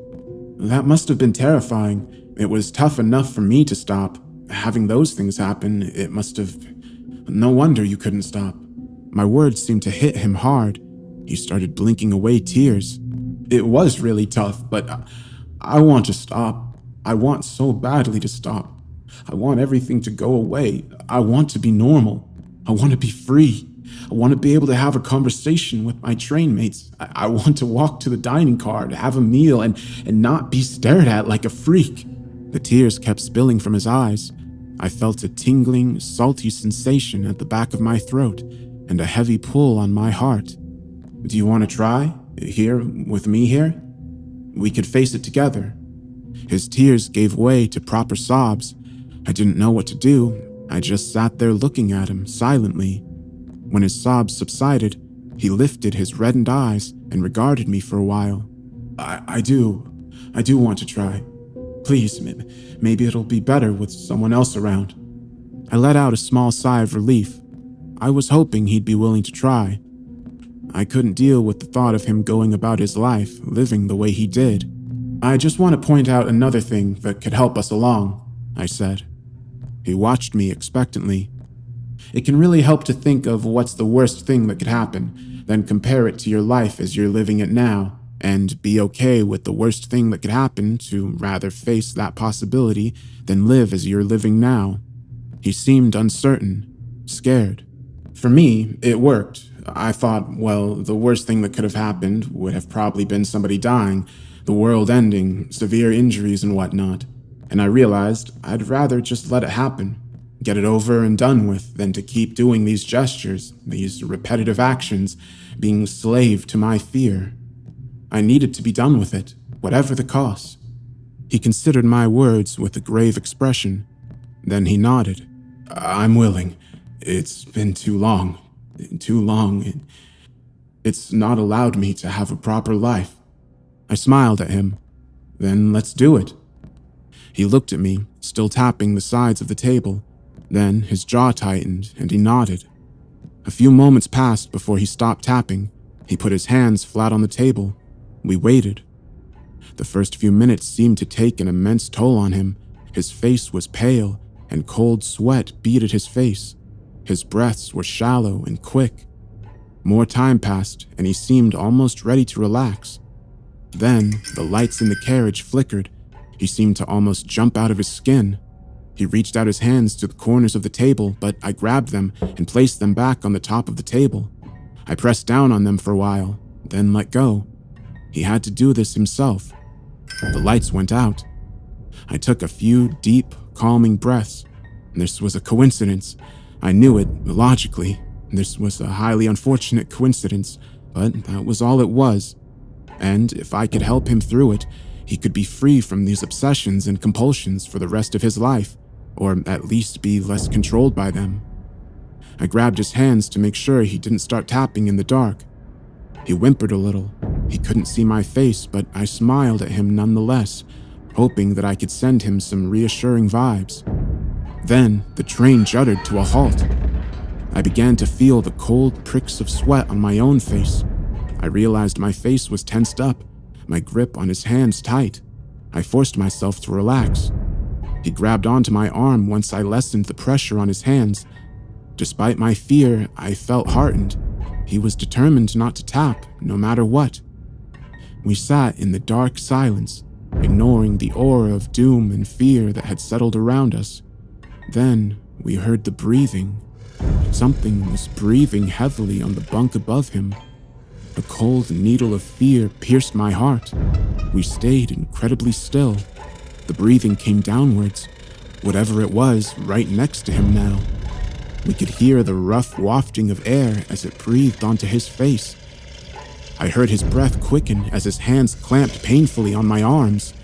That must have been terrifying. It was tough enough for me to stop. Having those things happen, it must have... No wonder you couldn't stop. My words seemed to hit him hard. He started blinking away tears. It was really tough, but I want to stop. I want so badly to stop. I want everything to go away. I want to be normal. I want to be free. I want to be able to have a conversation with my train mates. I want to walk to the dining car, to have a meal, and not be stared at like a freak. The tears kept spilling from his eyes. I felt a tingling, salty sensation at the back of my throat and a heavy pull on my heart. Do you want to try? Here, with me here? We could face it together. His tears gave way to proper sobs. I didn't know what to do. I just sat there looking at him silently. When his sobs subsided, he lifted his reddened eyes and regarded me for a while. I do want to try. Please, maybe it'll be better with someone else around. I let out a small sigh of relief. I was hoping he'd be willing to try. I couldn't deal with the thought of him going about his life, living the way he did. I just want to point out another thing that could help us along, I said. He watched me expectantly. It can really help to think of what's the worst thing that could happen, then compare it to your life as you're living it now, and be okay with the worst thing that could happen to rather face that possibility than live as you're living now. He seemed uncertain, scared. For me, it worked. I thought, well, the worst thing that could have happened would have probably been somebody dying, the world ending, severe injuries and whatnot. And I realized I'd rather just let it happen, get it over and done with, than to keep doing these gestures, these repetitive actions, being slave to my fear. I needed to be done with it, whatever the cost. He considered my words with a grave expression. Then he nodded. I'm willing. It's been too long. It's not allowed me to have a proper life. I smiled at him. Then let's do it. He looked at me, still tapping the sides of the table. Then his jaw tightened and he nodded. A few moments passed before he stopped tapping. He put his hands flat on the table. We waited. The first few minutes seemed to take an immense toll on him. His face was pale, and cold sweat beaded his face. His breaths were shallow and quick. More time passed, and he seemed almost ready to relax. Then, the lights in the carriage flickered. He seemed to almost jump out of his skin. He reached out his hands to the corners of the table, but I grabbed them and placed them back on the top of the table. I pressed down on them for a while, then let go. He had to do this himself. The lights went out. I took a few deep, calming breaths. This was a coincidence. I knew it, logically. This was a highly unfortunate coincidence, but that was all it was. And if I could help him through it, he could be free from these obsessions and compulsions for the rest of his life, or at least be less controlled by them. I grabbed his hands to make sure he didn't start tapping in the dark. He whimpered a little. He couldn't see my face, but I smiled at him nonetheless, hoping that I could send him some reassuring vibes. Then the train juddered to a halt. I began to feel the cold pricks of sweat on my own face. I realized my face was tensed up, my grip on his hands tight. I forced myself to relax. He grabbed onto my arm once I lessened the pressure on his hands. Despite my fear, I felt heartened. He was determined not to tap, no matter what. We sat in the dark silence, ignoring the aura of doom and fear that had settled around us. Then we heard the breathing. Something was breathing heavily on the bunk above him. A cold needle of fear pierced my heart. We stayed incredibly still. The breathing came downwards, whatever it was, right next to him now. We could hear the rough wafting of air as it breathed onto his face. I heard his breath quicken as his hands clamped painfully on my arms.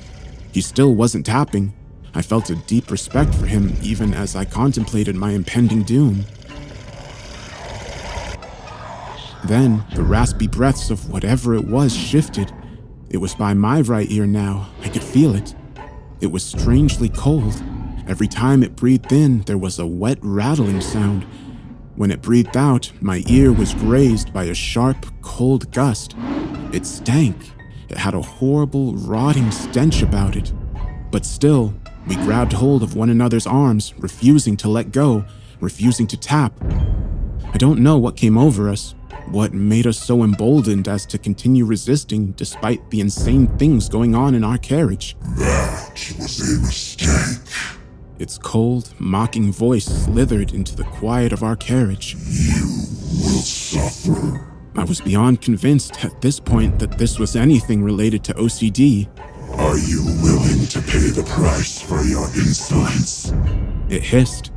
He still wasn't tapping. I felt a deep respect for him even as I contemplated my impending doom. Then, the raspy breaths of whatever it was shifted. It was by my right ear now. I could feel it. It was strangely cold. Every time it breathed in, there was a wet rattling sound. When it breathed out, my ear was grazed by a sharp, cold gust. It stank. It had a horrible, rotting stench about it. But still, we grabbed hold of one another's arms, refusing to let go, refusing to tap. I don't know what came over us, what made us so emboldened as to continue resisting despite the insane things going on in our carriage. That was a mistake. Its cold, mocking voice slithered into the quiet of our carriage. You will suffer. I was beyond convinced at this point that this was anything related to OCD. Are you willing to pay the price for your insolence? It hissed.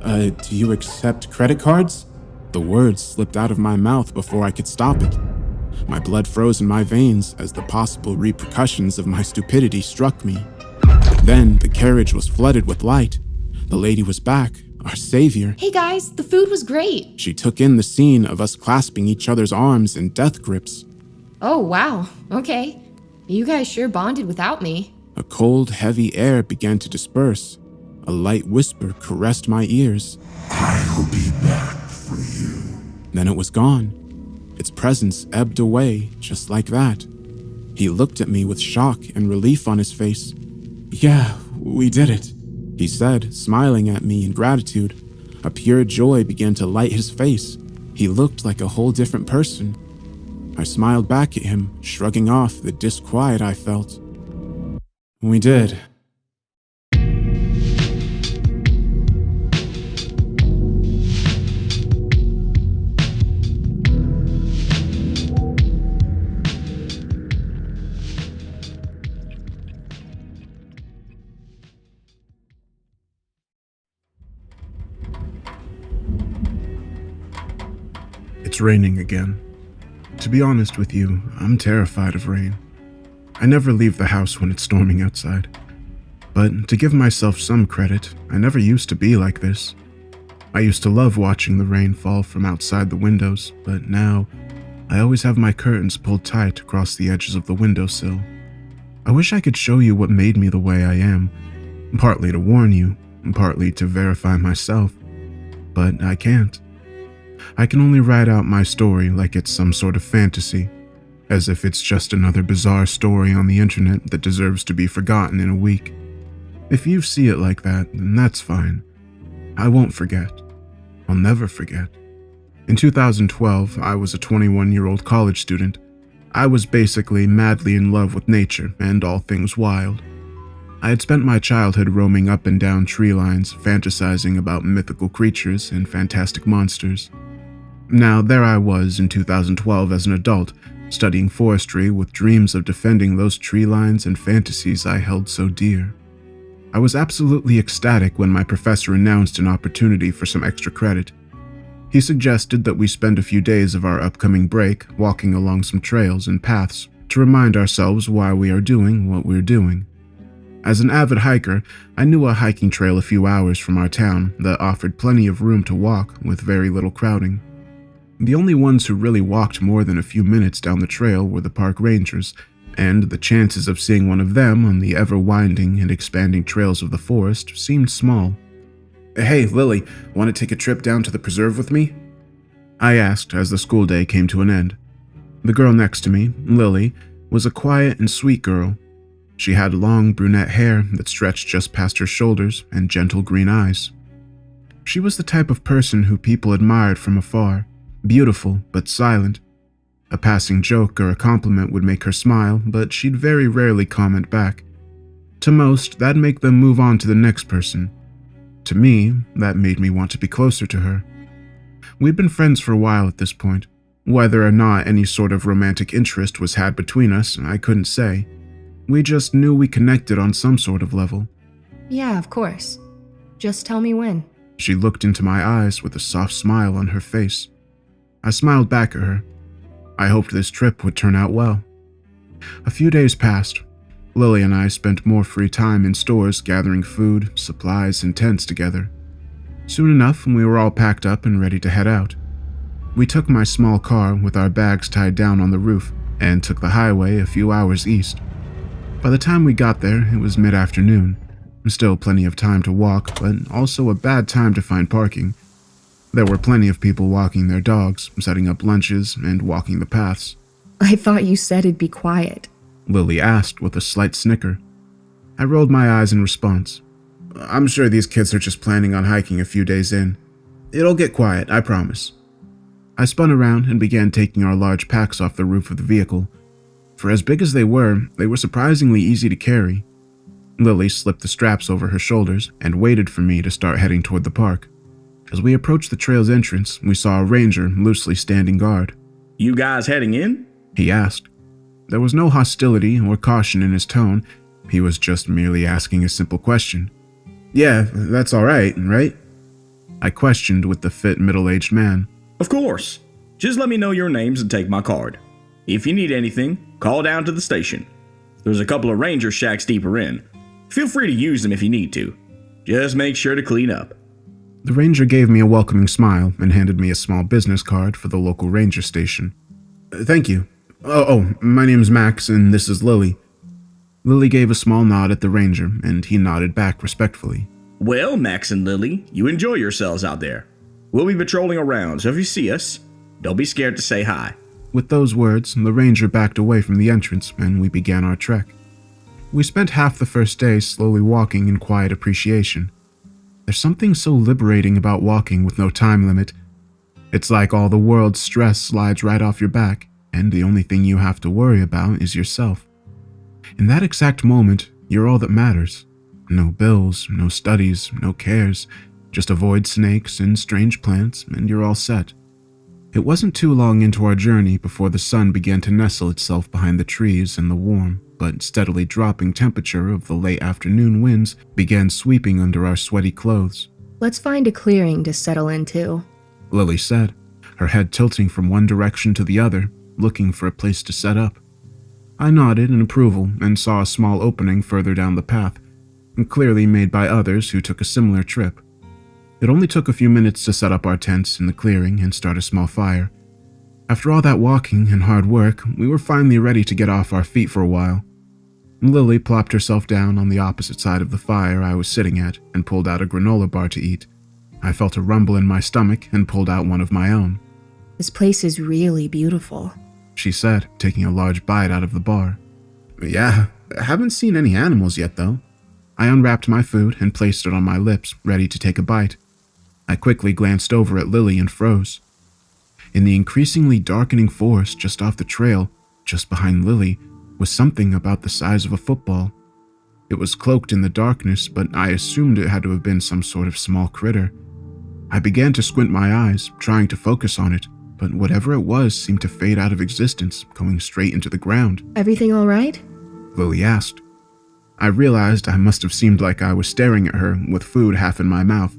Do you accept credit cards? The words slipped out of my mouth before I could stop it. My blood froze in my veins as the possible repercussions of my stupidity struck me. Then the carriage was flooded with light. The lady was back, our savior. Hey guys, the food was great. She took in the scene of us clasping each other's arms in death grips. Oh, wow. Okay. You guys sure bonded without me. A cold, heavy air began to disperse. A light whisper caressed my ears. I'll be back for you. Then it was gone. Its presence ebbed away just like that. He looked at me with shock and relief on his face. Yeah, we did it, he said, smiling at me in gratitude. A pure joy began to light his face. He looked like a whole different person. I smiled back at him, shrugging off the disquiet I felt. We did. It's raining again. To be honest with you, I'm terrified of rain. I never leave the house when it's storming outside. But to give myself some credit, I never used to be like this. I used to love watching the rain fall from outside the windows, but now I always have my curtains pulled tight across the edges of the windowsill. I wish I could show you what made me the way I am, partly to warn you, partly to verify myself, but I can't. I can only write out my story like it's some sort of fantasy, as if it's just another bizarre story on the internet that deserves to be forgotten in a week. If you see it like that, then that's fine. I won't forget. I'll never forget. In 2012, I was a 21-year-old college student. I was basically madly in love with nature and all things wild. I had spent my childhood roaming up and down tree lines, fantasizing about mythical creatures and fantastic monsters. Now, there I was in 2012 as an adult, studying forestry with dreams of defending those tree lines and fantasies I held so dear. I was absolutely ecstatic when my professor announced an opportunity for some extra credit. He suggested that we spend a few days of our upcoming break walking along some trails and paths to remind ourselves why we are doing what we're doing. As an avid hiker, I knew a hiking trail a few hours from our town that offered plenty of room to walk with very little crowding. The only ones who really walked more than a few minutes down the trail were the park rangers, and the chances of seeing one of them on the ever-winding and expanding trails of the forest seemed small. "Hey, Lily, want to take a trip down to the preserve with me?" I asked as the school day came to an end. The girl next to me, Lily, was a quiet and sweet girl. She had long brunette hair that stretched just past her shoulders and gentle green eyes. She was the type of person who people admired from afar, beautiful but silent. A passing joke or a compliment would make her smile, but she'd very rarely comment back. To most, that'd make them move on to the next person. To me, that made me want to be closer to her. We'd been friends for a while at this point. Whether or not any sort of romantic interest was had between us, I couldn't say. We just knew we connected on some sort of level. Yeah, of course. Just tell me when. She looked into my eyes with a soft smile on her face. I smiled back at her. I hoped this trip would turn out well. A few days passed. Lily and I spent more free time in stores gathering food, supplies, and tents together. Soon enough, we were all packed up and ready to head out. We took my small car with our bags tied down on the roof and took the highway a few hours east. By the time we got there, it was mid-afternoon. Still plenty of time to walk, but also a bad time to find parking. There were plenty of people walking their dogs, setting up lunches, and walking the paths. I thought you said it'd be quiet. Lily asked with a slight snicker. I rolled my eyes in response. I'm sure these kids are just planning on hiking a few days in. It'll get quiet, I promise. I spun around and began taking our large packs off the roof of the vehicle. For as big as they were surprisingly easy to carry. Lily slipped the straps over her shoulders and waited for me to start heading toward the park. As we approached the trail's entrance, we saw a ranger loosely standing guard. You guys heading in? He asked. There was no hostility or caution in his tone. He was just merely asking a simple question. Yeah, that's all right? I questioned with the fit middle-aged man. Of course. Just let me know your names and take my card. If you need anything, call down to the station. There's a couple of ranger shacks deeper in. Feel free to use them if you need to. Just make sure to clean up. The ranger gave me a welcoming smile and handed me a small business card for the local ranger station. Thank you. Oh, my name's Max and this is Lily. Lily gave a small nod at the ranger and he nodded back respectfully. Well, Max and Lily, you enjoy yourselves out there. We'll be patrolling around, so if you see us, don't be scared to say hi. With those words, the ranger backed away from the entrance and we began our trek. We spent half the first day slowly walking in quiet appreciation. There's something so liberating about walking with no time limit. It's like all the world's stress slides right off your back, and the only thing you have to worry about is yourself. In that exact moment, you're all that matters. No bills, no studies, no cares. Just avoid snakes and strange plants, and you're all set. It wasn't too long into our journey before the sun began to nestle itself behind the trees and the warm, but steadily dropping temperature of the late afternoon winds began sweeping under our sweaty clothes. Let's find a clearing to settle into, Lily said, her head tilting from one direction to the other, looking for a place to set up. I nodded in approval and saw a small opening further down the path, and clearly made by others who took a similar trip. It only took a few minutes to set up our tents in the clearing and start a small fire. After all that walking and hard work, we were finally ready to get off our feet for a while. Lily plopped herself down on the opposite side of the fire I was sitting at and pulled out a granola bar to eat. I felt a rumble in my stomach and pulled out one of my own. This place is really beautiful, she said, taking a large bite out of the bar. Yeah, I haven't seen any animals yet though. I unwrapped my food and placed it on my lips, ready to take a bite. I quickly glanced over at Lily and froze. In the increasingly darkening forest just off the trail, just behind Lily, was something about the size of a football. It was cloaked in the darkness, but I assumed it had to have been some sort of small critter. I began to squint my eyes, trying to focus on it, but whatever it was seemed to fade out of existence, going straight into the ground. Everything all right? Lily asked. I realized I must have seemed like I was staring at her with food half in my mouth.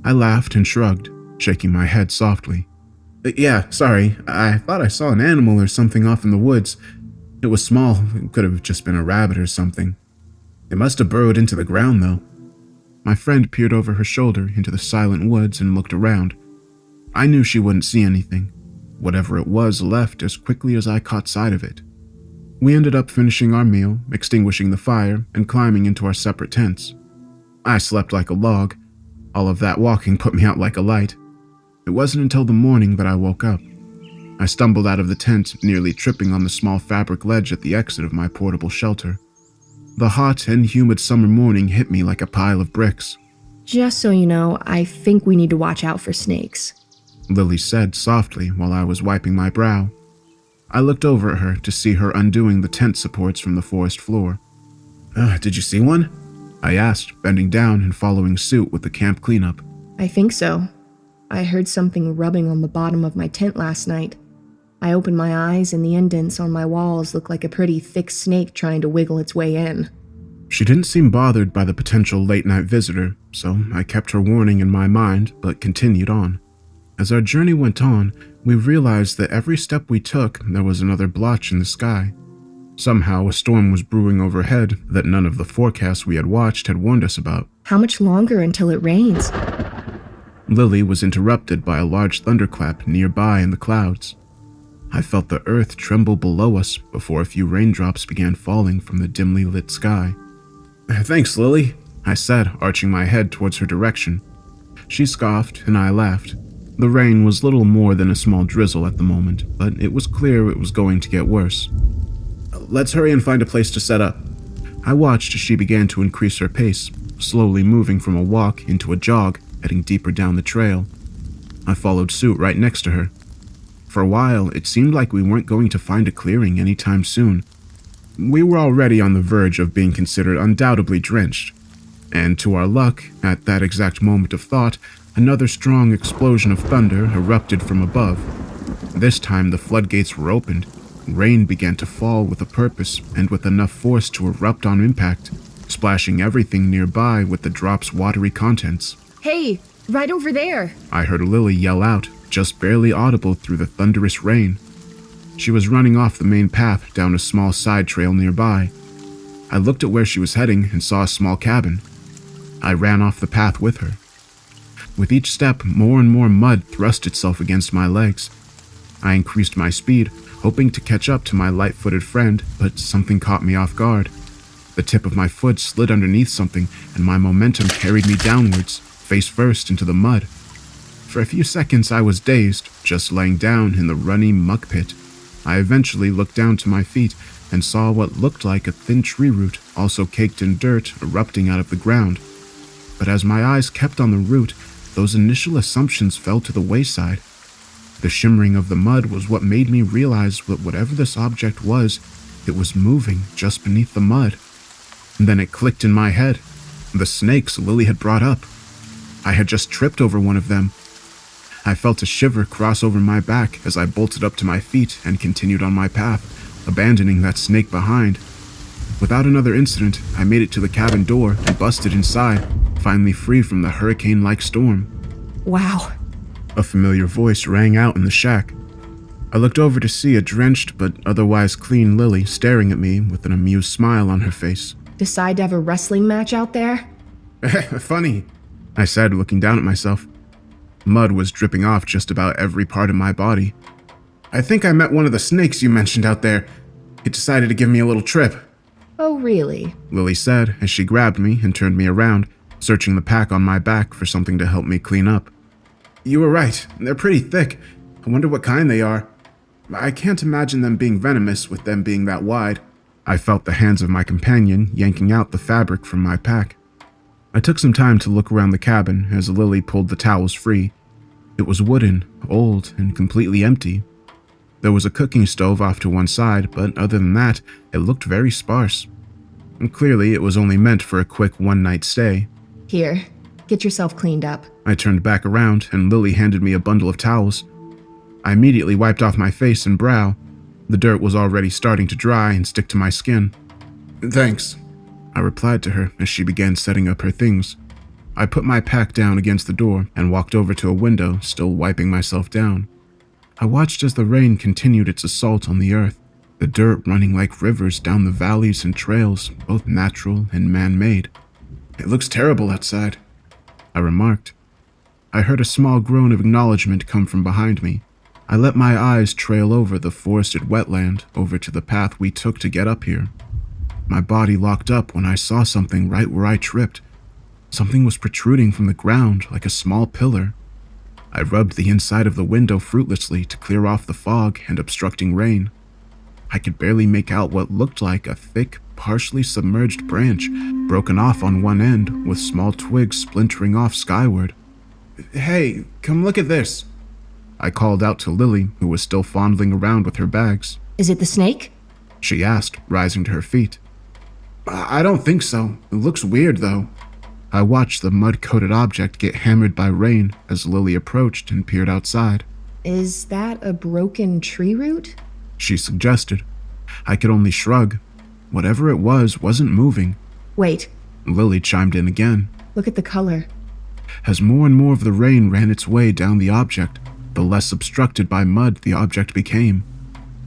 I laughed and shrugged, shaking my head softly. Yeah, sorry, I thought I saw an animal or something off in the woods. It was small, it could have just been a rabbit or something. It must have burrowed into the ground though. My friend peered over her shoulder into the silent woods and looked around. I knew she wouldn't see anything. Whatever it was left as quickly as I caught sight of it. We ended up finishing our meal, extinguishing the fire, and climbing into our separate tents. I slept like a log. All of that walking put me out like a light. It wasn't until the morning that I woke up. I stumbled out of the tent, nearly tripping on the small fabric ledge at the exit of my portable shelter. The hot and humid summer morning hit me like a pile of bricks. Just so you know, I think we need to watch out for snakes. Lily said softly while I was wiping my brow. I looked over at her to see her undoing the tent supports from the forest floor. Did you see one? I asked, bending down and following suit with the camp cleanup. I think so. I heard something rubbing on the bottom of my tent last night. I opened my eyes and the indents on my walls looked like a pretty thick snake trying to wiggle its way in. She didn't seem bothered by the potential late-night visitor, so I kept her warning in my mind but continued on. As our journey went on, we realized that every step we took, there was another blotch in the sky. Somehow, a storm was brewing overhead that none of the forecasts we had watched had warned us about. How much longer until it rains? Lily was interrupted by a large thunderclap nearby in the clouds. I felt the earth tremble below us before a few raindrops began falling from the dimly lit sky. "Thanks, Lily," I said, arching my head towards her direction. She scoffed, and I laughed. The rain was little more than a small drizzle at the moment, but it was clear it was going to get worse. "Let's hurry and find a place to set up." I watched as she began to increase her pace, slowly moving from a walk into a jog, heading deeper down the trail. I followed suit right next to her. For a while, it seemed like we weren't going to find a clearing anytime soon. We were already on the verge of being considered undoubtedly drenched. And to our luck, at that exact moment of thought, another strong explosion of thunder erupted from above. This time the floodgates were opened. Rain began to fall with a purpose and with enough force to erupt on impact, splashing everything nearby with the drop's watery contents. Hey, right over there! I heard Lily yell out, just barely audible through the thunderous rain. She was running off the main path down a small side trail nearby. I looked at where she was heading and saw a small cabin. I ran off the path with her. With each step, more and more mud thrust itself against my legs. I increased my speed, hoping to catch up to my light-footed friend, but something caught me off guard. The tip of my foot slid underneath something, and my momentum carried me downwards, face first into the mud. For a few seconds I was dazed, just laying down in the runny muck pit. I eventually looked down to my feet and saw what looked like a thin tree root, also caked in dirt, erupting out of the ground. But as my eyes kept on the root, those initial assumptions fell to the wayside. The shimmering of the mud was what made me realize that whatever this object was, it was moving just beneath the mud. And then it clicked in my head. The snakes Lily had brought up. I had just tripped over one of them. I felt a shiver cross over my back as I bolted up to my feet and continued on my path, abandoning that snake behind. Without another incident, I made it to the cabin door and busted inside, finally free from the hurricane-like storm. Wow. A familiar voice rang out in the shack. I looked over to see a drenched but otherwise clean Lily staring at me with an amused smile on her face. Decide to have a wrestling match out there? Funny, I said, looking down at myself. Mud was dripping off just about every part of my body. "I think I met one of the snakes you mentioned out there. It decided to give me a little trip." Oh, really? Lily said as she grabbed me and turned me around, searching the pack on my back for something to help me clean up. "You were right. They're pretty thick. I wonder what kind they are. I can't imagine them being venomous with them being that wide." I felt the hands of my companion yanking out the fabric from my pack. I took some time to look around the cabin as Lily pulled the towels free. It was wooden, old, and completely empty. There was a cooking stove off to one side, but other than that, it looked very sparse. And clearly, it was only meant for a quick one-night stay. Here, get yourself cleaned up. I turned back around, and Lily handed me a bundle of towels. I immediately wiped off my face and brow. The dirt was already starting to dry and stick to my skin. "Thanks," I replied to her as she began setting up her things. I put my pack down against the door and walked over to a window, still wiping myself down. I watched as the rain continued its assault on the earth, the dirt running like rivers down the valleys and trails, both natural and man-made. "It looks terrible outside," I remarked. I heard a small groan of acknowledgement come from behind me. I let my eyes trail over the forested wetland over to the path we took to get up here. My body locked up when I saw something right where I tripped. Something was protruding from the ground like a small pillar. I rubbed the inside of the window fruitlessly to clear off the fog and obstructing rain. I could barely make out what looked like a thick, partially submerged branch, broken off on one end with small twigs splintering off skyward. "Hey, come look at this," I called out to Lily, who was still fondling around with her bags. Is it the snake? She asked, rising to her feet. "I don't think so. It looks weird, though." I watched the mud-coated object get hammered by rain as Lily approached and peered outside. Is that a broken tree root? She suggested. I could only shrug. Whatever it was wasn't moving. Wait, Lily chimed in again. look at the color. As more and more of the rain ran its way down the object, the less obstructed by mud the object became.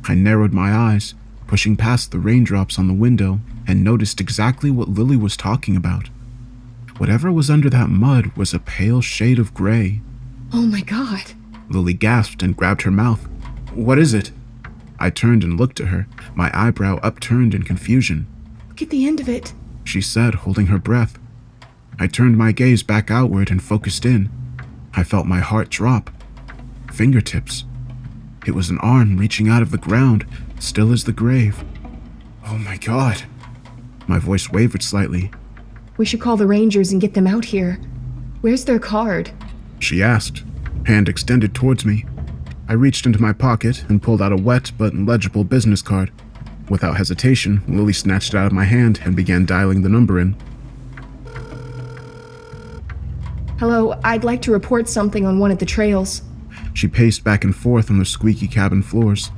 I narrowed my eyes, pushing past the raindrops on the window, and noticed exactly what Lily was talking about. Whatever was under that mud was a pale shade of gray. Oh my god. Lily gasped and grabbed her mouth. "What is it?" I turned and looked at her, my eyebrow upturned in confusion. Look at the end of it. She said, holding her breath. I turned my gaze back outward and focused in. I felt my heart drop. Fingertips. It was an arm reaching out of the ground, still as the grave. "Oh my god." My voice wavered slightly. We should call the Rangers and get them out here. Where's their card? She asked, hand extended towards me. I reached into my pocket and pulled out a wet but legible business card. Without hesitation, Lily snatched it out of my hand and began dialing the number in. Hello, I'd like to report something on one of the trails. She paced back and forth on the squeaky cabin floors.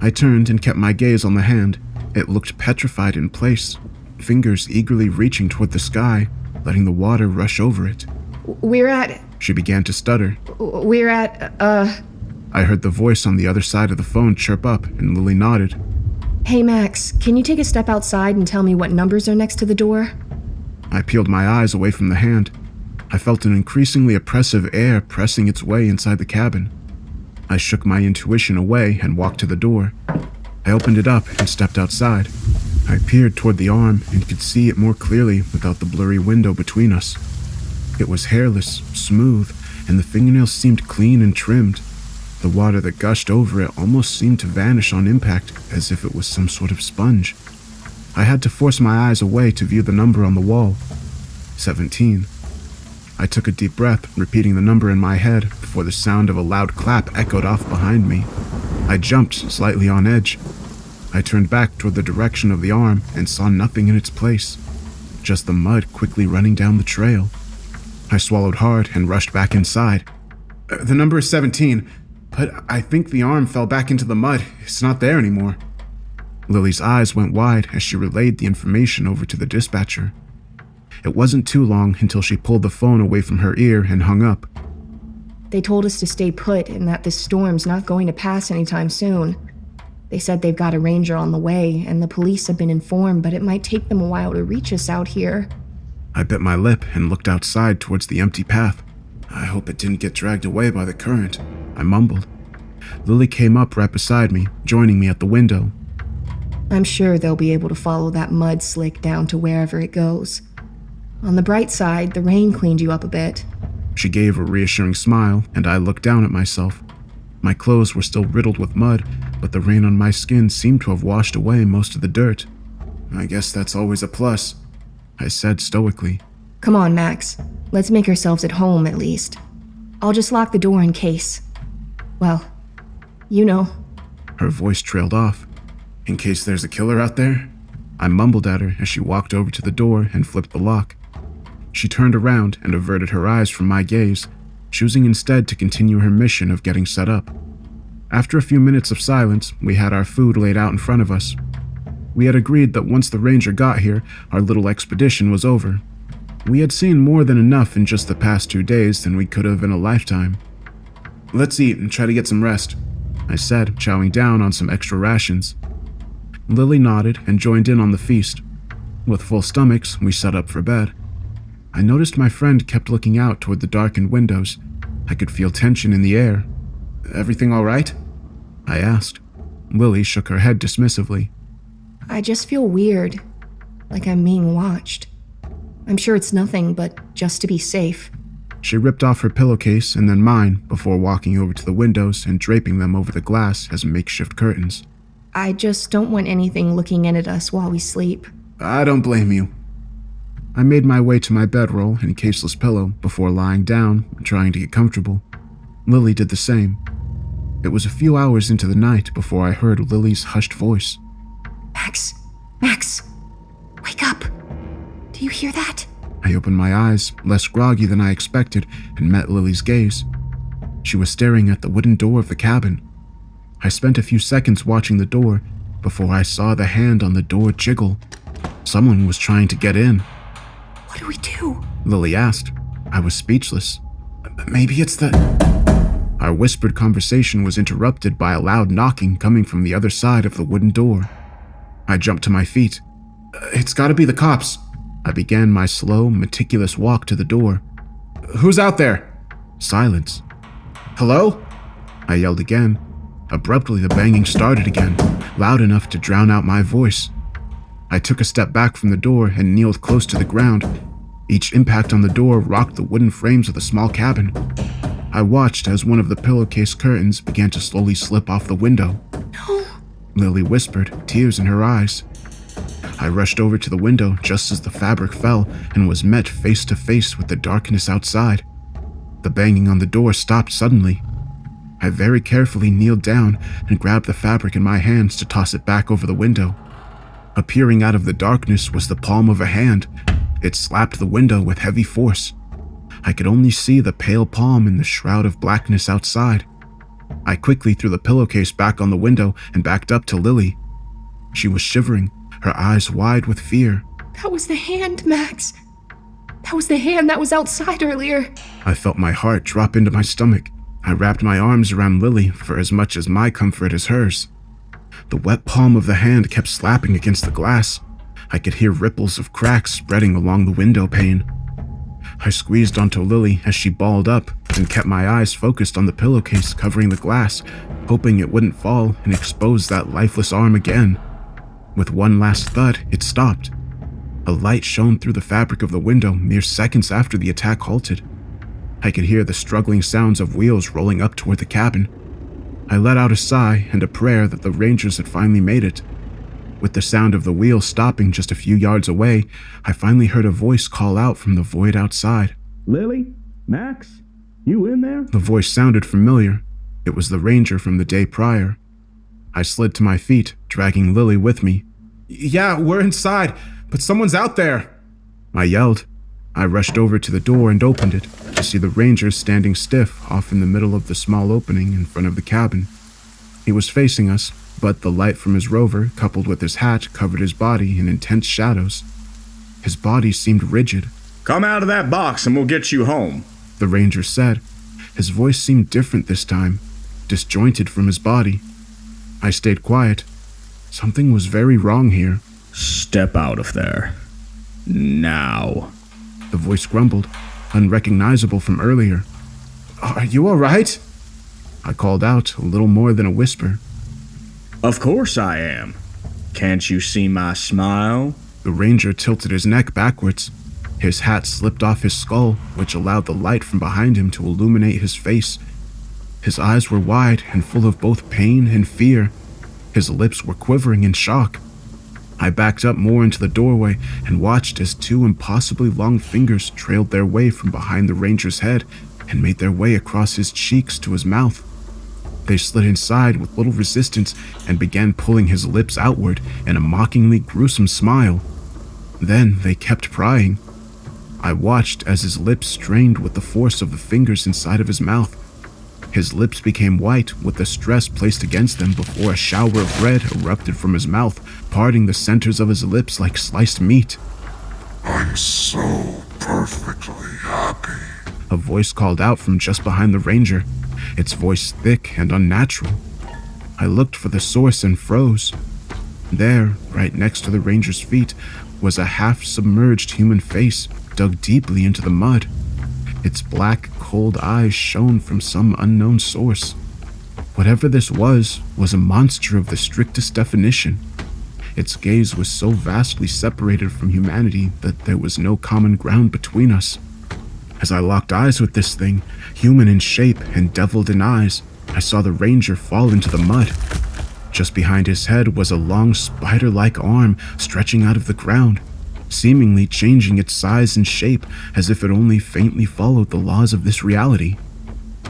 I turned and kept my gaze on the hand. It looked petrified in place, fingers eagerly reaching toward the sky, letting the water rush over it. She began to stutter. I I heard the voice on the other side of the phone chirp up, and Lily nodded. Hey Max, can you take a step outside and tell me what numbers are next to the door? I peeled my eyes away from the hand. I felt an increasingly oppressive air pressing its way inside the cabin. I shook my intuition away and walked to the door. I opened it up and stepped outside. I peered toward the arm and could see it more clearly without the blurry window between us. It was hairless, smooth, and the fingernails seemed clean and trimmed. The water that gushed over it almost seemed to vanish on impact, as if it was some sort of sponge. I had to force my eyes away to view the number on the wall. 17. I took a deep breath, repeating the number in my head before the sound of a loud clap echoed off behind me. I jumped, slightly on edge. I turned back toward the direction of the arm and saw nothing in its place, just the mud quickly running down the trail. I swallowed hard and rushed back inside. The number is 17, but I think the arm fell back into the mud. It's not there anymore." Lily's eyes went wide as she relayed the information over to the dispatcher. It wasn't too long until she pulled the phone away from her ear and hung up. They told us to stay put and that this storm's not going to pass anytime soon. They said they've got a ranger on the way, and the police have been informed, but it might take them a while to reach us out here. I bit my lip and looked outside towards the empty path. I hope it didn't get dragged away by the current, I mumbled. Lily came up right beside me, joining me at the window. I'm sure they'll be able to follow that mud slick down to wherever it goes. On the bright side, the rain cleaned you up a bit. She gave a reassuring smile, and I looked down at myself. My clothes were still riddled with mud, but the rain on my skin seemed to have washed away most of the dirt. "I guess that's always a plus," I said stoically. Come on, Max. Let's make ourselves at home, at least. I'll just lock the door in case. Well, you know. Her voice trailed off. "In case there's a killer out there?" I mumbled at her as she walked over to the door and flipped the lock. She turned around and averted her eyes from my gaze, choosing instead to continue her mission of getting set up. After a few minutes of silence, we had our food laid out in front of us. We had agreed that once the ranger got here, our little expedition was over. We had seen more than enough in just the past 2 days than we could have in a lifetime. "Let's eat and try to get some rest," I said, chowing down on some extra rations. Lily nodded and joined in on the feast. With full stomachs, we set up for bed. I noticed my friend kept looking out toward the darkened windows. I could feel tension in the air. "Everything all right?" I asked. Lily shook her head dismissively. I just feel weird, like I'm being watched. I'm sure it's nothing, but just to be safe. She ripped off her pillowcase and then mine before walking over to the windows and draping them over the glass as makeshift curtains. I just don't want anything looking in at us while we sleep. I don't blame you. I made my way to my bedroll and caseless pillow before lying down and trying to get comfortable. Lily did the same. It was a few hours into the night before I heard Lily's hushed voice. Max, wake up. Do you hear that? I opened my eyes, less groggy than I expected, and met Lily's gaze. She was staring at the wooden door of the cabin. I spent a few seconds watching the door before I saw the hand on the door jiggle. Someone was trying to get in. What do we do? Lily asked. I was speechless. Maybe it's the... Our whispered conversation was interrupted by a loud knocking coming from the other side of the wooden door. I jumped to my feet. It's gotta be the cops. I began my slow, meticulous walk to the door. Who's out there? Silence. Hello? I yelled again. Abruptly, the banging started again, loud enough to drown out my voice. I took a step back from the door and kneeled close to the ground. Each impact on the door rocked the wooden frames of the small cabin. I watched as one of the pillowcase curtains began to slowly slip off the window. No. Lily whispered, tears in her eyes. I rushed over to the window just as the fabric fell and was met face to face with the darkness outside. The banging on the door stopped suddenly. I very carefully kneeled down and grabbed the fabric in my hands to toss it back over the window. Appearing out of the darkness was the palm of a hand. It slapped the window with heavy force. I could only see the pale palm in the shroud of blackness outside. I quickly threw the pillowcase back on the window and backed up to Lily. She was shivering, her eyes wide with fear. That was the hand, Max. That was the hand that was outside earlier. I felt my heart drop into my stomach. I wrapped my arms around Lily for as much as my comfort as hers. The wet palm of the hand kept slapping against the glass. I could hear ripples of cracks spreading along the window pane. I squeezed onto Lily as she balled up and kept my eyes focused on the pillowcase covering the glass, hoping it wouldn't fall and expose that lifeless arm again. With one last thud, it stopped. A light shone through the fabric of the window mere seconds after the attack halted. I could hear the struggling sounds of wheels rolling up toward the cabin. I let out a sigh and a prayer that the Rangers had finally made it. With the sound of the wheels stopping just a few yards away, I finally heard a voice call out from the void outside. Lily? Max? You in there? The voice sounded familiar. It was the Ranger from the day prior. I slid to my feet, dragging Lily with me. Yeah, we're inside, but someone's out there, I yelled. I rushed over to the door and opened it to see the Ranger standing stiff off in the middle of the small opening in front of the cabin. He was facing us, but the light from his rover, coupled with his hat, covered his body in intense shadows. His body seemed rigid. Come out of that box and we'll get you home, the Ranger said. His voice seemed different this time, disjointed from his body. I stayed quiet. Something was very wrong here. Step out of there. Now. The voice grumbled, unrecognizable from earlier. Are you all right? I called out, a little more than a whisper. Of course I am. Can't you see my smile? The Ranger tilted his neck backwards. His hat slipped off his skull, which allowed the light from behind him to illuminate his face. His eyes were wide and full of both pain and fear. His lips were quivering in shock. I backed up more into the doorway and watched as two impossibly long fingers trailed their way from behind the Ranger's head and made their way across his cheeks to his mouth. They slid inside with little resistance and began pulling his lips outward in a mockingly gruesome smile. Then they kept prying. I watched as his lips strained with the force of the fingers inside of his mouth. His lips became white with the stress placed against them before a shower of red erupted from his mouth, parting the centers of his lips like sliced meat. I'm so perfectly happy, A voice called out from just behind the Ranger, its voice thick and unnatural. I looked for the source and froze. There, right next to the Ranger's feet, was a half-submerged human face dug deeply into the mud. Its black, cold eyes shone from some unknown source. Whatever this was a monster of the strictest definition. Its gaze was so vastly separated from humanity that there was no common ground between us. As I locked eyes with this thing, human in shape and deviled in eyes, I saw the Ranger fall into the mud. Just behind his head was a long spider-like arm stretching out of the ground, seemingly changing its size and shape as if it only faintly followed the laws of this reality.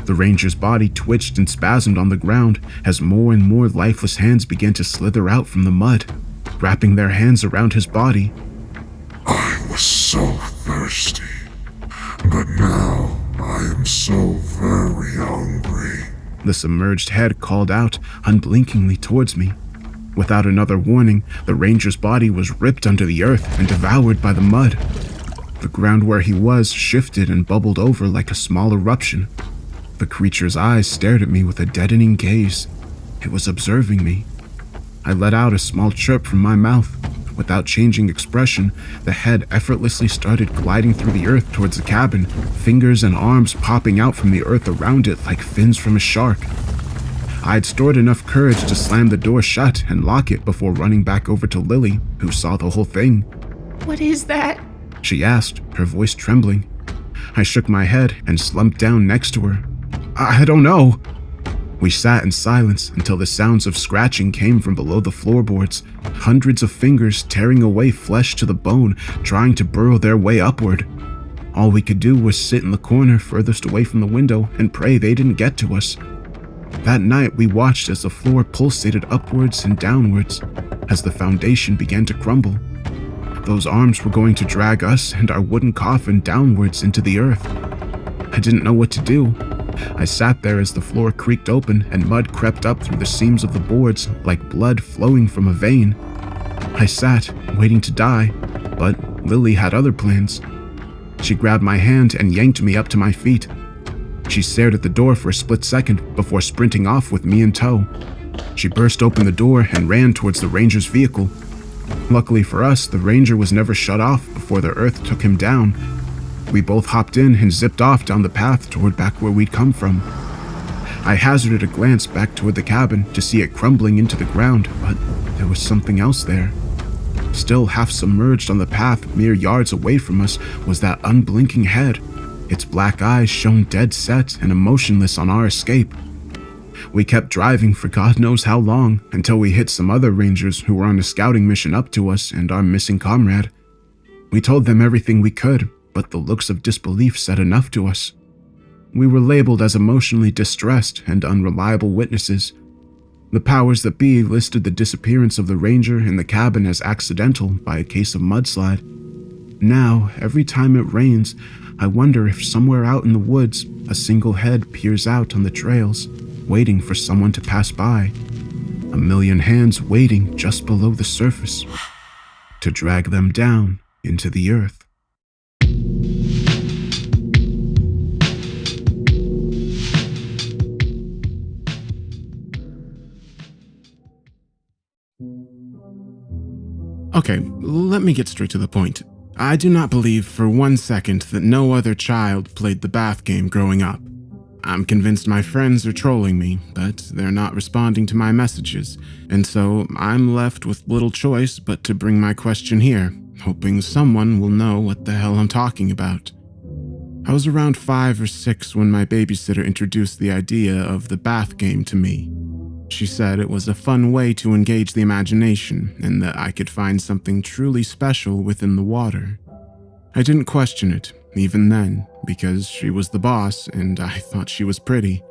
The ranger's body twitched and spasmed on the ground as more and more lifeless hands began to slither out from the mud, wrapping their hands around his body. I was so thirsty, but now I am so very hungry. The submerged head called out unblinkingly towards me. Without another warning, the ranger's body was ripped under the earth and devoured by the mud. The ground where he was shifted and bubbled over like a small eruption. The creature's eyes stared at me with a deadening gaze. It was observing me. I let out a small chirp from my mouth. Without changing expression, the head effortlessly started gliding through the earth towards the cabin, fingers and arms popping out from the earth around it like fins from a shark. I'd stored enough courage to slam the door shut and lock it before running back over to Lily, who saw the whole thing. What is that? She asked, her voice trembling. I shook my head and slumped down next to her. I don't know. We sat in silence until the sounds of scratching came from below the floorboards, hundreds of fingers tearing away flesh to the bone, trying to burrow their way upward. All we could do was sit in the corner furthest away from the window and pray they didn't get to us. That night, we watched as the floor pulsated upwards and downwards, as the foundation began to crumble. Those arms were going to drag us and our wooden coffin downwards into the earth. I didn't know what to do. I sat there as the floor creaked open and mud crept up through the seams of the boards like blood flowing from a vein. I sat, waiting to die, but Lily had other plans. She grabbed my hand and yanked me up to my feet. She stared at the door for a split second before sprinting off with me in tow. She burst open the door and ran towards the ranger's vehicle. Luckily for us, the ranger was never shut off before the earth took him down. We both hopped in and zipped off down the path toward back where we'd come from. I hazarded a glance back toward the cabin to see it crumbling into the ground, but there was something else there. Still half submerged on the path mere yards away from us was that unblinking head. Its black eyes shone dead set and emotionless on our escape. We kept driving for God knows how long until we hit some other rangers who were on a scouting mission up to us and our missing comrade. We told them everything we could, but the looks of disbelief said enough to us. We were labeled as emotionally distressed and unreliable witnesses. The powers that be listed the disappearance of the ranger in the cabin as accidental by a case of mudslide. Now, every time it rains, I wonder if somewhere out in the woods, a single head peers out on the trails, waiting for someone to pass by. A million hands waiting just below the surface to drag them down into the earth. Okay, let me get straight to the point. I do not believe for 1 second that no other child played the bath game growing up. I'm convinced my friends are trolling me, but they're not responding to my messages, and so I'm left with little choice but to bring my question here, hoping someone will know what the hell I'm talking about. I was around 5 or 6 when my babysitter introduced the idea of the bath game to me. She said it was a fun way to engage the imagination and that I could find something truly special within the water. I didn't question it, even then, because she was the boss and I thought she was pretty.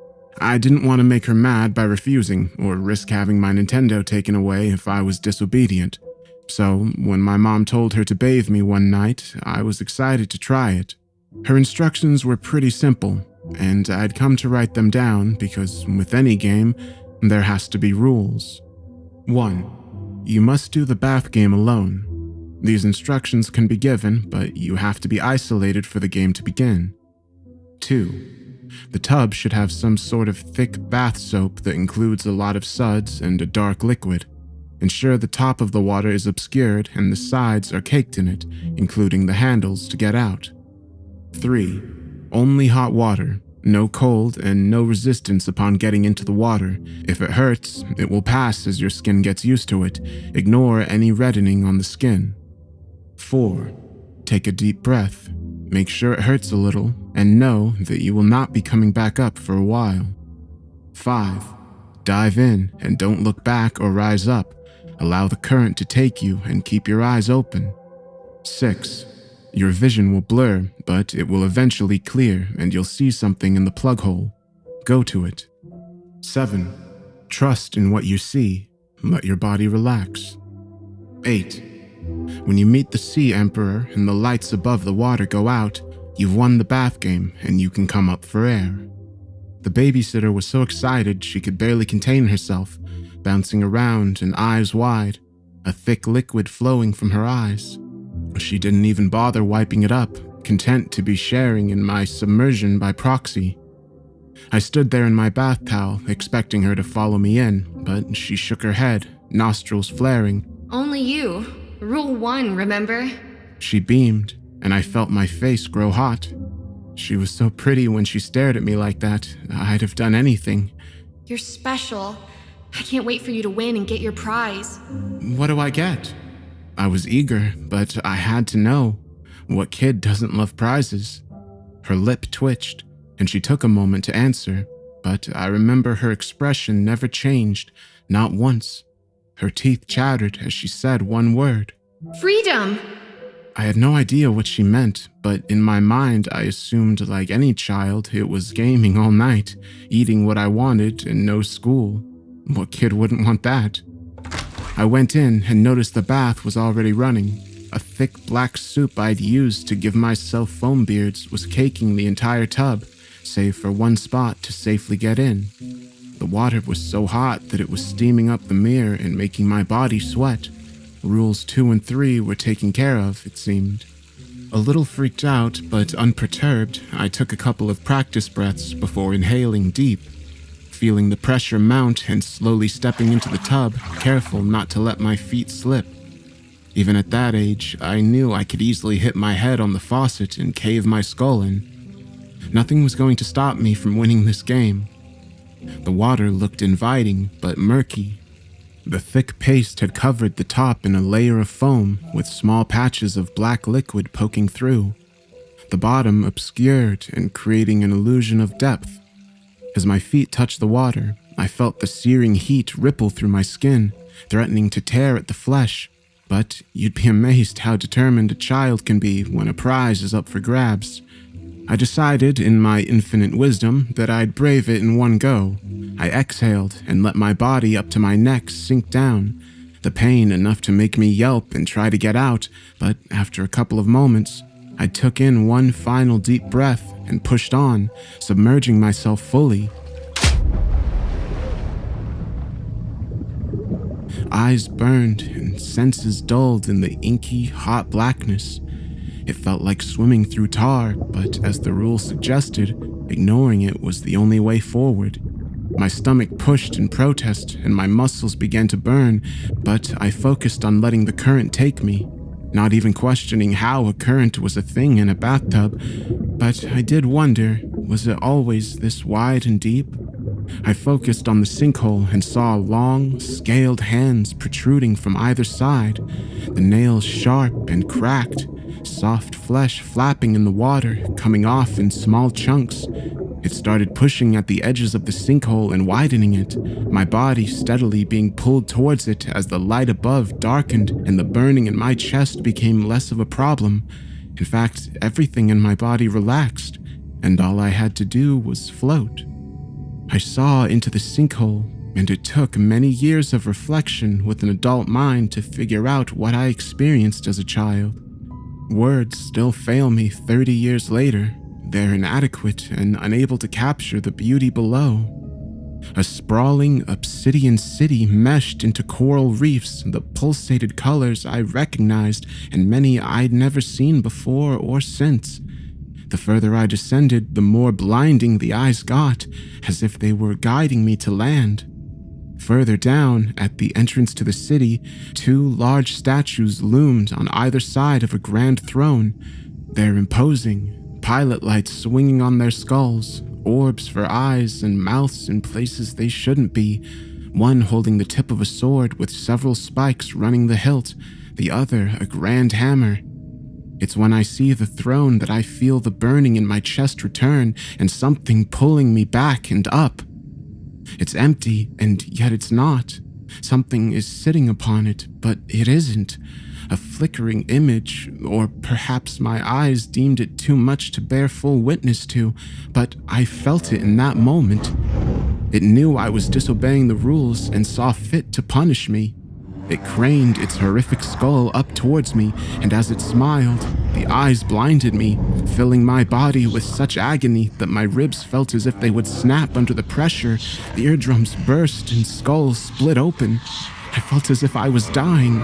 I didn't want to make her mad by refusing or risk having my Nintendo taken away if I was disobedient. So, when my mom told her to bathe me one night, I was excited to try it. Her instructions were pretty simple, and I'd come to write them down because with any game, there has to be rules. 1. You must do the bath game alone. These instructions can be given, but you have to be isolated for the game to begin. 2. The tub should have some sort of thick bath soap that includes a lot of suds and a dark liquid. Ensure the top of the water is obscured and the sides are caked in it, including the handles to get out. 3. Only hot water. No cold and no resistance upon getting into the water. If it hurts, it will pass as your skin gets used to it. Ignore any reddening on the skin. 4. Take a deep breath. Make sure it hurts a little, and know that you will not be coming back up for a while. 5. Dive in and don't look back or rise up. Allow the current to take you and keep your eyes open. 6. Your vision will blur, but it will eventually clear and you'll see something in the plug hole. Go to it. 7. Trust in what you see. Let your body relax. 8. When you meet the Sea Emperor and the lights above the water go out, you've won the bath game and you can come up for air. The babysitter was so excited she could barely contain herself, bouncing around and eyes wide, a thick liquid flowing from her eyes. She didn't even bother wiping it up, content to be sharing in my submersion by proxy. I stood there in my bath towel, expecting her to follow me in, but she shook her head, nostrils flaring. Only you. Rule 1, remember? She beamed, and I felt my face grow hot. She was so pretty when she stared at me like that, I'd have done anything. You're special. I can't wait for you to win and get your prize. What do I get? I was eager, but I had to know. What kid doesn't love prizes? Her lip twitched, and she took a moment to answer, but I remember her expression never changed, not once. Her teeth chattered as she said one word. Freedom! I had no idea what she meant, but in my mind I assumed, like any child, it was gaming all night, eating what I wanted, and no school. What kid wouldn't want that? I went in and noticed the bath was already running. A thick black soup I'd used to give myself foam beards was caking the entire tub, save for one spot to safely get in. The water was so hot that it was steaming up the mirror and making my body sweat. Rules 2 and 3 were taken care of, it seemed. A little freaked out, but unperturbed, I took a couple of practice breaths before inhaling deep, feeling the pressure mount and slowly stepping into the tub, careful not to let my feet slip. Even at that age, I knew I could easily hit my head on the faucet and cave my skull in. Nothing was going to stop me from winning this game. The water looked inviting, but murky. The thick paste had covered the top in a layer of foam, with small patches of black liquid poking through. The bottom obscured and creating an illusion of depth. As my feet touched the water, I felt the searing heat ripple through my skin, threatening to tear at the flesh. But you'd be amazed how determined a child can be when a prize is up for grabs. I decided, in my infinite wisdom, that I'd brave it in one go. I exhaled and let my body up to my neck sink down, the pain enough to make me yelp and try to get out, but after a couple of moments, I took in one final deep breath and pushed on, submerging myself fully. Eyes burned and senses dulled in the inky, hot blackness. It felt like swimming through tar, but as the rules suggested, ignoring it was the only way forward. My stomach pushed in protest and my muscles began to burn, but I focused on letting the current take me, not even questioning how a current was a thing in a bathtub. But I did wonder, was it always this wide and deep? I focused on the sinkhole and saw long, scaled hands protruding from either side, the nails sharp and cracked, soft flesh flapping in the water, coming off in small chunks. It started pushing at the edges of the sinkhole and widening it, my body steadily being pulled towards it as the light above darkened and the burning in my chest became less of a problem. In fact, everything in my body relaxed, and all I had to do was float. I saw into the sinkhole, and it took many years of reflection with an adult mind to figure out what I experienced as a child. Words still fail me 30 years later. They're inadequate and unable to capture the beauty below. A sprawling obsidian city meshed into coral reefs, the pulsated colors I recognized and many I'd never seen before or since. The further I descended, the more blinding the eyes got, as if they were guiding me to land. Further down, at the entrance to the city, 2 large statues loomed on either side of a grand throne. They're imposing, pilot lights swinging on their skulls, orbs for eyes and mouths in places they shouldn't be, one holding the tip of a sword with several spikes running the hilt, the other a grand hammer. It's when I see the throne that I feel the burning in my chest return and something pulling me back and up. It's empty, and yet it's not. Something is sitting upon it, but it isn't. A flickering image, or perhaps my eyes deemed it too much to bear full witness to, but I felt it in that moment. It knew I was disobeying the rules and saw fit to punish me. It craned its horrific skull up towards me, and as it smiled, the eyes blinded me, filling my body with such agony that my ribs felt as if they would snap under the pressure. The eardrums burst and skull split open. I felt as if I was dying.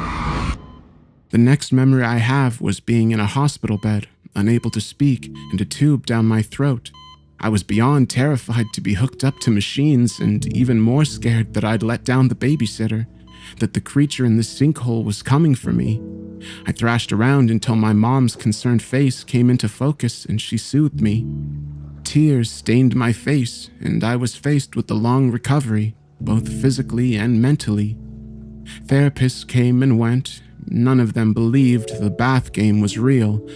The next memory I have was being in a hospital bed, unable to speak, and a tube down my throat. I was beyond terrified to be hooked up to machines, and even more scared that I'd let down the babysitter, that the creature in the sinkhole was coming for me. I thrashed around until my mom's concerned face came into focus and she soothed me. Tears stained my face, and I was faced with the long recovery, both physically and mentally. Therapists came and went. None of them believed the bath game was real.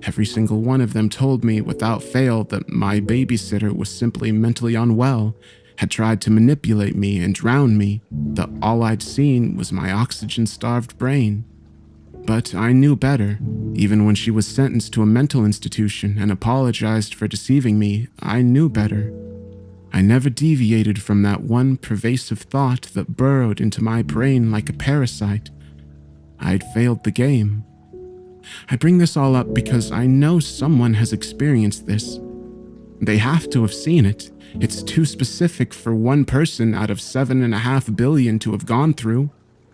Every single one of them told me without fail that my babysitter was simply mentally unwell, had tried to manipulate me and drown me, that all I'd seen was my oxygen-starved brain. But I knew better. Even when she was sentenced to a mental institution and apologized for deceiving me, I knew better. I never deviated from that one pervasive thought that burrowed into my brain like a parasite. I'd failed the game. I bring this all up because I know someone has experienced this. They have to have seen it. It's too specific for one person out of 7.5 billion to have gone through.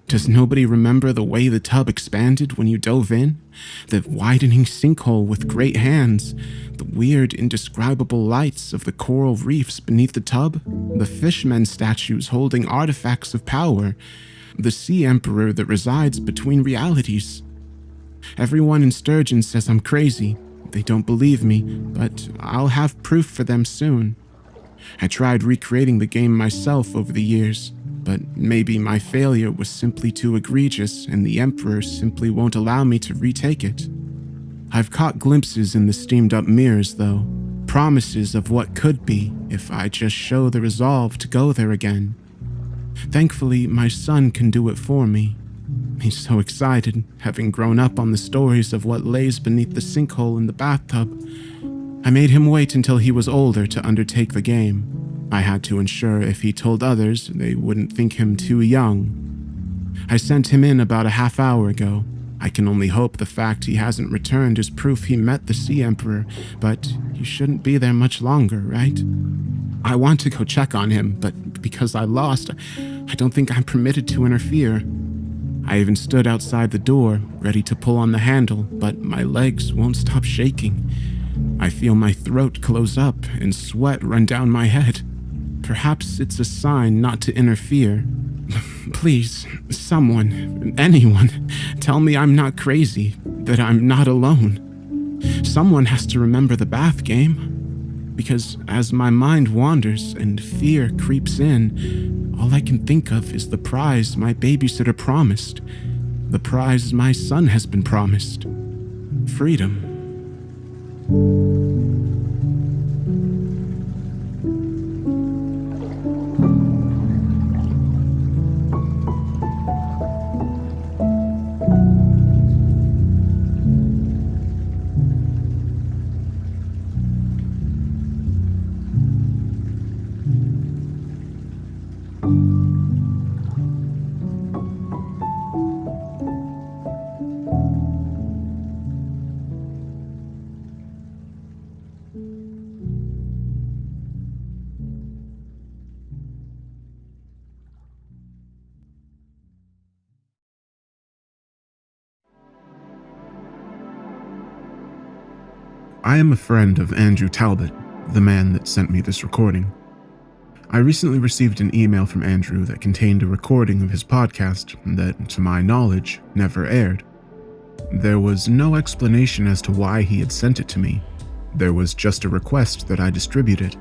Does nobody remember the way the tub expanded when you dove in? The widening sinkhole with great hands? The weird, indescribable lights of the coral reefs beneath the tub? The fishmen statues holding artifacts of power? The sea emperor that resides between realities? Everyone in Sturgeon says I'm crazy. They don't believe me, but I'll have proof for them soon. I tried recreating the game myself over the years, but maybe my failure was simply too egregious and the Emperor simply won't allow me to retake it. I've caught glimpses in the steamed-up mirrors, though, promises of what could be if I just show the resolve to go there again. Thankfully, my son can do it for me. He's so excited, having grown up on the stories of what lays beneath the sinkhole in the bathtub. I made him wait until he was older to undertake the game. I had to ensure if he told others, they wouldn't think him too young. I sent him in about a half hour ago. I can only hope the fact he hasn't returned is proof he met the Sea Emperor, but he shouldn't be there much longer, right? I want to go check on him, but because I lost, I don't think I'm permitted to interfere. I even stood outside the door, ready to pull on the handle, but my legs won't stop shaking. I feel my throat close up and sweat run down my head. Perhaps it's a sign not to interfere. Please, someone, anyone, tell me I'm not crazy, that I'm not alone. Someone has to remember the bath game. Because as my mind wanders and fear creeps in, all I can think of is the prize my babysitter promised. The prize my son has been promised. Freedom. I am a friend of Andrew Talbot, the man that sent me this recording. I recently received an email from Andrew that contained a recording of his podcast that, to my knowledge, never aired. There was no explanation as to why he had sent it to me. There was just a request that I distribute it.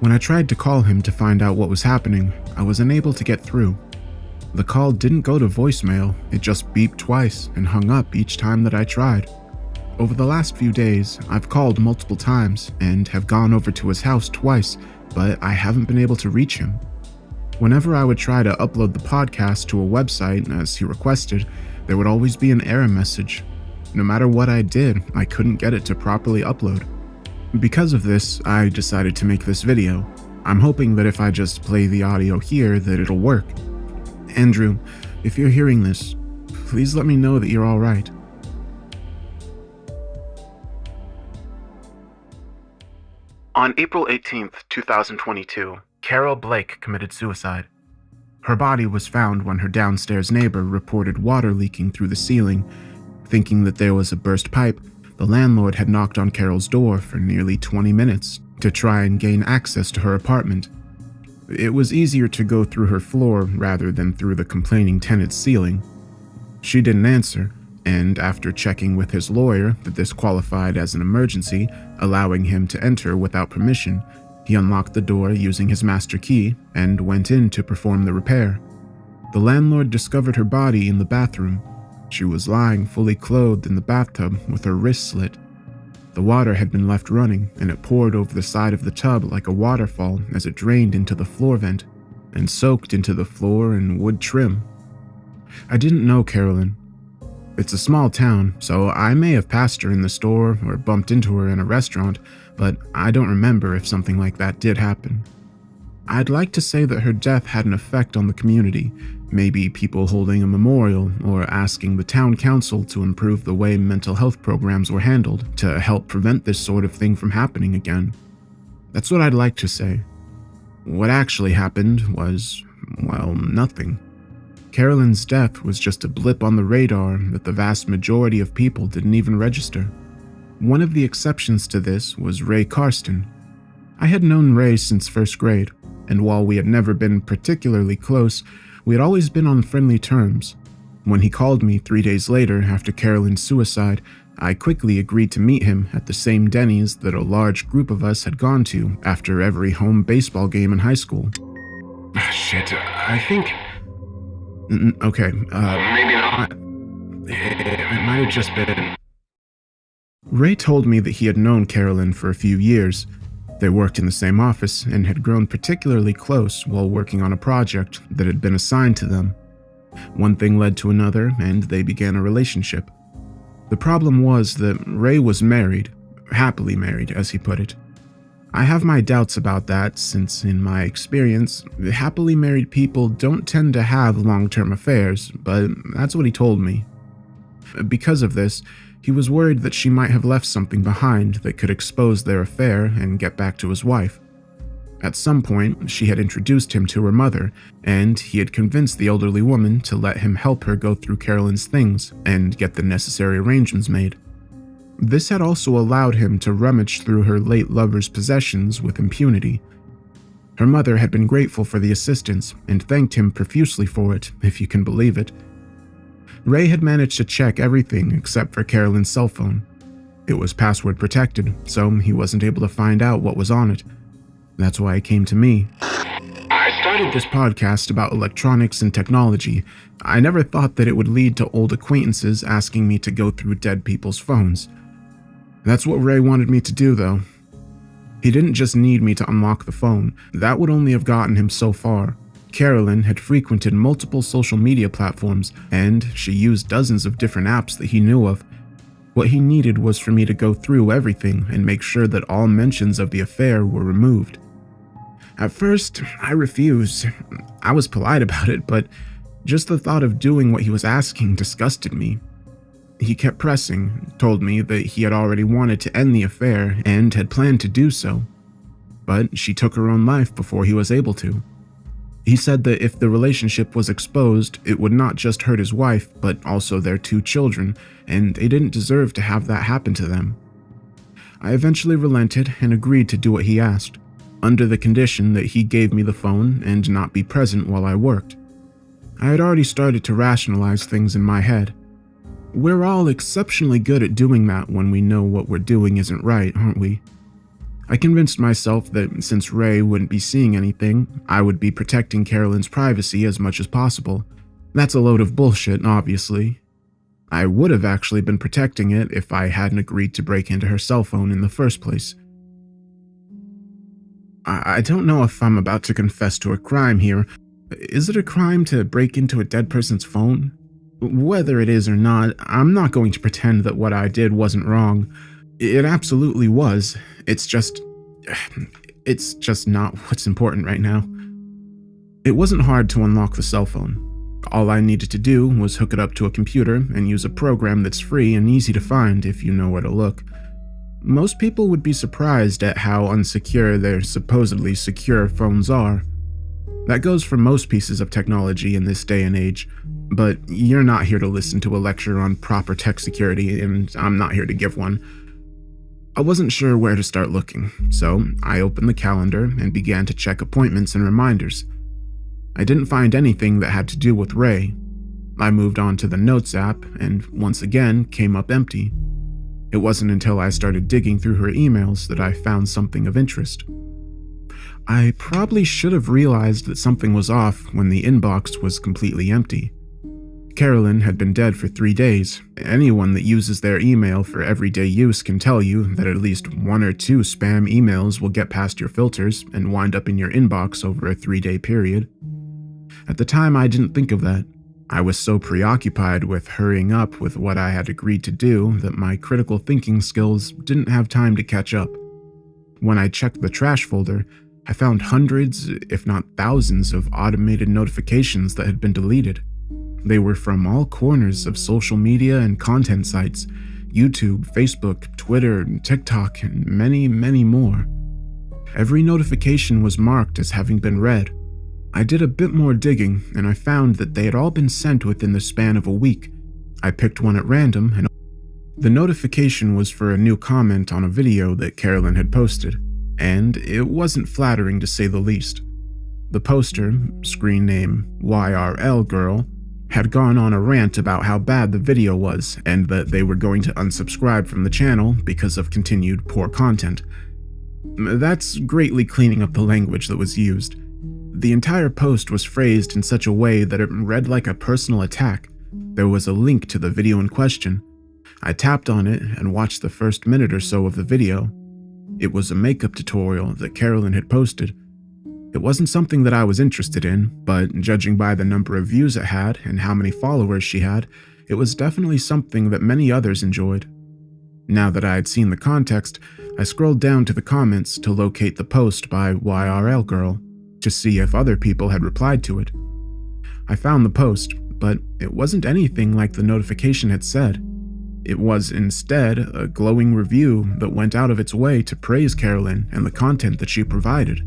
When I tried to call him to find out what was happening, I was unable to get through. The call didn't go to voicemail, it just beeped twice and hung up each time that I tried. Over the last few days, I've called multiple times and have gone over to his house twice, but I haven't been able to reach him. Whenever I would try to upload the podcast to a website, as he requested, there would always be an error message. No matter what I did, I couldn't get it to properly upload. Because of this, I decided to make this video. I'm hoping that if I just play the audio here, that it'll work. Andrew, if you're hearing this, please let me know that you're alright. On April 18th, 2022, Carol Blake committed suicide. Her body was found when her downstairs neighbor reported water leaking through the ceiling. Thinking that there was a burst pipe, the landlord had knocked on Carol's door for nearly 20 minutes to try and gain access to her apartment. It was easier to go through her floor rather than through the complaining tenant's ceiling. She didn't answer, and after checking with his lawyer that this qualified as an emergency, allowing him to enter without permission, he unlocked the door using his master key and went in to perform the repair. The landlord discovered her body in the bathroom. She was lying fully clothed in the bathtub with her wrists slit. The water had been left running, and it poured over the side of the tub like a waterfall as it drained into the floor vent and soaked into the floor and wood trim. I didn't know Carolyn. It's a small town, so I may have passed her in the store or bumped into her in a restaurant, but I don't remember if something like that did happen. I'd like to say that her death had an effect on the community, maybe people holding a memorial or asking the town council to improve the way mental health programs were handled to help prevent this sort of thing from happening again. That's what I'd like to say. What actually happened was, well, nothing. Carolyn's death was just a blip on the radar that the vast majority of people didn't even register. One of the exceptions to this was Ray Karsten. I had known Ray since first grade, and while we had never been particularly close, we had always been on friendly terms. When he called me 3 days later after Carolyn's suicide, I quickly agreed to meet him at the same Denny's that a large group of us had gone to after every home baseball game in high school. Shit, I think... Okay, maybe not. It might have just been... Ray told me that he had known Carolyn for a few years. They worked in the same office and had grown particularly close while working on a project that had been assigned to them. One thing led to another, and they began a relationship. The problem was that Ray was married, happily married, as he put it. I have my doubts about that since, in my experience, happily married people don't tend to have long-term affairs, but that's what he told me. Because of this, he was worried that she might have left something behind that could expose their affair and get back to his wife. At some point, she had introduced him to her mother, and he had convinced the elderly woman to let him help her go through Carolyn's things and get the necessary arrangements made. This had also allowed him to rummage through her late lover's possessions with impunity. Her mother had been grateful for the assistance and thanked him profusely for it, if you can believe it. Ray had managed to check everything except for Carolyn's cell phone. It was password protected, so he wasn't able to find out what was on it. That's why he came to me. I started this podcast about electronics and technology. I never thought that it would lead to old acquaintances asking me to go through dead people's phones. That's what Ray wanted me to do, though. He didn't just need me to unlock the phone. That would only have gotten him so far. Carolyn had frequented multiple social media platforms, and she used dozens of different apps that he knew of. What he needed was for me to go through everything and make sure that all mentions of the affair were removed. At first, I refused. I was polite about it, but just the thought of doing what he was asking disgusted me. He kept pressing, told me that he had already wanted to end the affair and had planned to do so. But she took her own life before he was able to. He said that if the relationship was exposed, it would not just hurt his wife, but also their 2 children, and they didn't deserve to have that happen to them. I eventually relented and agreed to do what he asked, under the condition that he gave me the phone and not be present while I worked. I had already started to rationalize things in my head. We're all exceptionally good at doing that when we know what we're doing isn't right, aren't we? I convinced myself that since Ray wouldn't be seeing anything, I would be protecting Carolyn's privacy as much as possible. That's a load of bullshit, obviously. I would have actually been protecting it if I hadn't agreed to break into her cell phone in the first place. I don't know if I'm about to confess to a crime here, Is it a crime to break into a dead person's phone? Whether it is or not, I'm not going to pretend that what I did wasn't wrong. It absolutely was. It's just not what's important right now. It wasn't hard to unlock the cell phone. All I needed to do was hook it up to a computer and use a program that's free and easy to find if you know where to look. Most people would be surprised at how unsecure their supposedly secure phones are. That goes for most pieces of technology in this day and age, but you're not here to listen to a lecture on proper tech security, and I'm not here to give one. I wasn't sure where to start looking, so I opened the calendar and began to check appointments and reminders. I didn't find anything that had to do with Ray. I moved on to the Notes app and once again came up empty. It wasn't until I started digging through her emails that I found something of interest. I probably should have realized that something was off when the inbox was completely empty. Carolyn had been dead for 3 days. Anyone that uses their email for everyday use can tell you that at least 1 or 2 spam emails will get past your filters and wind up in your inbox over a 3-day period. At the time, I didn't think of that. I was so preoccupied with hurrying up with what I had agreed to do that my critical thinking skills didn't have time to catch up. When I checked the trash folder, I found hundreds, if not thousands, of automated notifications that had been deleted. They were from all corners of social media and content sites, YouTube, Facebook, Twitter, TikTok, and many, many more. Every notification was marked as having been read. I did a bit more digging, and I found that they had all been sent within the span of a week. I picked one at random, and the notification was for a new comment on a video that Carolyn had posted, and it wasn't flattering to say the least. The poster, screen name YRL Girl, had gone on a rant about how bad the video was and that they were going to unsubscribe from the channel because of continued poor content. That's greatly cleaning up the language that was used. The entire post was phrased in such a way that it read like a personal attack. There was a link to the video in question. I tapped on it and watched the first minute or so of the video. It was a makeup tutorial that Carolyn had posted. It wasn't something that I was interested in, but judging by the number of views it had and how many followers she had, it was definitely something that many others enjoyed. Now that I had seen the context, I scrolled down to the comments to locate the post by YRL Girl, to see if other people had replied to it. I found the post, but it wasn't anything like the notification had said. It was instead a glowing review that went out of its way to praise Carolyn and the content that she provided.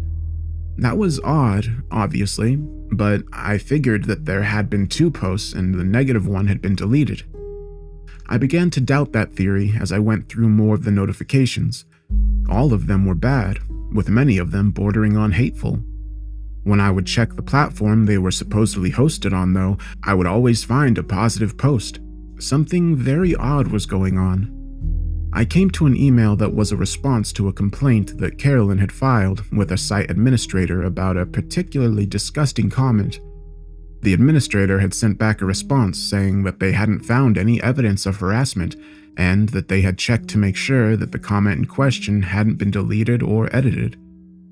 That was odd, obviously, but I figured that there had been 2 posts and the negative one had been deleted. I began to doubt that theory as I went through more of the notifications. All of them were bad, with many of them bordering on hateful. When I would check the platform they were supposedly hosted on, though, I would always find a positive post. Something very odd was going on. I came to an email that was a response to a complaint that Carolyn had filed with a site administrator about a particularly disgusting comment. The administrator had sent back a response saying that they hadn't found any evidence of harassment and that they had checked to make sure that the comment in question hadn't been deleted or edited.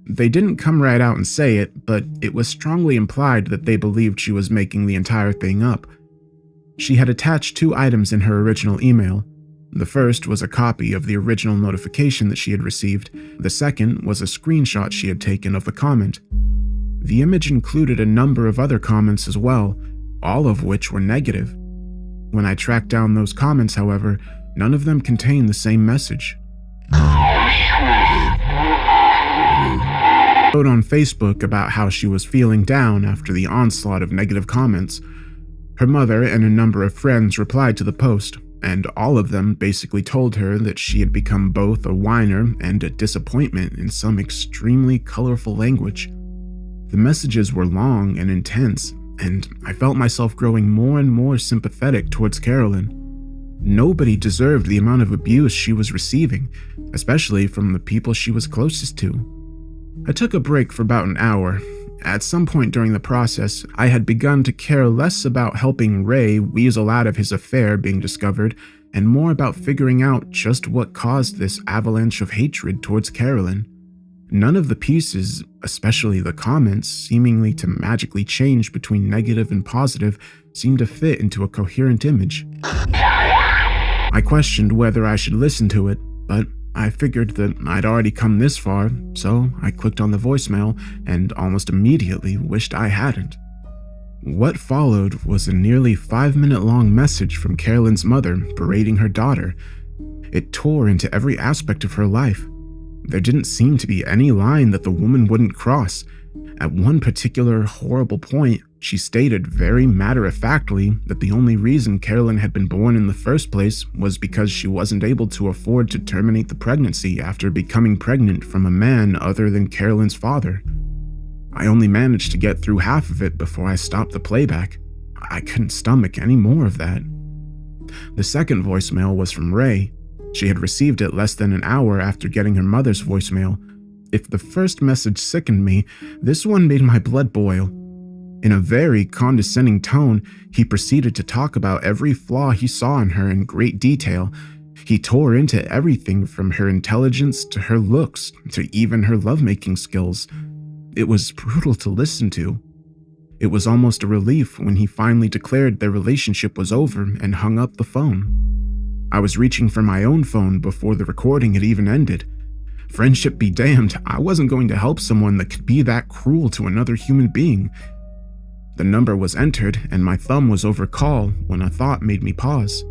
They didn't come right out and say it, but it was strongly implied that they believed she was making the entire thing up. She had attached 2 items in her original email. The first was a copy of the original notification that she had received. The second was a screenshot she had taken of the comment. The image included a number of other comments as well, all of which were negative. When I tracked down those comments, however, none of them contained the same message. She wrote on Facebook about how she was feeling down after the onslaught of negative comments. Her mother and a number of friends replied to the post, and all of them basically told her that she had become both a whiner and a disappointment in some extremely colorful language. The messages were long and intense, and I felt myself growing more and more sympathetic towards Carolyn. Nobody deserved the amount of abuse she was receiving, especially from the people she was closest to. I took a break for about an hour. At some point during the process, I had begun to care less about helping Ray weasel out of his affair being discovered, and more about figuring out just what caused this avalanche of hatred towards Carolyn. None of the pieces, especially the comments, seemingly to magically change between negative and positive, seemed to fit into a coherent image. I questioned whether I should listen to it, but I figured that I'd already come this far, so I clicked on the voicemail and almost immediately wished I hadn't. What followed was a nearly 5-minute-long message from Carolyn's mother berating her daughter. It tore into every aspect of her life. There didn't seem to be any line that the woman wouldn't cross. At one particular horrible point, she stated very matter-of-factly that the only reason Carolyn had been born in the first place was because she wasn't able to afford to terminate the pregnancy after becoming pregnant from a man other than Carolyn's father. I only managed to get through half of it before I stopped the playback. I couldn't stomach any more of that. The second voicemail was from Ray. She had received it less than an hour after getting her mother's voicemail. If the first message sickened me, this one made my blood boil. In a very condescending tone, he proceeded to talk about every flaw he saw in her in great detail. He tore into everything from her intelligence to her looks to even her lovemaking skills. It was brutal to listen to. It was almost a relief when he finally declared their relationship was over and hung up the phone. I was reaching for my own phone before the recording had even ended. Friendship be damned, I wasn't going to help someone that could be that cruel to another human being. The number was entered and my thumb was over call when a thought made me pause.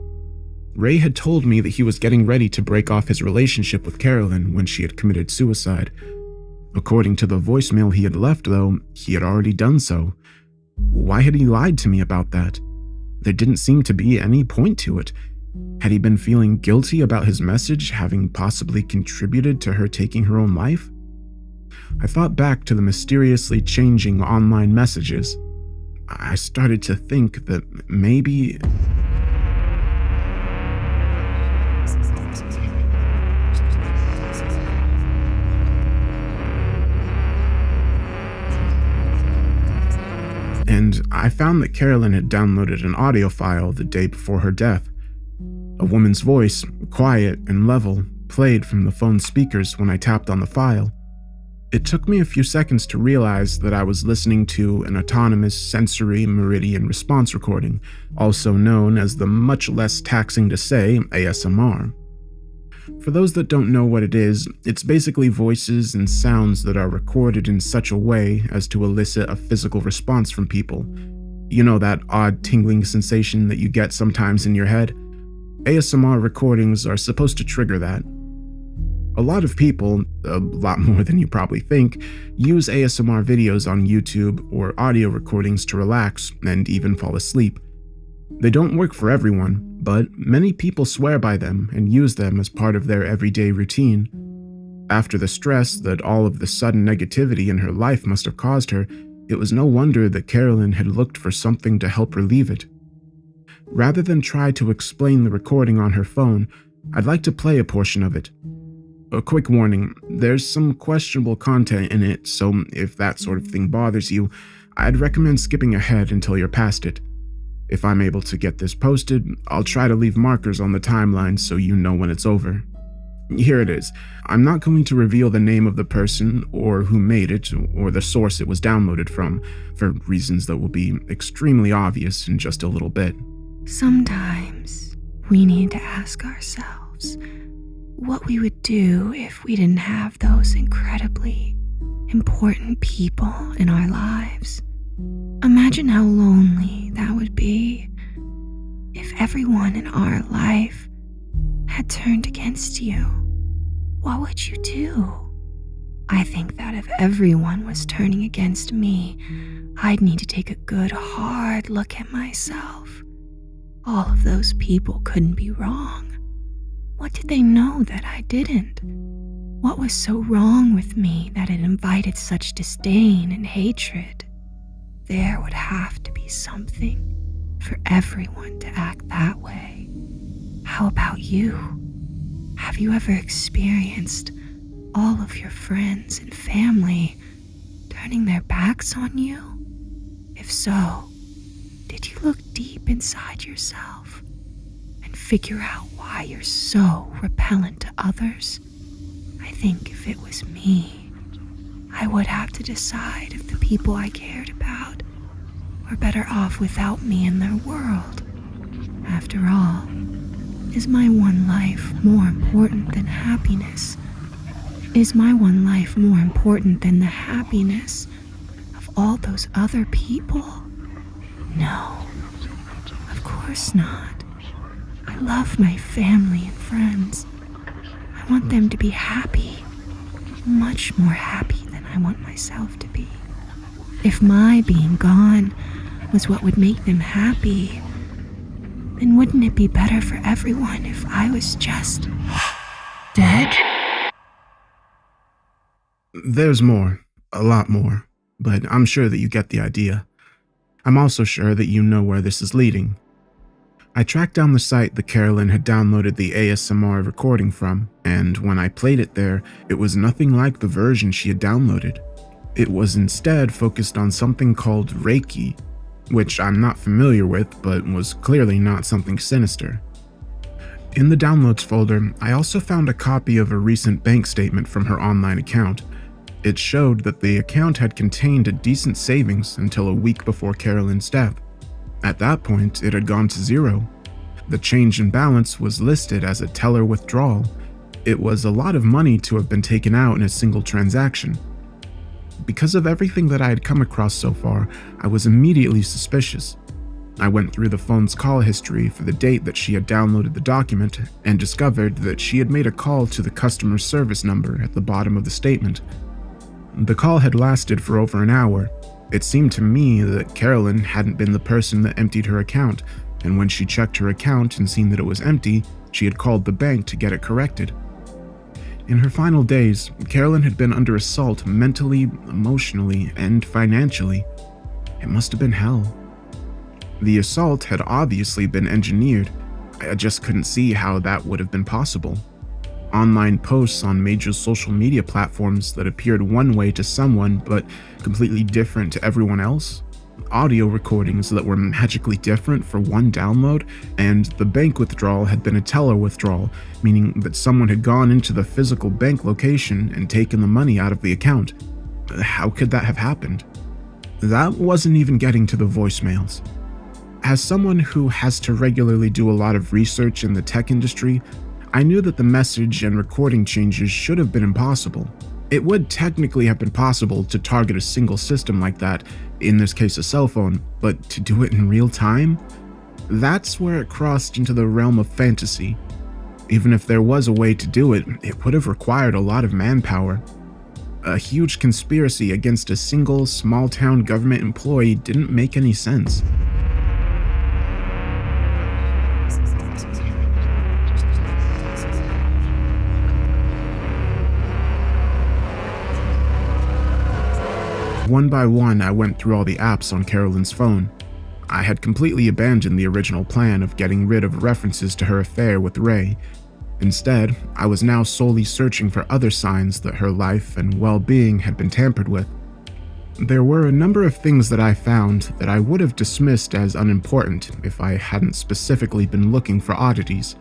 Ray had told me that he was getting ready to break off his relationship with Carolyn when she had committed suicide. According to the voicemail he had left, though, he had already done so. Why had he lied to me about that? There didn't seem to be any point to it. Had he been feeling guilty about his message having possibly contributed to her taking her own life? I thought back to the mysteriously changing online messages. I started to think that maybe... And I found that Carolyn had downloaded an audio file the day before her death. A woman's voice, quiet and level, played from the phone's speakers when I tapped on the file. It took me a few seconds to realize that I was listening to an autonomous sensory meridian response recording, also known as the much less taxing to say ASMR. For those that don't know what it is, it's basically voices and sounds that are recorded in such a way as to elicit a physical response from people. You know that odd tingling sensation that you get sometimes in your head? ASMR recordings are supposed to trigger that. A lot of people, a lot more than you probably think, use ASMR videos on YouTube or audio recordings to relax and even fall asleep. They don't work for everyone, but many people swear by them and use them as part of their everyday routine. After the stress that all of the sudden negativity in her life must have caused her, it was no wonder that Carolyn had looked for something to help relieve it. Rather than try to explain the recording on her phone, I'd like to play a portion of it. A quick warning, there's some questionable content in it, so if that sort of thing bothers you, I'd recommend skipping ahead until you're past it. If I'm able to get this posted, I'll try to leave markers on the timeline so you know when it's over. Here it is. I'm not going to reveal the name of the person or who made it or the source it was downloaded from, for reasons that will be extremely obvious in just a little bit. Sometimes we need to ask ourselves what we would do if we didn't have those incredibly important people in our lives. Imagine how lonely that would be if everyone in our life had turned against you. What would you do? I think that if everyone was turning against me, I'd need to take a good hard look at myself. All of those people couldn't be wrong. What did they know that I didn't? What was so wrong with me that it invited such disdain and hatred? There would have to be something for everyone to act that way. How about you? Have you ever experienced all of your friends and family turning their backs on you? If so, did you look deep inside yourself and figure out why you're so repellent to others? I think if it was me, I would have to decide if the people I cared about were better off without me in their world. After all, is my one life more important than happiness? Is my one life more important than the happiness of all those other people? No, of course not. I love my family and friends. I want them to be happy, much more happy than I want myself to be. If my being gone was what would make them happy, then wouldn't it be better for everyone if I was just dead? There's more, a lot more, but I'm sure that you get the idea. I'm also sure that you know where this is leading. I tracked down the site that Carolyn had downloaded the ASMR recording from, and when I played it there, it was nothing like the version she had downloaded. It was instead focused on something called Reiki, which I'm not familiar with, but was clearly not something sinister. In the downloads folder, I also found a copy of a recent bank statement from her online account. It showed that the account had contained a decent savings until a week before Carolyn's death. At that point, it had gone to zero. The change in balance was listed as a teller withdrawal. It was a lot of money to have been taken out in a single transaction. Because of everything that I had come across so far, I was immediately suspicious. I went through the phone's call history for the date that she had downloaded the document and discovered that she had made a call to the customer service number at the bottom of the statement. The call had lasted for over an hour. It seemed to me that Carolyn hadn't been the person that emptied her account, and when she checked her account and seen that it was empty, she had called the bank to get it corrected. In her final days, Carolyn had been under assault mentally, emotionally, and financially. It must have been hell. The assault had obviously been engineered. I just couldn't see how that would have been possible. Online posts on major social media platforms that appeared one way to someone but completely different to everyone else. Audio recordings that were magically different for one download, and the bank withdrawal had been a teller withdrawal, meaning that someone had gone into the physical bank location and taken the money out of the account. How could that have happened? That wasn't even getting to the voicemails. As someone who has to regularly do a lot of research in the tech industry, I knew that the message and recording changes should have been impossible. It would technically have been possible to target a single system like that, in this case a cell phone, but to do it in real time? That's where it crossed into the realm of fantasy. Even if there was a way to do it, it would have required a lot of manpower. A huge conspiracy against a single small-town government employee didn't make any sense. One by one, I went through all the apps on Carolyn's phone. I had completely abandoned the original plan of getting rid of references to her affair with Ray. Instead, I was now solely searching for other signs that her life and well-being had been tampered with. There were a number of things that I found that I would have dismissed as unimportant if I hadn't specifically been looking for oddities.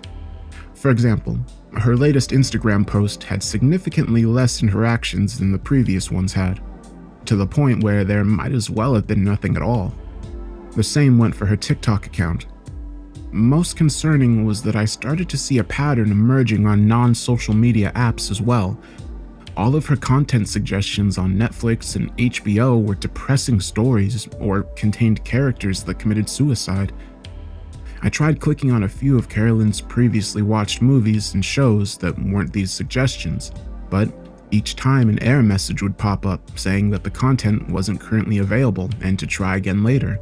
For example, her latest Instagram post had significantly less interactions than the previous ones had, to the point where there might as well have been nothing at all. The same went for her TikTok account. Most concerning was that I started to see a pattern emerging on non-social media apps as well. All of her content suggestions on Netflix and HBO were depressing stories or contained characters that committed suicide. I tried clicking on a few of Carolyn's previously watched movies and shows that weren't these suggestions, but each time an error message would pop up saying that the content wasn't currently available and to try again later.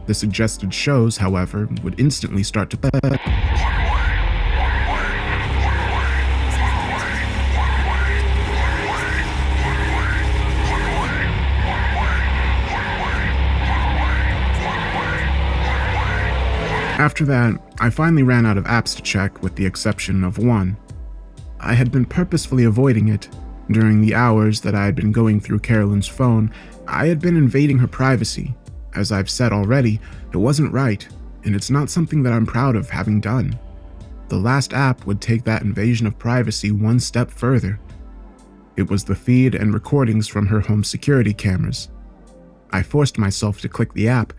The suggested shows, however, would instantly start to play. After that, I finally ran out of apps to check with the exception of one. I had been purposefully avoiding it. During the hours that I had been going through Carolyn's phone, I had been invading her privacy. As I've said already, it wasn't right, and it's not something that I'm proud of having done. The last app would take that invasion of privacy one step further. It was the feed and recordings from her home security cameras. I forced myself to click the app.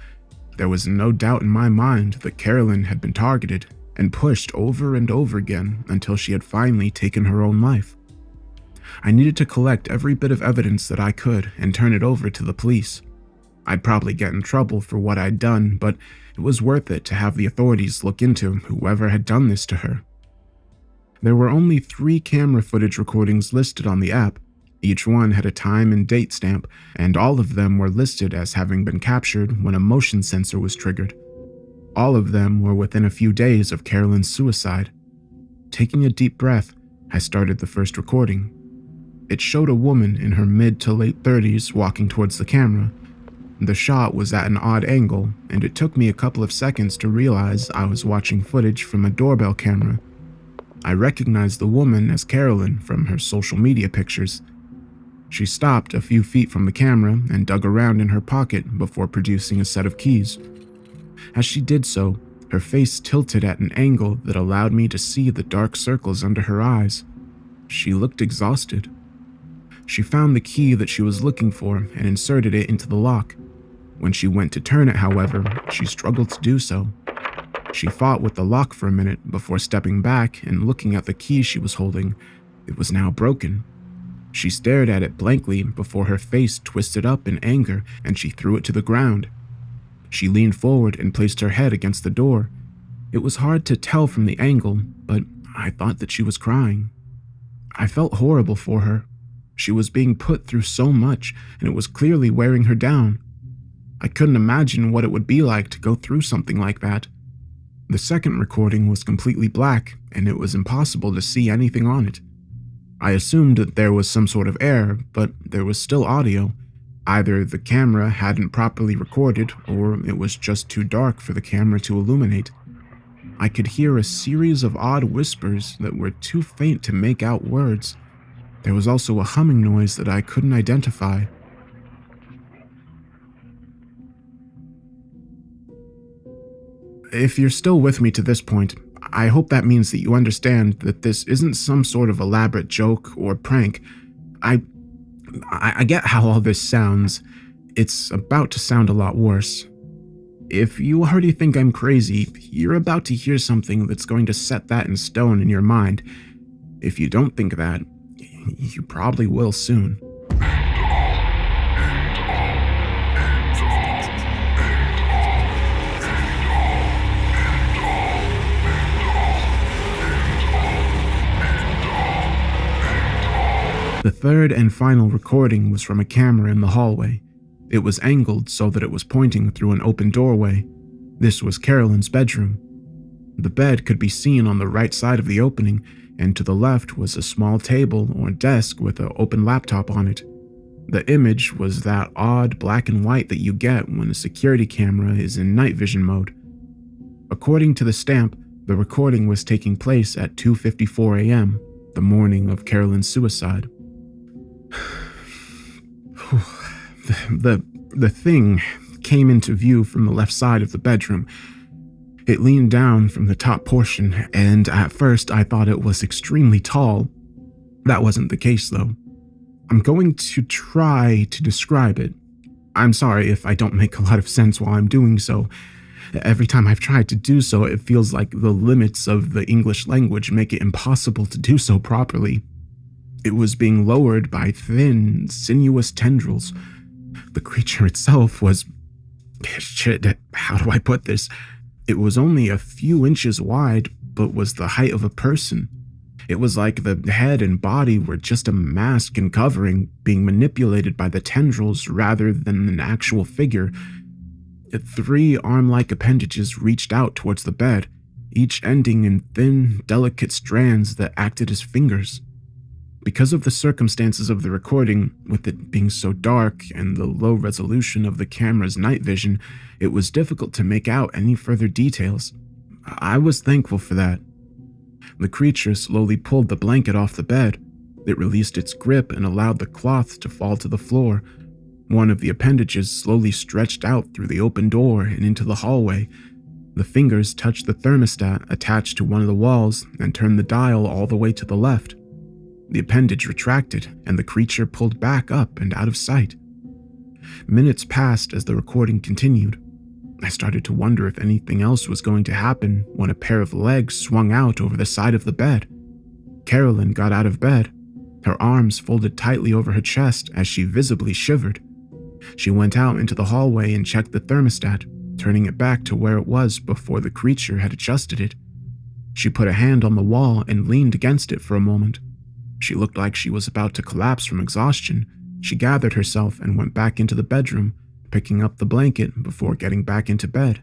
There was no doubt in my mind that Carolyn had been targeted and pushed over and over again until she had finally taken her own life. I needed to collect every bit of evidence that I could and turn it over to the police. I'd probably get in trouble for what I'd done, but it was worth it to have the authorities look into whoever had done this to her. There were only 3 camera footage recordings listed on the app. Each one had a time and date stamp, and all of them were listed as having been captured when a motion sensor was triggered. All of them were within a few days of Carolyn's suicide. Taking a deep breath, I started the first recording. It showed a woman in her mid to late 30s walking towards the camera. The shot was at an odd angle, and it took me a couple of seconds to realize I was watching footage from a doorbell camera. I recognized the woman as Carolyn from her social media pictures. She stopped a few feet from the camera and dug around in her pocket before producing a set of keys. As she did so, her face tilted at an angle that allowed me to see the dark circles under her eyes. She looked exhausted. She found the key that she was looking for and inserted it into the lock. When she went to turn it, however, she struggled to do so. She fought with the lock for a minute before stepping back and looking at the key she was holding. It was now broken. She stared at it blankly before her face twisted up in anger and she threw it to the ground. She leaned forward and placed her head against the door. It was hard to tell from the angle, but I thought that she was crying. I felt horrible for her. She was being put through so much, and it was clearly wearing her down. I couldn't imagine what it would be like to go through something like that. The second recording was completely black, and it was impossible to see anything on it. I assumed that there was some sort of error, but there was still audio. Either the camera hadn't properly recorded, or it was just too dark for the camera to illuminate. I could hear a series of odd whispers that were too faint to make out words. There was also a humming noise that I couldn't identify. If you're still with me to this point, I hope that means that you understand that this isn't some sort of elaborate joke or prank. I get how all this sounds. It's about to sound a lot worse. If you already think I'm crazy, you're about to hear something that's going to set that in stone in your mind. If you don't think that, you probably will soon. The third and final recording was from a camera in the hallway. It was angled so that it was pointing through an open doorway. This was Carolyn's bedroom. The bed could be seen on the right side of the opening, and to the left was a small table or desk with an open laptop on it. The image was that odd black and white that you get when a security camera is in night vision mode. According to the stamp, the recording was taking place at 2:54 a.m., the morning of Carolyn's suicide. The thing came into view from the left side of the bedroom. It leaned down from the top portion, and at first I thought it was extremely tall. That wasn't the case, though. I'm going to try to describe it. I'm sorry if I don't make a lot of sense while I'm doing so. Every time I've tried to do so, it feels like the limits of the English language make it impossible to do so properly. It was being lowered by thin, sinuous tendrils. The creature itself was... how do I put this? It was only a few inches wide, but was the height of a person. It was like the head and body were just a mask and covering, being manipulated by the tendrils rather than an actual figure. 3 arm-like appendages reached out towards the bed, each ending in thin, delicate strands that acted as fingers. Because of the circumstances of the recording, with it being so dark and the low resolution of the camera's night vision, it was difficult to make out any further details. I was thankful for that. The creature slowly pulled the blanket off the bed. It released its grip and allowed the cloth to fall to the floor. One of the appendages slowly stretched out through the open door and into the hallway. The fingers touched the thermostat attached to one of the walls and turned the dial all the way to the left. The appendage retracted, and the creature pulled back up and out of sight. Minutes passed as the recording continued. I started to wonder if anything else was going to happen when a pair of legs swung out over the side of the bed. Carolyn got out of bed, her arms folded tightly over her chest as she visibly shivered. She went out into the hallway and checked the thermostat, turning it back to where it was before the creature had adjusted it. She put a hand on the wall and leaned against it for a moment. She looked like she was about to collapse from exhaustion. She gathered herself and went back into the bedroom, picking up the blanket before getting back into bed.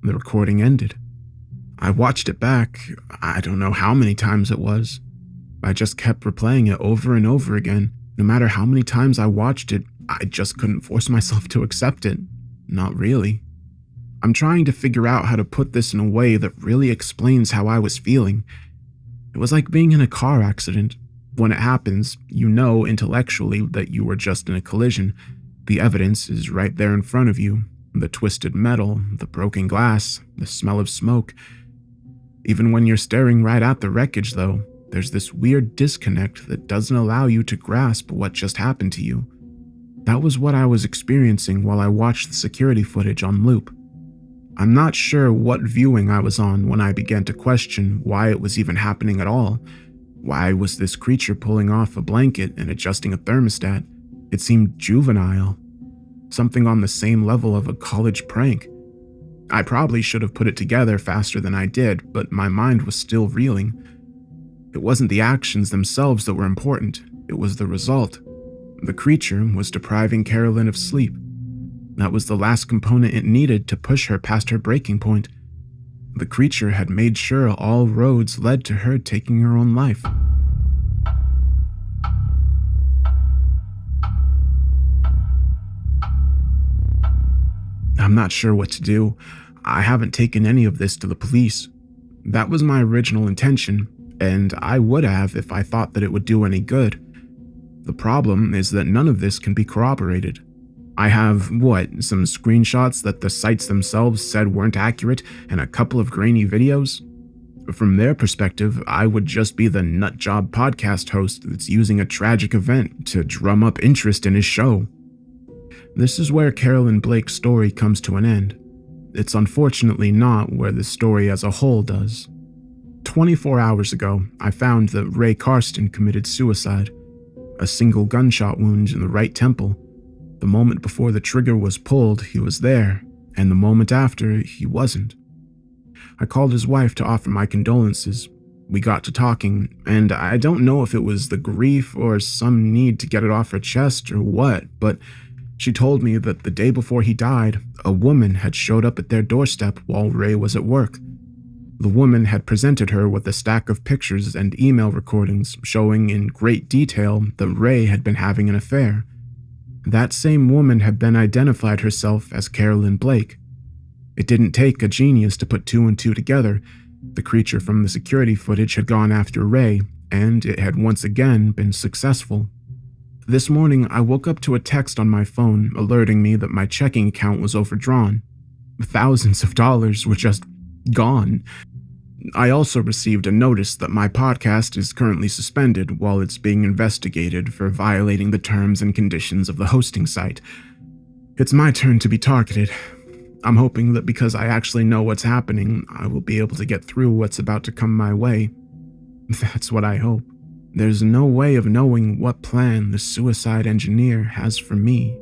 The recording ended. I watched it back. I don't know how many times it was. I just kept replaying it over and over again. No matter how many times I watched it, I just couldn't force myself to accept it. Not really. I'm trying to figure out how to put this in a way that really explains how I was feeling. It was like being in a car accident. When it happens, you know intellectually that you were just in a collision. The evidence is right there in front of you. The twisted metal, the broken glass, the smell of smoke. Even when you're staring right at the wreckage, though, there's this weird disconnect that doesn't allow you to grasp what just happened to you. That was what I was experiencing while I watched the security footage on loop. I'm not sure what viewing I was on when I began to question why it was even happening at all. Why was this creature pulling off a blanket and adjusting a thermostat? It seemed juvenile. Something on the same level of a college prank. I probably should have put it together faster than I did, but my mind was still reeling. It wasn't the actions themselves that were important, it was the result. The creature was depriving Carolyn of sleep. That was the last component it needed to push her past her breaking point. The creature had made sure all roads led to her taking her own life. I'm not sure what to do. I haven't taken any of this to the police. That was my original intention, and I would have if I thought that it would do any good. The problem is that none of this can be corroborated. I have, some screenshots that the sites themselves said weren't accurate and a couple of grainy videos? From their perspective, I would just be the nutjob podcast host that's using a tragic event to drum up interest in his show. This is where Carolyn Blake's story comes to an end. It's unfortunately not where the story as a whole does. 24 hours ago, I found that Ray Karsten committed suicide. A single gunshot wound in the right temple. The moment before the trigger was pulled, he was there, and the moment after, he wasn't. I called his wife to offer my condolences. We got to talking, and I don't know if it was the grief or some need to get it off her chest or what, but she told me that the day before he died, a woman had showed up at their doorstep while Ray was at work. The woman had presented her with a stack of pictures and email recordings showing in great detail that Ray had been having an affair. That same woman had then identified herself as Carolyn Blake. It didn't take a genius to put two and two together. The creature from the security footage had gone after Ray, and it had once again been successful. This morning, I woke up to a text on my phone alerting me that my checking account was overdrawn. Thousands of dollars were just gone. I also received a notice that my podcast is currently suspended while it's being investigated for violating the terms and conditions of the hosting site. It's my turn to be targeted. I'm hoping that because I actually know what's happening, I will be able to get through what's about to come my way. That's what I hope. There's no way of knowing what plan the suicide engineer has for me.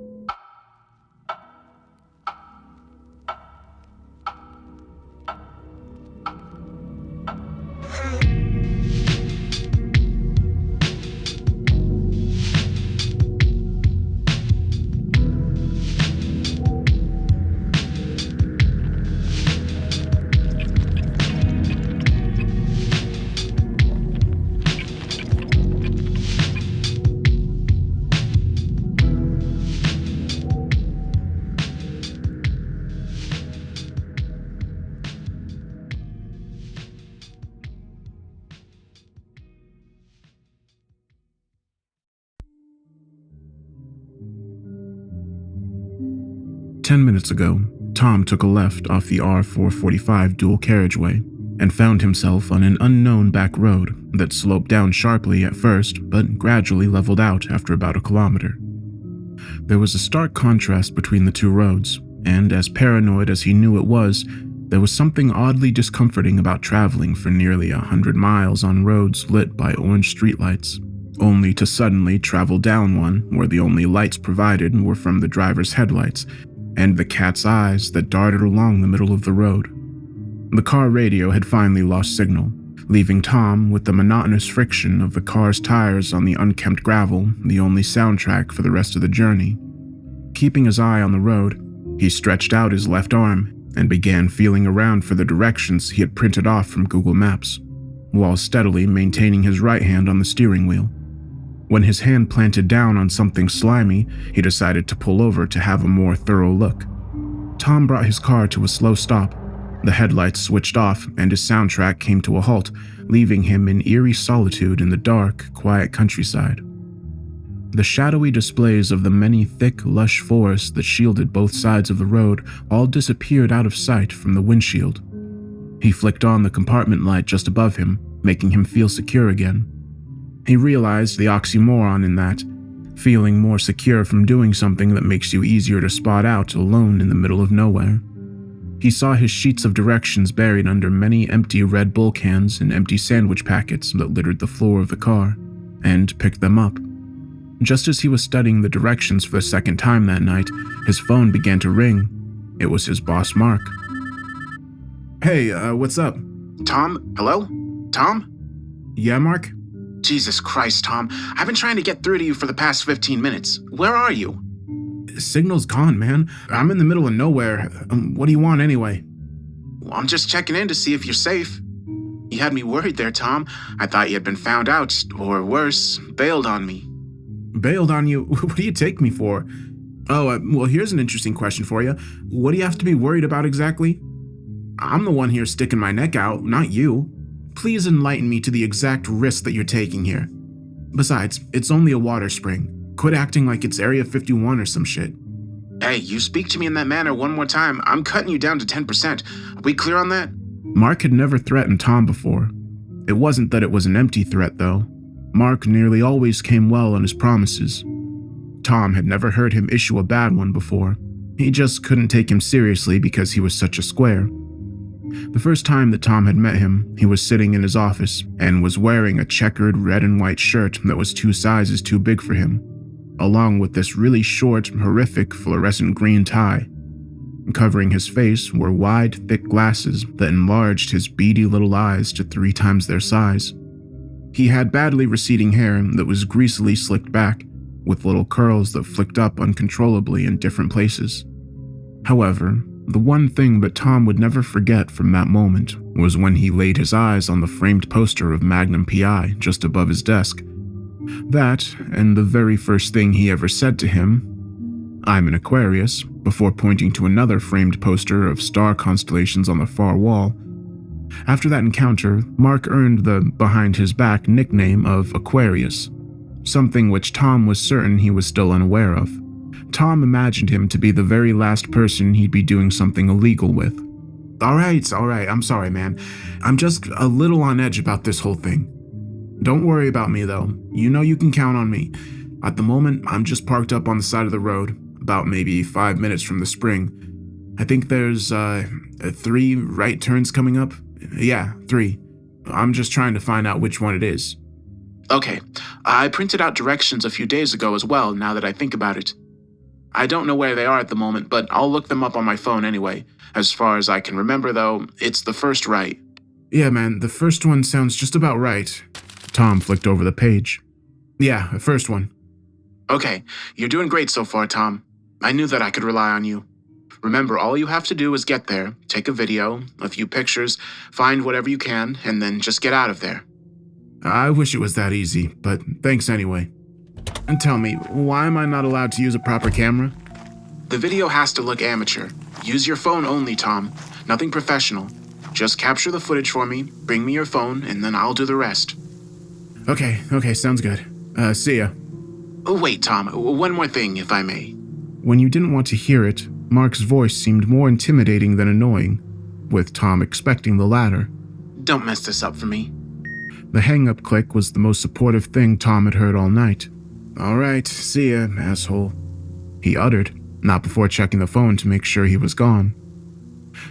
"10 minutes ago, Tom took a left off the R445 dual carriageway. and found himself on an unknown back road that sloped down sharply at first but gradually leveled out after about a kilometer. There was a stark contrast between the two roads, and as paranoid as he knew it was, there was something oddly discomforting about traveling for nearly 100 miles on roads lit by orange streetlights, only to suddenly travel down one where the only lights provided were from the driver's headlights and the cat's eyes that darted along the middle of the road. The car radio had finally lost signal, leaving Tom with the monotonous friction of the car's tires on the unkempt gravel the only soundtrack for the rest of the journey. Keeping his eye on the road, he stretched out his left arm and began feeling around for the directions he had printed off from Google Maps, while steadily maintaining his right hand on the steering wheel. When his hand planted down on something slimy, he decided to pull over to have a more thorough look. Tom brought his car to a slow stop. The headlights switched off and his soundtrack came to a halt, leaving him in eerie solitude in the dark, quiet countryside. The shadowy displays of the many thick, lush forests that shielded both sides of the road all disappeared out of sight from the windshield. He flicked on the compartment light just above him, making him feel secure again. He realized the oxymoron in that, feeling more secure from doing something that makes you easier to spot out alone in the middle of nowhere. He saw his sheets of directions buried under many empty Red Bull cans and empty sandwich packets that littered the floor of the car, and picked them up. Just as he was studying the directions for the second time that night, his phone began to ring. It was his boss, Mark. Hey, what's up? Tom? Hello? Tom? Yeah, Mark? Jesus Christ, Tom. I've been trying to get through to you for the past 15 minutes. Where are you? Signal's gone, man. I'm in the middle of nowhere. What do you want anyway? Well, I'm just checking in to see if you're safe. You had me worried there, Tom. I thought you had been found out, or worse, bailed on me. Bailed on you? What do you take me for? Oh, well, here's an interesting question for you. What do you have to be worried about exactly? I'm the one here sticking my neck out, not you. Please enlighten me to the exact risk that you're taking here. Besides, it's only a water spring. Quit acting like it's Area 51 or some shit. Hey, you speak to me in that manner one more time, I'm cutting you down to 10%. Are we clear on that? Mark had never threatened Tom before. It wasn't that it was an empty threat, though. Mark nearly always came well on his promises. Tom had never heard him issue a bad one before. He just couldn't take him seriously because he was such a square. The first time that Tom had met him, he was sitting in his office and was wearing a checkered red and white shirt that was 2 sizes too big for him, along with this really short, horrific fluorescent green tie. Covering his face were wide, thick glasses that enlarged his beady little eyes to 3 times their size. He had badly receding hair that was greasily slicked back, with little curls that flicked up uncontrollably in different places. However, the one thing that Tom would never forget from that moment was when he laid his eyes on the framed poster of Magnum PI just above his desk. That, and the very first thing he ever said to him, "I'm an Aquarius," before pointing to another framed poster of star constellations on the far wall. After that encounter, Mark earned the behind-his-back nickname of Aquarius, something which Tom was certain he was still unaware of. Tom imagined him to be the very last person he'd be doing something illegal with. All right, I'm sorry, man. I'm just a little on edge about this whole thing. Don't worry about me, though. You know you can count on me. At the moment, I'm just parked up on the side of the road, about maybe 5 minutes from the spring. I think there's 3 right turns coming up. Yeah, 3. I'm just trying to find out which one it is. Okay, I printed out directions a few days ago as well, now that I think about it. I don't know where they are at the moment, but I'll look them up on my phone anyway. As far as I can remember, though, it's the first right. Yeah, man, the first one sounds just about right. Tom flicked over the page. Yeah, the first one. Okay, you're doing great so far, Tom. I knew that I could rely on you. Remember, all you have to do is get there, take a video, a few pictures, find whatever you can, and then just get out of there. I wish it was that easy, but thanks anyway. And tell me, why am I not allowed to use a proper camera? The video has to look amateur. Use your phone only, Tom. Nothing professional. Just capture the footage for me, bring me your phone, and then I'll do the rest. Okay, sounds good. See ya. Oh, wait, Tom, one more thing, if I may. When you didn't want to hear it, Mark's voice seemed more intimidating than annoying, with Tom expecting the latter. Don't mess this up for me. The hang-up click was the most supportive thing Tom had heard all night. All right, see ya, asshole, he uttered, not before checking the phone to make sure he was gone.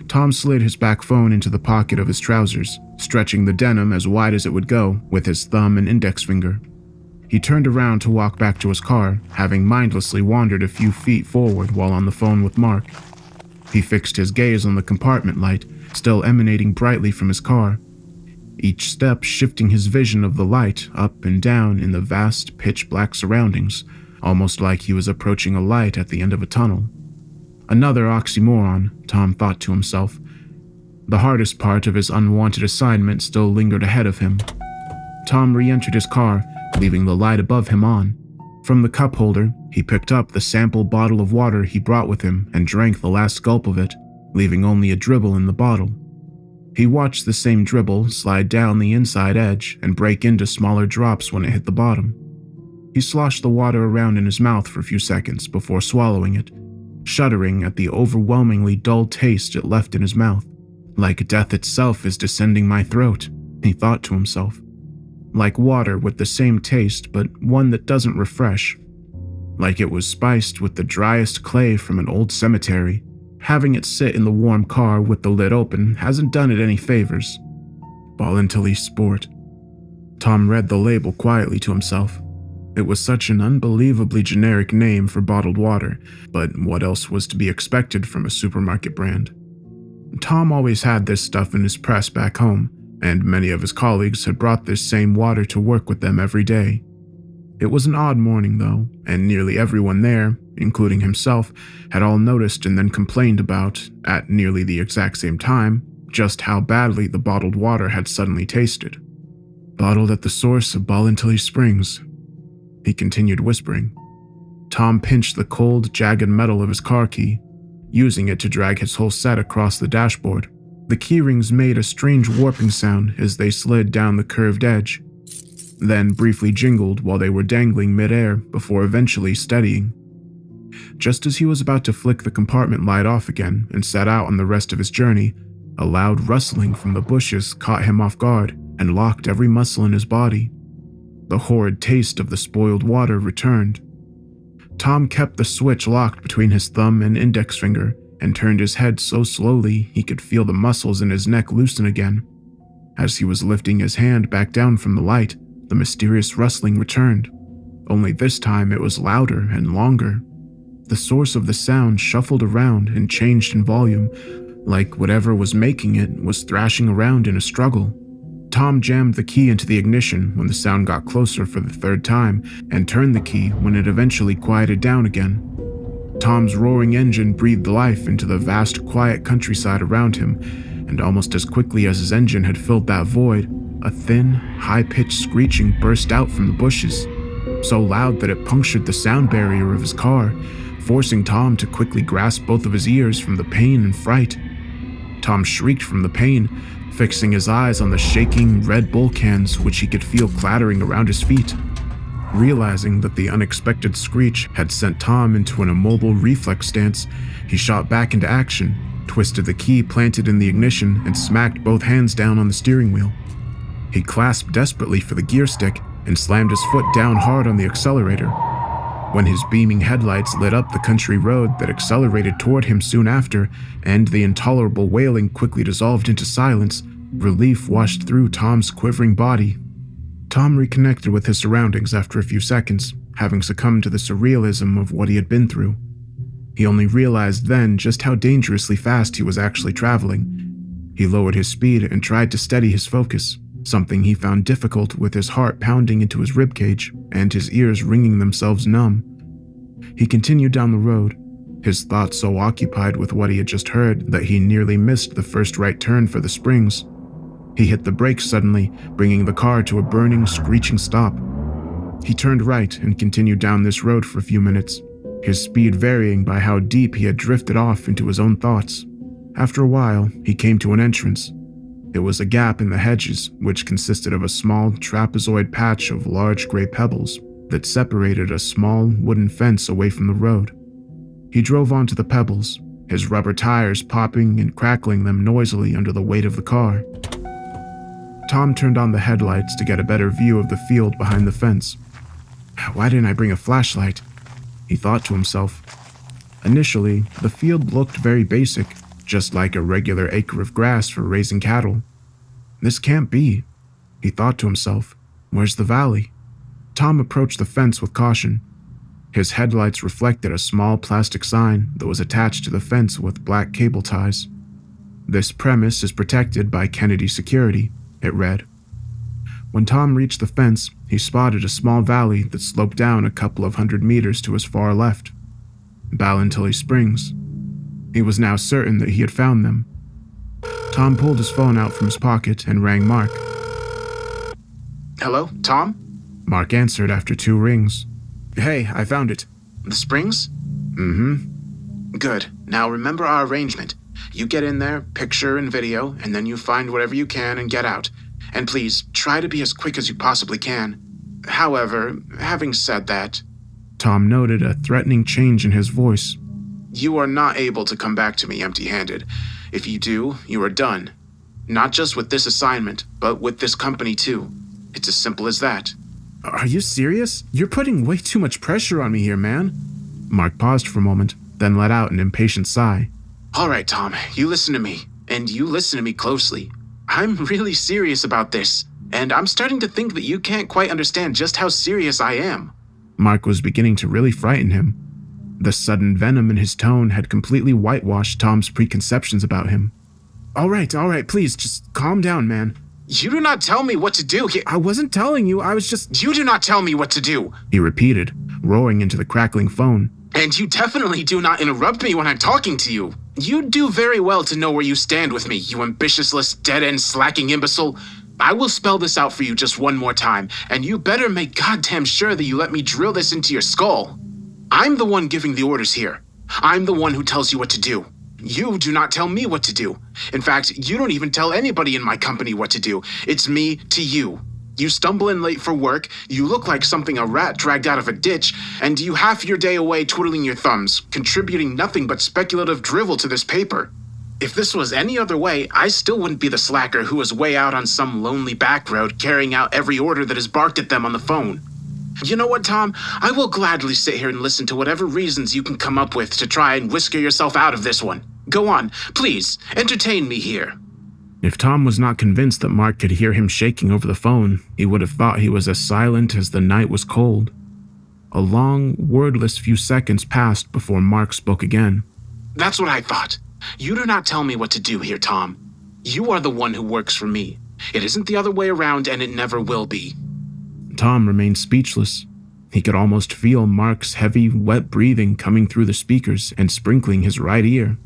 Tom slid his back phone into the pocket of his trousers, stretching the denim as wide as it would go with his thumb and index finger. He turned around to walk back to his car, having mindlessly wandered a few feet forward while on the phone with Mark. He fixed his gaze on the compartment light, still emanating brightly from his car, each step shifting his vision of the light up and down in the vast, pitch-black surroundings, almost like he was approaching a light at the end of a tunnel. Another oxymoron, Tom thought to himself. The hardest part of his unwanted assignment still lingered ahead of him. Tom re-entered his car, leaving the light above him on. From the cup holder, he picked up the sample bottle of water he brought with him and drank the last gulp of it, leaving only a dribble in the bottle. He watched the same dribble slide down the inside edge and break into smaller drops when it hit the bottom. He sloshed the water around in his mouth for a few seconds before swallowing it, shuddering at the overwhelmingly dull taste it left in his mouth. Like death itself is descending my throat, he thought to himself. Like water with the same taste, but one that doesn't refresh. Like it was spiced with the driest clay from an old cemetery. Having it sit in the warm car with the lid open hasn't done it any favors. Ballintully Sport. Tom read the label quietly to himself. It was such an unbelievably generic name for bottled water, but what else was to be expected from a supermarket brand? Tom always had this stuff in his press back home, and many of his colleagues had brought this same water to work with them every day. It was an odd morning, though, and nearly everyone there, including himself, had all noticed and then complained about, at nearly the exact same time, just how badly the bottled water had suddenly tasted. Bottled at the source of Ballintully Springs, he continued whispering. Tom pinched the cold, jagged metal of his car key, using it to drag his whole set across the dashboard. The keyrings made a strange warping sound as they slid down the curved edge, then briefly jingled while they were dangling midair before eventually steadying. Just as he was about to flick the compartment light off again and set out on the rest of his journey, a loud rustling from the bushes caught him off guard and locked every muscle in his body. The horrid taste of the spoiled water returned. Tom kept the switch locked between his thumb and index finger and turned his head so slowly he could feel the muscles in his neck loosen again. As he was lifting his hand back down from the light, the mysterious rustling returned. Only this time it was louder and longer. The source of the sound shuffled around and changed in volume, like whatever was making it was thrashing around in a struggle. Tom jammed the key into the ignition when the sound got closer for the third time and turned the key when it eventually quieted down again. Tom's roaring engine breathed life into the vast, quiet countryside around him, and almost as quickly as his engine had filled that void, a thin, high-pitched screeching burst out from the bushes, so loud that it punctured the sound barrier of his car, forcing Tom to quickly grasp both of his ears from the pain and fright. Tom shrieked from the pain, fixing his eyes on the shaking Red Bull cans which he could feel clattering around his feet. Realizing that the unexpected screech had sent Tom into an immobile reflex stance, he shot back into action, twisted the key planted in the ignition, and smacked both hands down on the steering wheel. He clasped desperately for the gear stick and slammed his foot down hard on the accelerator. When his beaming headlights lit up the country road that accelerated toward him soon after, and the intolerable wailing quickly dissolved into silence, relief washed through Tom's quivering body. Tom reconnected with his surroundings after a few seconds, having succumbed to the surrealism of what he had been through. He only realized then just how dangerously fast he was actually traveling. He lowered his speed and tried to steady his focus, something he found difficult with his heart pounding into his ribcage and his ears ringing themselves numb. He continued down the road, his thoughts so occupied with what he had just heard that he nearly missed the first right turn for the springs. He hit the brakes suddenly, bringing the car to a burning, screeching stop. He turned right and continued down this road for a few minutes, his speed varying by how deep he had drifted off into his own thoughts. After a while, he came to an entrance. It was a gap in the hedges, which consisted of a small trapezoid patch of large gray pebbles that separated a small wooden fence away from the road. He drove onto the pebbles, his rubber tires popping and crackling them noisily under the weight of the car. Tom turned on the headlights to get a better view of the field behind the fence. Why didn't I bring a flashlight? He thought to himself. Initially, the field looked very basic, just like a regular acre of grass for raising cattle. This can't be, he thought to himself. Where's the valley? Tom approached the fence with caution. His headlights reflected a small plastic sign that was attached to the fence with black cable ties. This premise is protected by Kennedy Security, it read. When Tom reached the fence, he spotted a small valley that sloped down a couple of 100 meters to his far left. Ballintully Springs. He was now certain that he had found them. Tom pulled his phone out from his pocket and rang Mark. Hello, Tom? Mark answered after 2 rings. Hey, I found it. The springs? Mm-hmm. Good. Now remember our arrangement. You get in there, picture and video, and then you find whatever you can and get out. And please, try to be as quick as you possibly can. However, having said that... Tom noted a threatening change in his voice. You are not able to come back to me empty-handed. If you do, you are done. Not just with this assignment, but with this company too. It's as simple as that. Are you serious? You're putting way too much pressure on me here, man. Mark paused for a moment, then let out an impatient sigh. All right, Tom, you listen to me, and you listen to me closely. I'm really serious about this, and I'm starting to think that you can't quite understand just how serious I am. Mark was beginning to really frighten him. The sudden venom in his tone had completely whitewashed Tom's preconceptions about him. All right, please, just calm down, man. You do not tell me what to do. I wasn't telling you, I was just... You do not tell me what to do, he repeated, roaring into the crackling phone. And you definitely do not interrupt me when I'm talking to you. You do very well to know where you stand with me, you ambitiousless, dead-end, slacking imbecile. I will spell this out for you just one more time, and you better make goddamn sure that you let me drill this into your skull. I'm the one giving the orders here. I'm the one who tells you what to do. You do not tell me what to do. In fact, you don't even tell anybody in my company what to do. It's me to you. You stumble in late for work, you look like something a rat dragged out of a ditch, and you half your day away twiddling your thumbs, contributing nothing but speculative drivel to this paper. If this was any other way, I still wouldn't be the slacker who is way out on some lonely back road carrying out every order that is barked at them on the phone. You know what, Tom? I will gladly sit here and listen to whatever reasons you can come up with to try and whisker yourself out of this one. Go on, please, entertain me here. If Tom was not convinced that Mark could hear him shaking over the phone, he would have thought he was as silent as the night was cold. A long, wordless few seconds passed before Mark spoke again. That's what I thought. You do not tell me what to do here, Tom. You are the one who works for me. It isn't the other way around, and it never will be. Tom remained speechless. He could almost feel Mark's heavy, wet breathing coming through the speakers and sprinkling his right ear.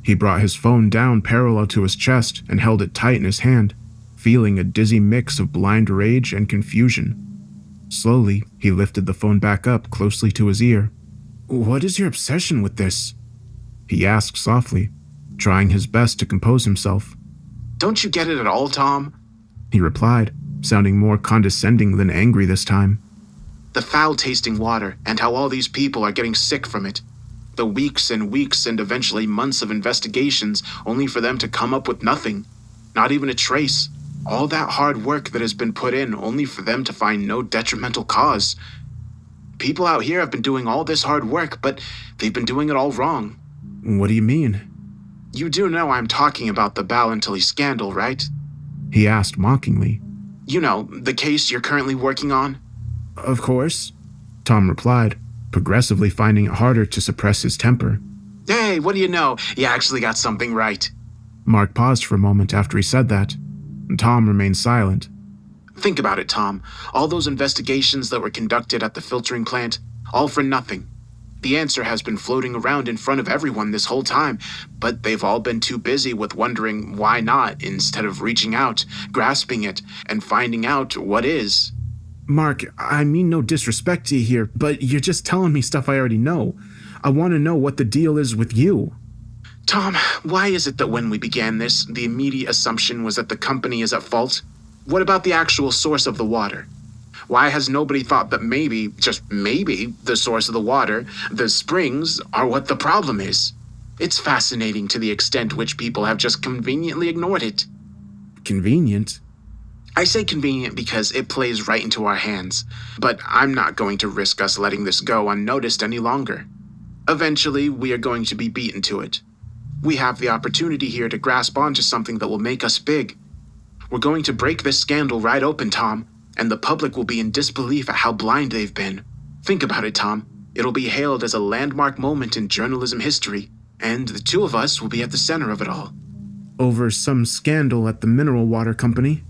He brought his phone down parallel to his chest and held it tight in his hand, feeling a dizzy mix of blind rage and confusion. Slowly, he lifted the phone back up closely to his ear. "What is your obsession with this?" he asked softly, trying his best to compose himself. Don't you get it at all, Tom? He replied, sounding more condescending than angry this time. The foul-tasting water, and how all these people are getting sick from it. The weeks and weeks and eventually months of investigations only for them to come up with nothing. Not even a trace. All that hard work that has been put in only for them to find no detrimental cause. People out here have been doing all this hard work, but they've been doing it all wrong. What do you mean? You do know I'm talking about the Ballintully scandal, right? He asked mockingly. You know, the case you're currently working on? Of course, Tom replied, progressively finding it harder to suppress his temper. Hey, what do you know? You actually got something right. Mark paused for a moment after he said that. Tom remained silent. Think about it, Tom. All those investigations that were conducted at the filtering plant, all for nothing. The answer has been floating around in front of everyone this whole time, but they've all been too busy with wondering why not instead of reaching out, grasping it, and finding out what is. Mark, I mean no disrespect to you here, but you're just telling me stuff I already know. I want to know what the deal is with you. Tom, why is it that when we began this, the immediate assumption was that the company is at fault? What about the actual source of the water? Why has nobody thought that maybe, just maybe, the source of the water, the springs, are what the problem is? It's fascinating to the extent which people have just conveniently ignored it. Convenient? I say convenient because it plays right into our hands, but I'm not going to risk us letting this go unnoticed any longer. Eventually, we are going to be beaten to it. We have the opportunity here to grasp onto something that will make us big. We're going to break this scandal right open, Tom, and the public will be in disbelief at how blind they've been. Think about it, Tom. It'll be hailed as a landmark moment in journalism history, and the two of us will be at the center of it all. Over some scandal at the mineral water company?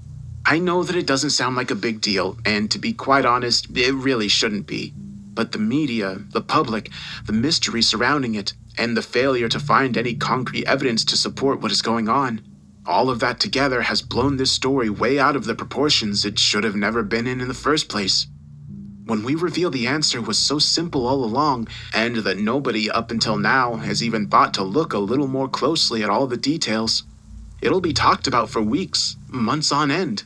I know that it doesn't sound like a big deal, and to be quite honest, it really shouldn't be. But the media, the public, the mystery surrounding it, and the failure to find any concrete evidence to support what is going on, all of that together has blown this story way out of the proportions it should have never been in the first place. When we reveal the answer was so simple all along, and that nobody up until now has even thought to look a little more closely at all the details, it'll be talked about for weeks, months on end.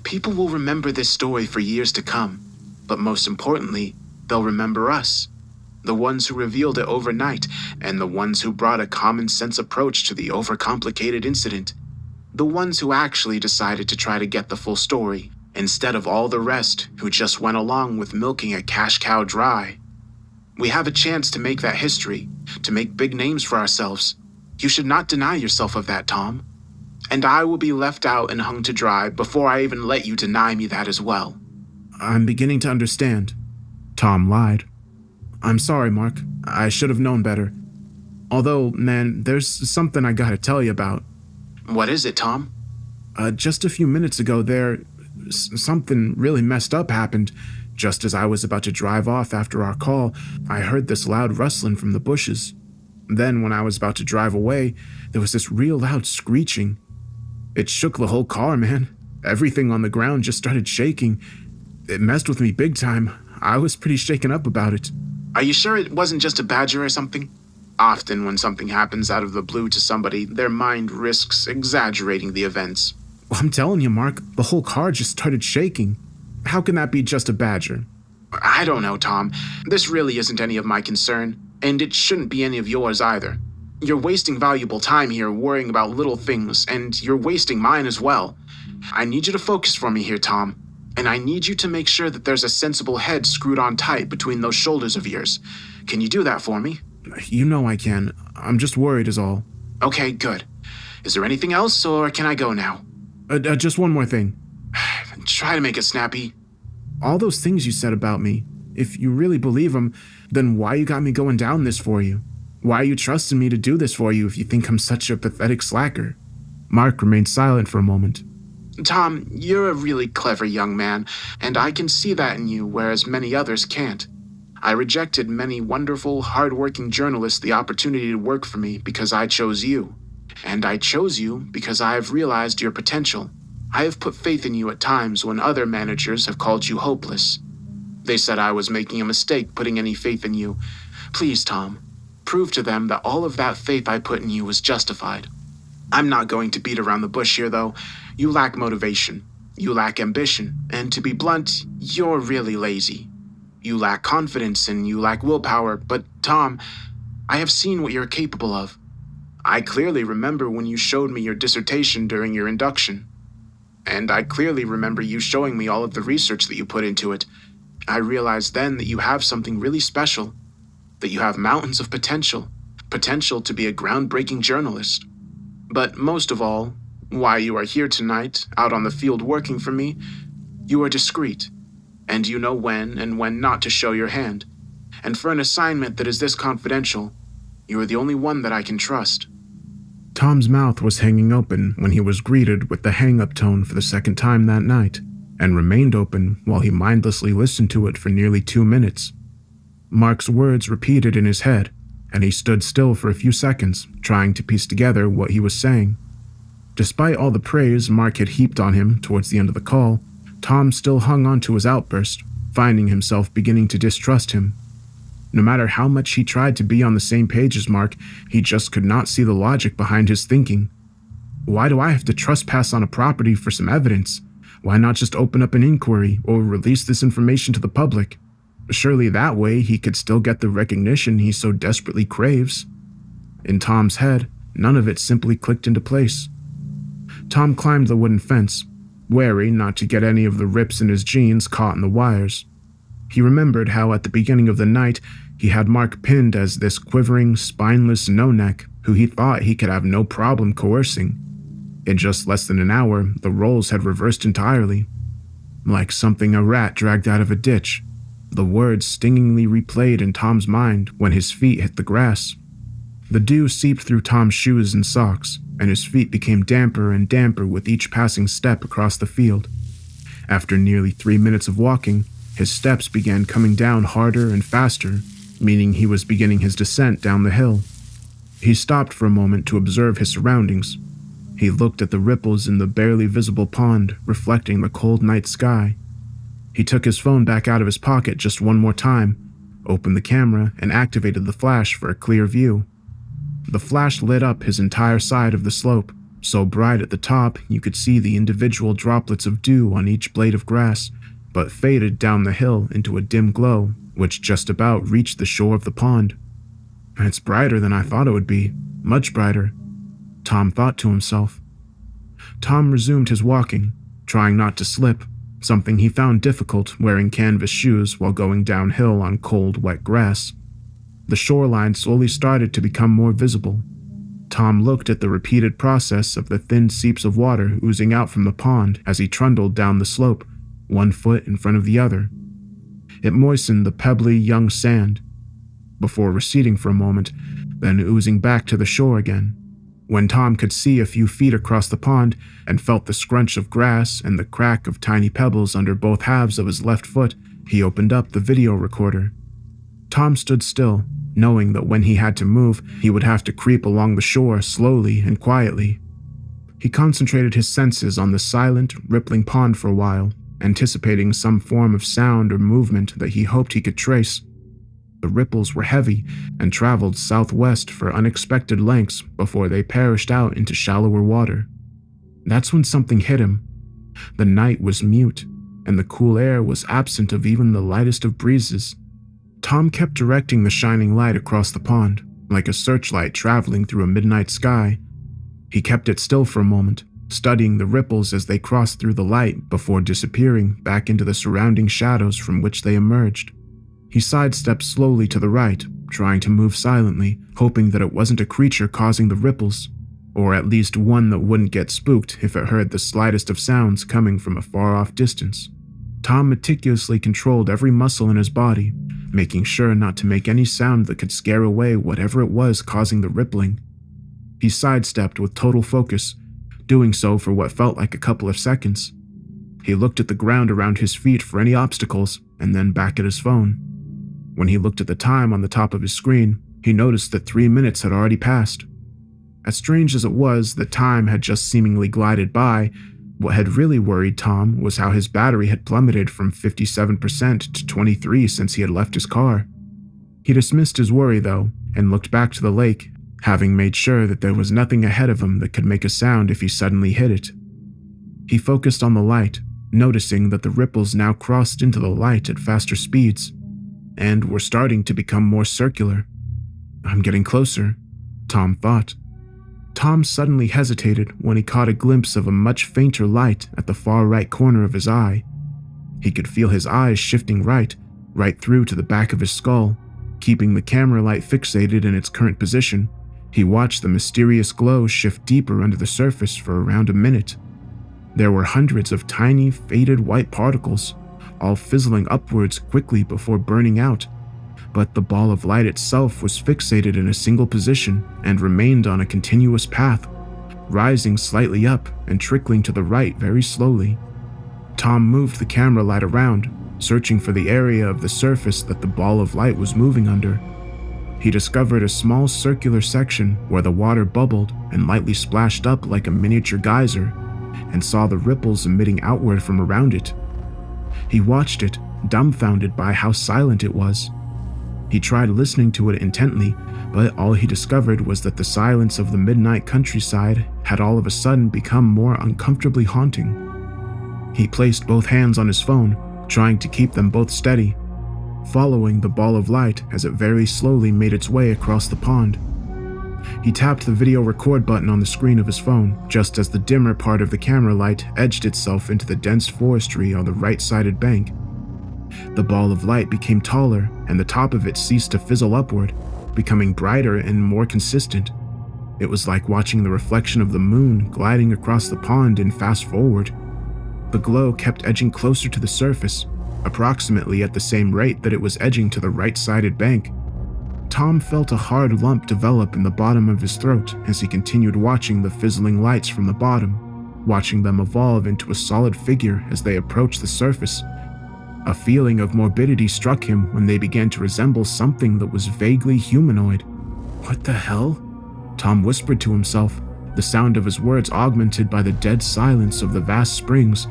People will remember this story for years to come, but most importantly, they'll remember us. The ones who revealed it overnight, and the ones who brought a common sense approach to the overcomplicated incident. The ones who actually decided to try to get the full story, instead of all the rest who just went along with milking a cash cow dry. We have a chance to make that history, to make big names for ourselves. You should not deny yourself of that, Tom. And I will be left out and hung to dry before I even let you deny me that as well. I'm beginning to understand. Tom lied. I'm sorry, Mark. I should have known better. Although, man, there's something I gotta tell you about. What is it, Tom? Just a few minutes ago something really messed up happened. Just as I was about to drive off after our call, I heard this loud rustling from the bushes. Then, when I was about to drive away, there was this real loud screeching. It shook the whole car, man. Everything on the ground just started shaking. It messed with me big time. I was pretty shaken up about it. Are you sure it wasn't just a badger or something? Often when something happens out of the blue to somebody, their mind risks exaggerating the events. Well, I'm telling you, Mark, the whole car just started shaking. How can that be just a badger? I don't know, Tom. This really isn't any of my concern, and it shouldn't be any of yours either. You're wasting valuable time here worrying about little things, and you're wasting mine as well. I need you to focus for me here, Tom. And I need you to make sure that there's a sensible head screwed on tight between those shoulders of yours. Can you do that for me? You know I can. I'm just worried is all. Okay, good. Is there anything else, or can I go now? Just one more thing. Try to make it snappy. All those things you said about me, if you really believe them, then why you got me going down this for you? Why are you trusting me to do this for you if you think I'm such a pathetic slacker? Mark remained silent for a moment. Tom, you're a really clever young man, and I can see that in you, whereas many others can't. I rejected many wonderful, hard-working journalists the opportunity to work for me because I chose you. And I chose you because I have realized your potential. I have put faith in you at times when other managers have called you hopeless. They said I was making a mistake putting any faith in you. Please, Tom, prove to them that all of that faith I put in you was justified. I'm not going to beat around the bush here, though. You lack motivation. You lack ambition. And to be blunt, you're really lazy. You lack confidence and you lack willpower. But, Tom, I have seen what you're capable of. I clearly remember when you showed me your dissertation during your induction. And I clearly remember you showing me all of the research that you put into it. I realized then that you have something really special. That you have mountains of potential. Potential to be a groundbreaking journalist. But most of all, why you are here tonight, out on the field working for me, you are discreet, and you know when and when not to show your hand. And for an assignment that is this confidential, you are the only one that I can trust. Tom's mouth was hanging open when he was greeted with the hang-up tone for the second time that night, and remained open while he mindlessly listened to it for nearly 2 minutes. Mark's words repeated in his head, and he stood still for a few seconds, trying to piece together what he was saying. Despite all the praise Mark had heaped on him towards the end of the call, Tom still hung on to his outburst, finding himself beginning to distrust him. No matter how much he tried to be on the same page as Mark, he just could not see the logic behind his thinking. Why do I have to trespass on a property for some evidence? Why not just open up an inquiry or release this information to the public? Surely that way he could still get the recognition he so desperately craves. In Tom's head, none of it simply clicked into place. Tom climbed the wooden fence. wary not to get any of the rips in his jeans caught in the wires. He remembered how at the beginning of the night he had Mark pinned as this quivering, spineless no-neck who he thought he could have no problem coercing. In just less than an hour, the roles had reversed entirely. Like something a rat dragged out of a ditch, the words stingingly replayed in Tom's mind when his feet hit the grass. The dew seeped through Tom's shoes and socks, and his feet became damper and damper with each passing step across the field. After nearly 3 minutes of walking, his steps began coming down harder and faster, meaning he was beginning his descent down the hill. He stopped for a moment to observe his surroundings. He looked at the ripples in the barely visible pond, reflecting the cold night sky. He took his phone back out of his pocket just one more time, opened the camera, and activated the flash for a clear view. The flash lit up his entire side of the slope, so bright at the top you could see the individual droplets of dew on each blade of grass, but faded down the hill into a dim glow, which just about reached the shore of the pond. "It's brighter than I thought it would be, much brighter," Tom thought to himself. Tom resumed his walking, trying not to slip, something he found difficult wearing canvas shoes while going downhill on cold, wet grass. The shoreline slowly started to become more visible. Tom looked at the repeated process of the thin seeps of water oozing out from the pond as he trundled down the slope, one foot in front of the other. It moistened the pebbly young sand, before receding for a moment, then oozing back to the shore again. When Tom could see a few feet across the pond and felt the scrunch of grass and the crack of tiny pebbles under both halves of his left foot, he opened up the video recorder. Tom stood still, knowing that when he had to move, he would have to creep along the shore slowly and quietly. He concentrated his senses on the silent, rippling pond for a while, anticipating some form of sound or movement that he hoped he could trace. The ripples were heavy and traveled southwest for unexpected lengths before they perished out into shallower water. That's when something hit him. The night was mute, and the cool air was absent of even the lightest of breezes. Tom kept directing the shining light across the pond, like a searchlight traveling through a midnight sky. He kept it still for a moment, studying the ripples as they crossed through the light before disappearing back into the surrounding shadows from which they emerged. He sidestepped slowly to the right, trying to move silently, hoping that it wasn't a creature causing the ripples, or at least one that wouldn't get spooked if it heard the slightest of sounds coming from a far-off distance. Tom meticulously controlled every muscle in his body, making sure not to make any sound that could scare away whatever it was causing the rippling. He sidestepped with total focus, doing so for what felt like a couple of seconds. He looked at the ground around his feet for any obstacles, and then back at his phone. When he looked at the time on the top of his screen, he noticed that 3 minutes had already passed. As strange as it was that time had just seemingly glided by, what had really worried Tom was how his battery had plummeted from 57% to 23% since he had left his car. He dismissed his worry, though, and looked back to the lake, having made sure that there was nothing ahead of him that could make a sound if he suddenly hit it. He focused on the light, noticing that the ripples now crossed into the light at faster speeds, and were starting to become more circular. "I'm getting closer," Tom thought. Tom suddenly hesitated when he caught a glimpse of a much fainter light at the far right corner of his eye. He could feel his eyes shifting right through to the back of his skull. Keeping the camera light fixated in its current position, he watched the mysterious glow shift deeper under the surface for around a minute. There were hundreds of tiny, faded white particles, all fizzling upwards quickly before burning out. But the ball of light itself was fixated in a single position and remained on a continuous path, rising slightly up and trickling to the right very slowly. Tom moved the camera light around, searching for the area of the surface that the ball of light was moving under. He discovered a small circular section where the water bubbled and lightly splashed up like a miniature geyser, and saw the ripples emitting outward from around it. He watched it, dumbfounded by how silent it was. He tried listening to it intently, but all he discovered was that the silence of the midnight countryside had all of a sudden become more uncomfortably haunting. He placed both hands on his phone, trying to keep them both steady, following the ball of light as it very slowly made its way across the pond. He tapped the video record button on the screen of his phone, just as the dimmer part of the camera light edged itself into the dense forestry on the right-sided bank. The ball of light became taller, and the top of it ceased to fizzle upward, becoming brighter and more consistent. It was like watching the reflection of the moon gliding across the pond in fast forward. The glow kept edging closer to the surface, approximately at the same rate that it was edging to the right-sided bank. Tom felt a hard lump develop in the bottom of his throat as he continued watching the fizzling lights from the bottom, watching them evolve into a solid figure as they approached the surface. A feeling of morbidity struck him when they began to resemble something that was vaguely humanoid. "What the hell?" Tom whispered to himself, the sound of his words augmented by the dead silence of the vast springs.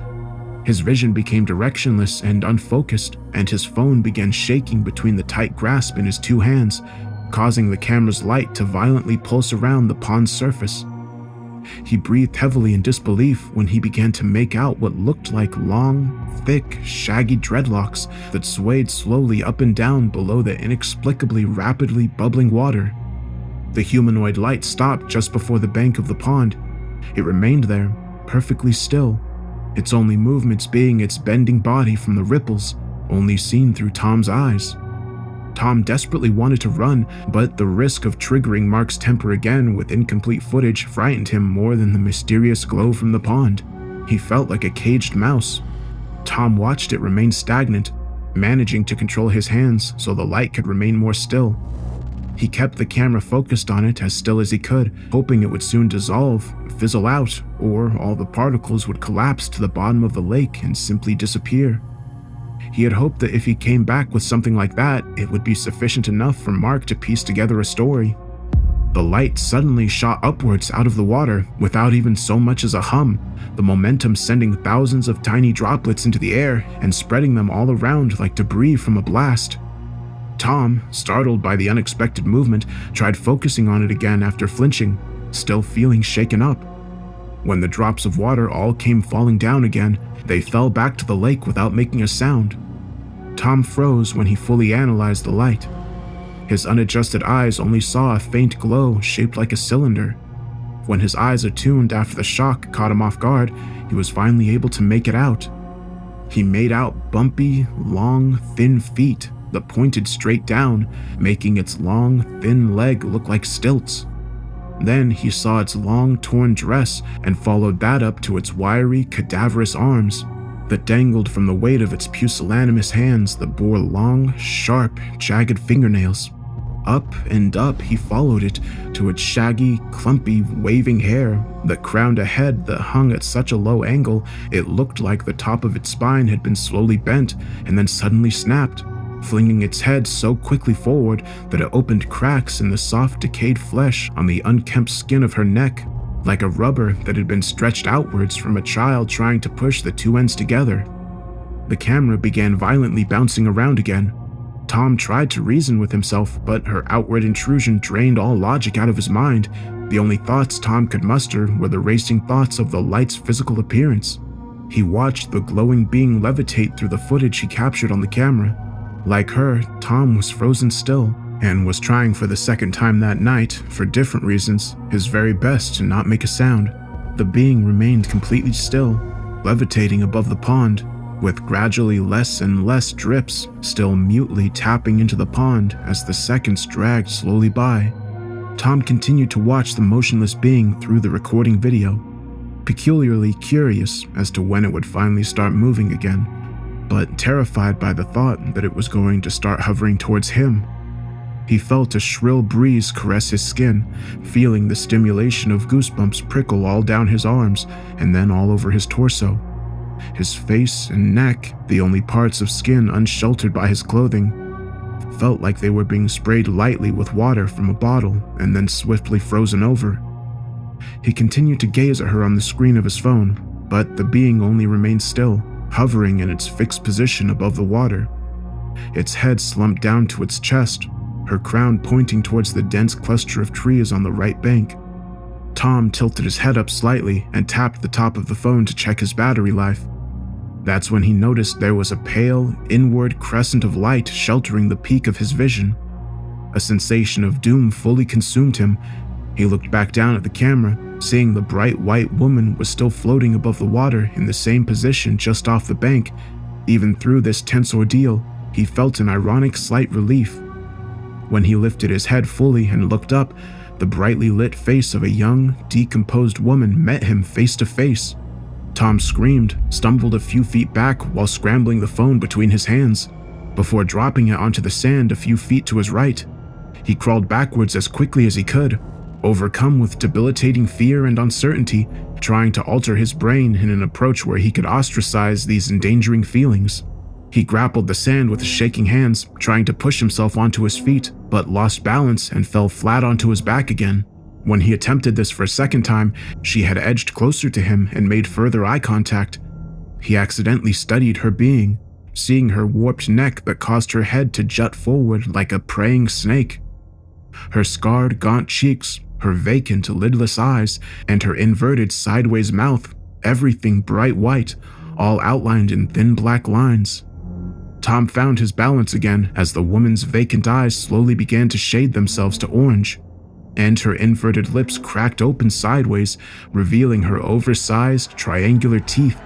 His vision became directionless and unfocused, and his phone began shaking between the tight grasp in his two hands, causing the camera's light to violently pulse around the pond's surface. He breathed heavily in disbelief when he began to make out what looked like long, thick, shaggy dreadlocks that swayed slowly up and down below the inexplicably rapidly bubbling water. The humanoid light stopped just before the bank of the pond. It remained there, perfectly still, its only movements being its bending body from the ripples, only seen through Tom's eyes. Tom desperately wanted to run, but the risk of triggering Mark's temper again with incomplete footage frightened him more than the mysterious glow from the pond. He felt like a caged mouse. Tom watched it remain stagnant, managing to control his hands so the light could remain more still. He kept the camera focused on it as still as he could, hoping it would soon dissolve, fizzle out, or all the particles would collapse to the bottom of the lake and simply disappear. He had hoped that if he came back with something like that, it would be sufficient enough for Mark to piece together a story. The light suddenly shot upwards out of the water without even so much as a hum, the momentum sending thousands of tiny droplets into the air and spreading them all around like debris from a blast. Tom, startled by the unexpected movement, tried focusing on it again after flinching, still feeling shaken up. When the drops of water all came falling down again, they fell back to the lake without making a sound. Tom froze when he fully analyzed the light. His unadjusted eyes only saw a faint glow shaped like a cylinder. When his eyes attuned after the shock caught him off guard, he was finally able to make it out. He made out bumpy, long, thin feet that pointed straight down, making its long, thin leg look like stilts. Then he saw its long, torn dress and followed that up to its wiry, cadaverous arms that dangled from the weight of its pusillanimous hands that bore long, sharp, jagged fingernails. Up and up he followed it to its shaggy, clumpy, waving hair that crowned a head that hung at such a low angle it looked like the top of its spine had been slowly bent and then suddenly snapped, flinging its head so quickly forward that it opened cracks in the soft, decayed flesh on the unkempt skin of her neck, like a rubber that had been stretched outwards from a child trying to push the two ends together. The camera began violently bouncing around again. Tom tried to reason with himself, but her outward intrusion drained all logic out of his mind. The only thoughts Tom could muster were the racing thoughts of the light's physical appearance. He watched the glowing being levitate through the footage he captured on the camera. Like her, Tom was frozen still, and was trying for the second time that night, for different reasons, his very best to not make a sound. The being remained completely still, levitating above the pond, with gradually less and less drips still mutely tapping into the pond as the seconds dragged slowly by. Tom continued to watch the motionless being through the recording video, peculiarly curious as to when it would finally start moving again, but terrified by the thought that it was going to start hovering towards him. He felt a shrill breeze caress his skin, feeling the stimulation of goosebumps prickle all down his arms and then all over his torso. His face and neck, the only parts of skin unsheltered by his clothing, felt like they were being sprayed lightly with water from a bottle and then swiftly frozen over. He continued to gaze at her on the screen of his phone, but the being only remained still, hovering in its fixed position above the water. Its head slumped down to its chest, her crown pointing towards the dense cluster of trees on the right bank. Tom tilted his head up slightly and tapped the top of the phone to check his battery life. That's when he noticed there was a pale, inward crescent of light sheltering the peak of his vision. A sensation of doom fully consumed him, He looked back down at the camera, seeing the bright white woman was still floating above the water in the same position just off the bank. Even through this tense ordeal, he felt an ironic slight relief. When he lifted his head fully and looked up, the brightly lit face of a young, decomposed woman met him face to face. Tom screamed, stumbled a few feet back while scrambling the phone between his hands, before dropping it onto the sand a few feet to his right. He crawled backwards as quickly as he could, overcome with debilitating fear and uncertainty, trying to alter his brain in an approach where he could ostracize these endangering feelings. He grappled the sand with his shaking hands, trying to push himself onto his feet, but lost balance and fell flat onto his back again. When he attempted this for a second time, she had edged closer to him and made further eye contact. He accidentally studied her being, seeing her warped neck that caused her head to jut forward like a praying snake. Her scarred, gaunt cheeks, her vacant, lidless eyes, and her inverted sideways mouth, everything bright white, all outlined in thin black lines. Tom found his balance again as the woman's vacant eyes slowly began to shade themselves to orange, and her inverted lips cracked open sideways, revealing her oversized, triangular teeth.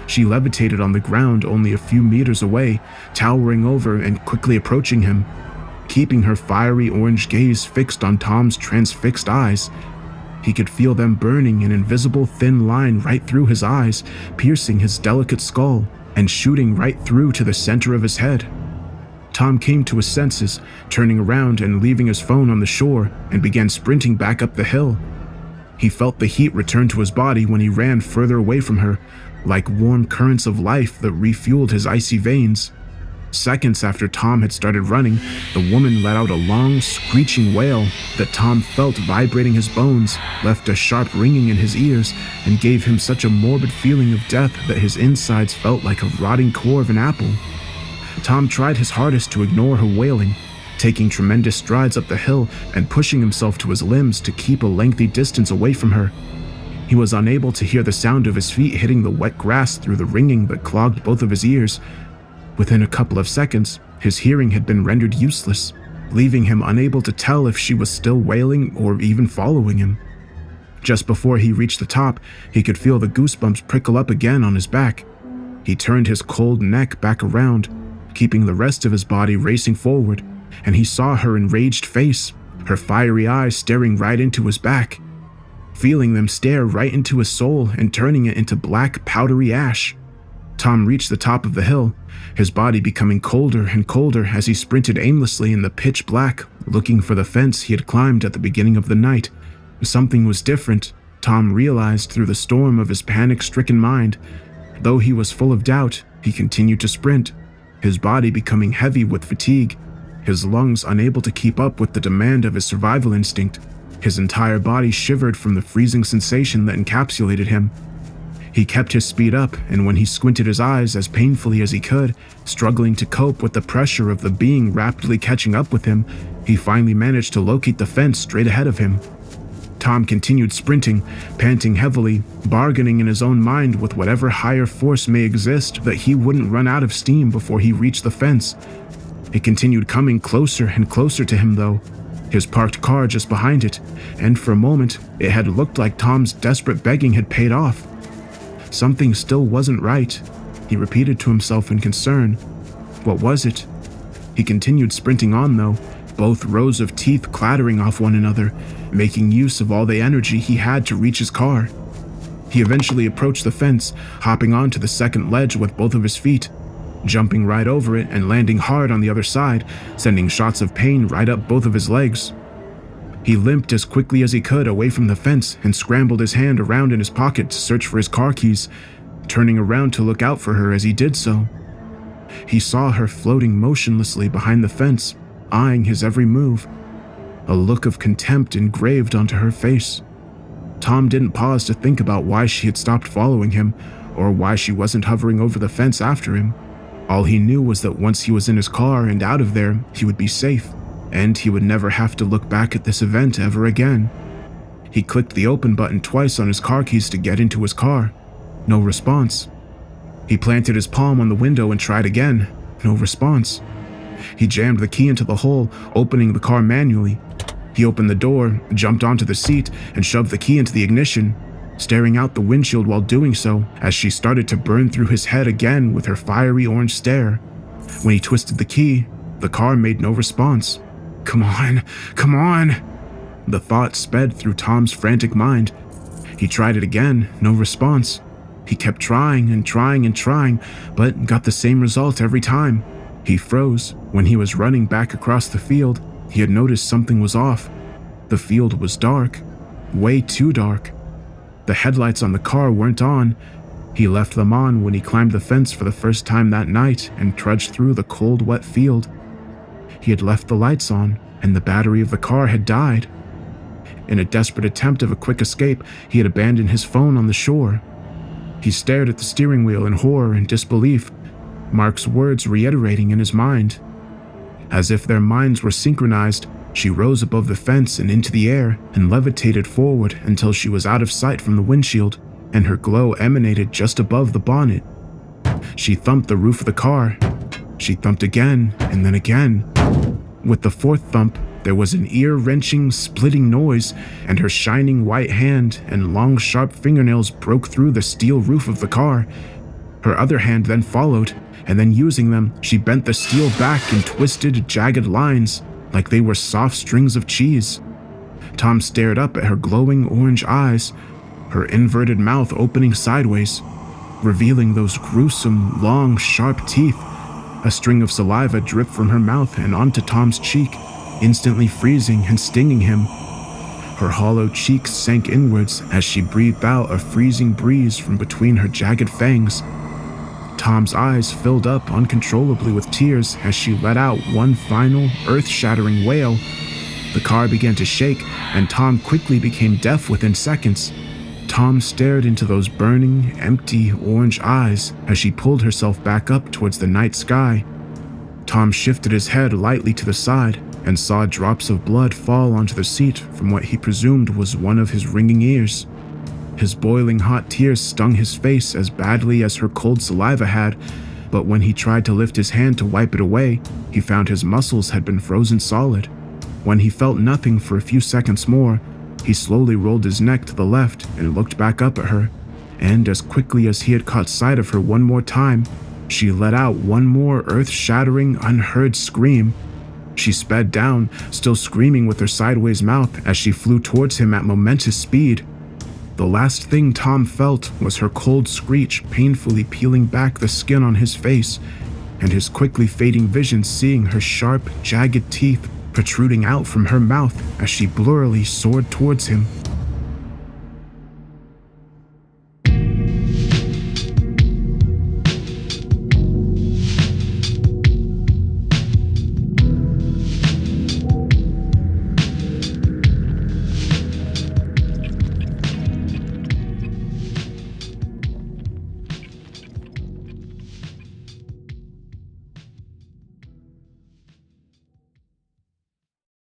She levitated on the ground only a few meters away, towering over and quickly approaching him, keeping her fiery orange gaze fixed on Tom's transfixed eyes. He could feel them burning an invisible thin line right through his eyes, piercing his delicate skull and shooting right through to the center of his head. Tom came to his senses, turning around and leaving his phone on the shore, and began sprinting back up the hill. He felt the heat return to his body when he ran further away from her, like warm currents of life that refueled his icy veins. Seconds after Tom had started running, the woman let out a long, screeching wail that Tom felt vibrating his bones, left a sharp ringing in his ears, and gave him such a morbid feeling of death that his insides felt like a rotting core of an apple. Tom tried his hardest to ignore her wailing, taking tremendous strides up the hill and pushing himself to his limbs to keep a lengthy distance away from her. He was unable to hear the sound of his feet hitting the wet grass through the ringing that clogged both of his ears. Within a couple of seconds, his hearing had been rendered useless, leaving him unable to tell if she was still wailing or even following him. Just before he reached the top, he could feel the goosebumps prickle up again on his back. He turned his cold neck back around, keeping the rest of his body racing forward, and he saw her enraged face, her fiery eyes staring right into his back, feeling them stare right into his soul and turning it into black, powdery ash. Tom reached the top of the hill, his body becoming colder and colder as he sprinted aimlessly in the pitch black, looking for the fence he had climbed at the beginning of the night. Something was different, Tom realized through the storm of his panic-stricken mind. Though he was full of doubt, he continued to sprint, his body becoming heavy with fatigue, his lungs unable to keep up with the demand of his survival instinct. His entire body shivered from the freezing sensation that encapsulated him. He kept his speed up, and when he squinted his eyes as painfully as he could, struggling to cope with the pressure of the being rapidly catching up with him, he finally managed to locate the fence straight ahead of him. Tom continued sprinting, panting heavily, bargaining in his own mind with whatever higher force may exist that he wouldn't run out of steam before he reached the fence. It continued coming closer and closer to him though, his parked car just behind it, and for a moment it had looked like Tom's desperate begging had paid off. Something still wasn't right, he repeated to himself in concern. What was it? He continued sprinting on though, both rows of teeth clattering off one another, making use of all the energy he had to reach his car. He eventually approached the fence, hopping onto the second ledge with both of his feet, jumping right over it and landing hard on the other side, sending shots of pain right up both of his legs. He limped as quickly as he could away from the fence and scrambled his hand around in his pocket to search for his car keys, turning around to look out for her as he did so. He saw her floating motionlessly behind the fence, eyeing his every move, a look of contempt engraved onto her face. Tom didn't pause to think about why she had stopped following him or why she wasn't hovering over the fence after him. All he knew was that once he was in his car and out of there, he would be safe, and he would never have to look back at this event ever again. He clicked the open button twice on his car keys to get into his car. No response. He planted his palm on the window and tried again. No response. He jammed the key into the hole, opening the car manually. He opened the door, jumped onto the seat, and shoved the key into the ignition, staring out the windshield while doing so as she started to burn through his head again with her fiery orange stare. When he twisted the key, the car made no response. Come on, come on! The thought sped through Tom's frantic mind. He tried it again, no response. He kept trying and trying and trying, but got the same result every time. He froze. When he was running back across the field, he had noticed something was off. The field was dark, way too dark. The headlights on the car weren't on. He left them on when he climbed the fence for the first time that night and trudged through the cold, wet field. He had left the lights on, and the battery of the car had died. In a desperate attempt of a quick escape, he had abandoned his phone on the shore. He stared at the steering wheel in horror and disbelief, Mark's words reiterating in his mind. As if their minds were synchronized, she rose above the fence and into the air and levitated forward until she was out of sight from the windshield, and her glow emanated just above the bonnet. She thumped the roof of the car. She thumped again and then again. With the fourth thump, there was an ear-wrenching, splitting noise, and her shining white hand and long, sharp fingernails broke through the steel roof of the car. Her other hand then followed, and then using them, she bent the steel back in twisted, jagged lines, like they were soft strings of cheese. Tom stared up at her glowing orange eyes, her inverted mouth opening sideways, revealing those gruesome, long, sharp teeth. A string of saliva dripped from her mouth and onto Tom's cheek, instantly freezing and stinging him. Her hollow cheeks sank inwards as she breathed out a freezing breeze from between her jagged fangs. Tom's eyes filled up uncontrollably with tears as she let out one final, earth-shattering wail. The car began to shake, and Tom quickly became deaf within seconds. Tom stared into those burning, empty, orange eyes as she pulled herself back up towards the night sky. Tom shifted his head lightly to the side and saw drops of blood fall onto the seat from what he presumed was one of his ringing ears. His boiling hot tears stung his face as badly as her cold saliva had, but when he tried to lift his hand to wipe it away, he found his muscles had been frozen solid. When he felt nothing for a few seconds more, he slowly rolled his neck to the left and looked back up at her, and as quickly as he had caught sight of her one more time, she let out one more earth-shattering, unheard scream. She sped down, still screaming with her sideways mouth as she flew towards him at momentous speed. The last thing Tom felt was her cold screech painfully peeling back the skin on his face, and his quickly fading vision seeing her sharp, jagged teeth protruding out from her mouth as she blurrily soared towards him.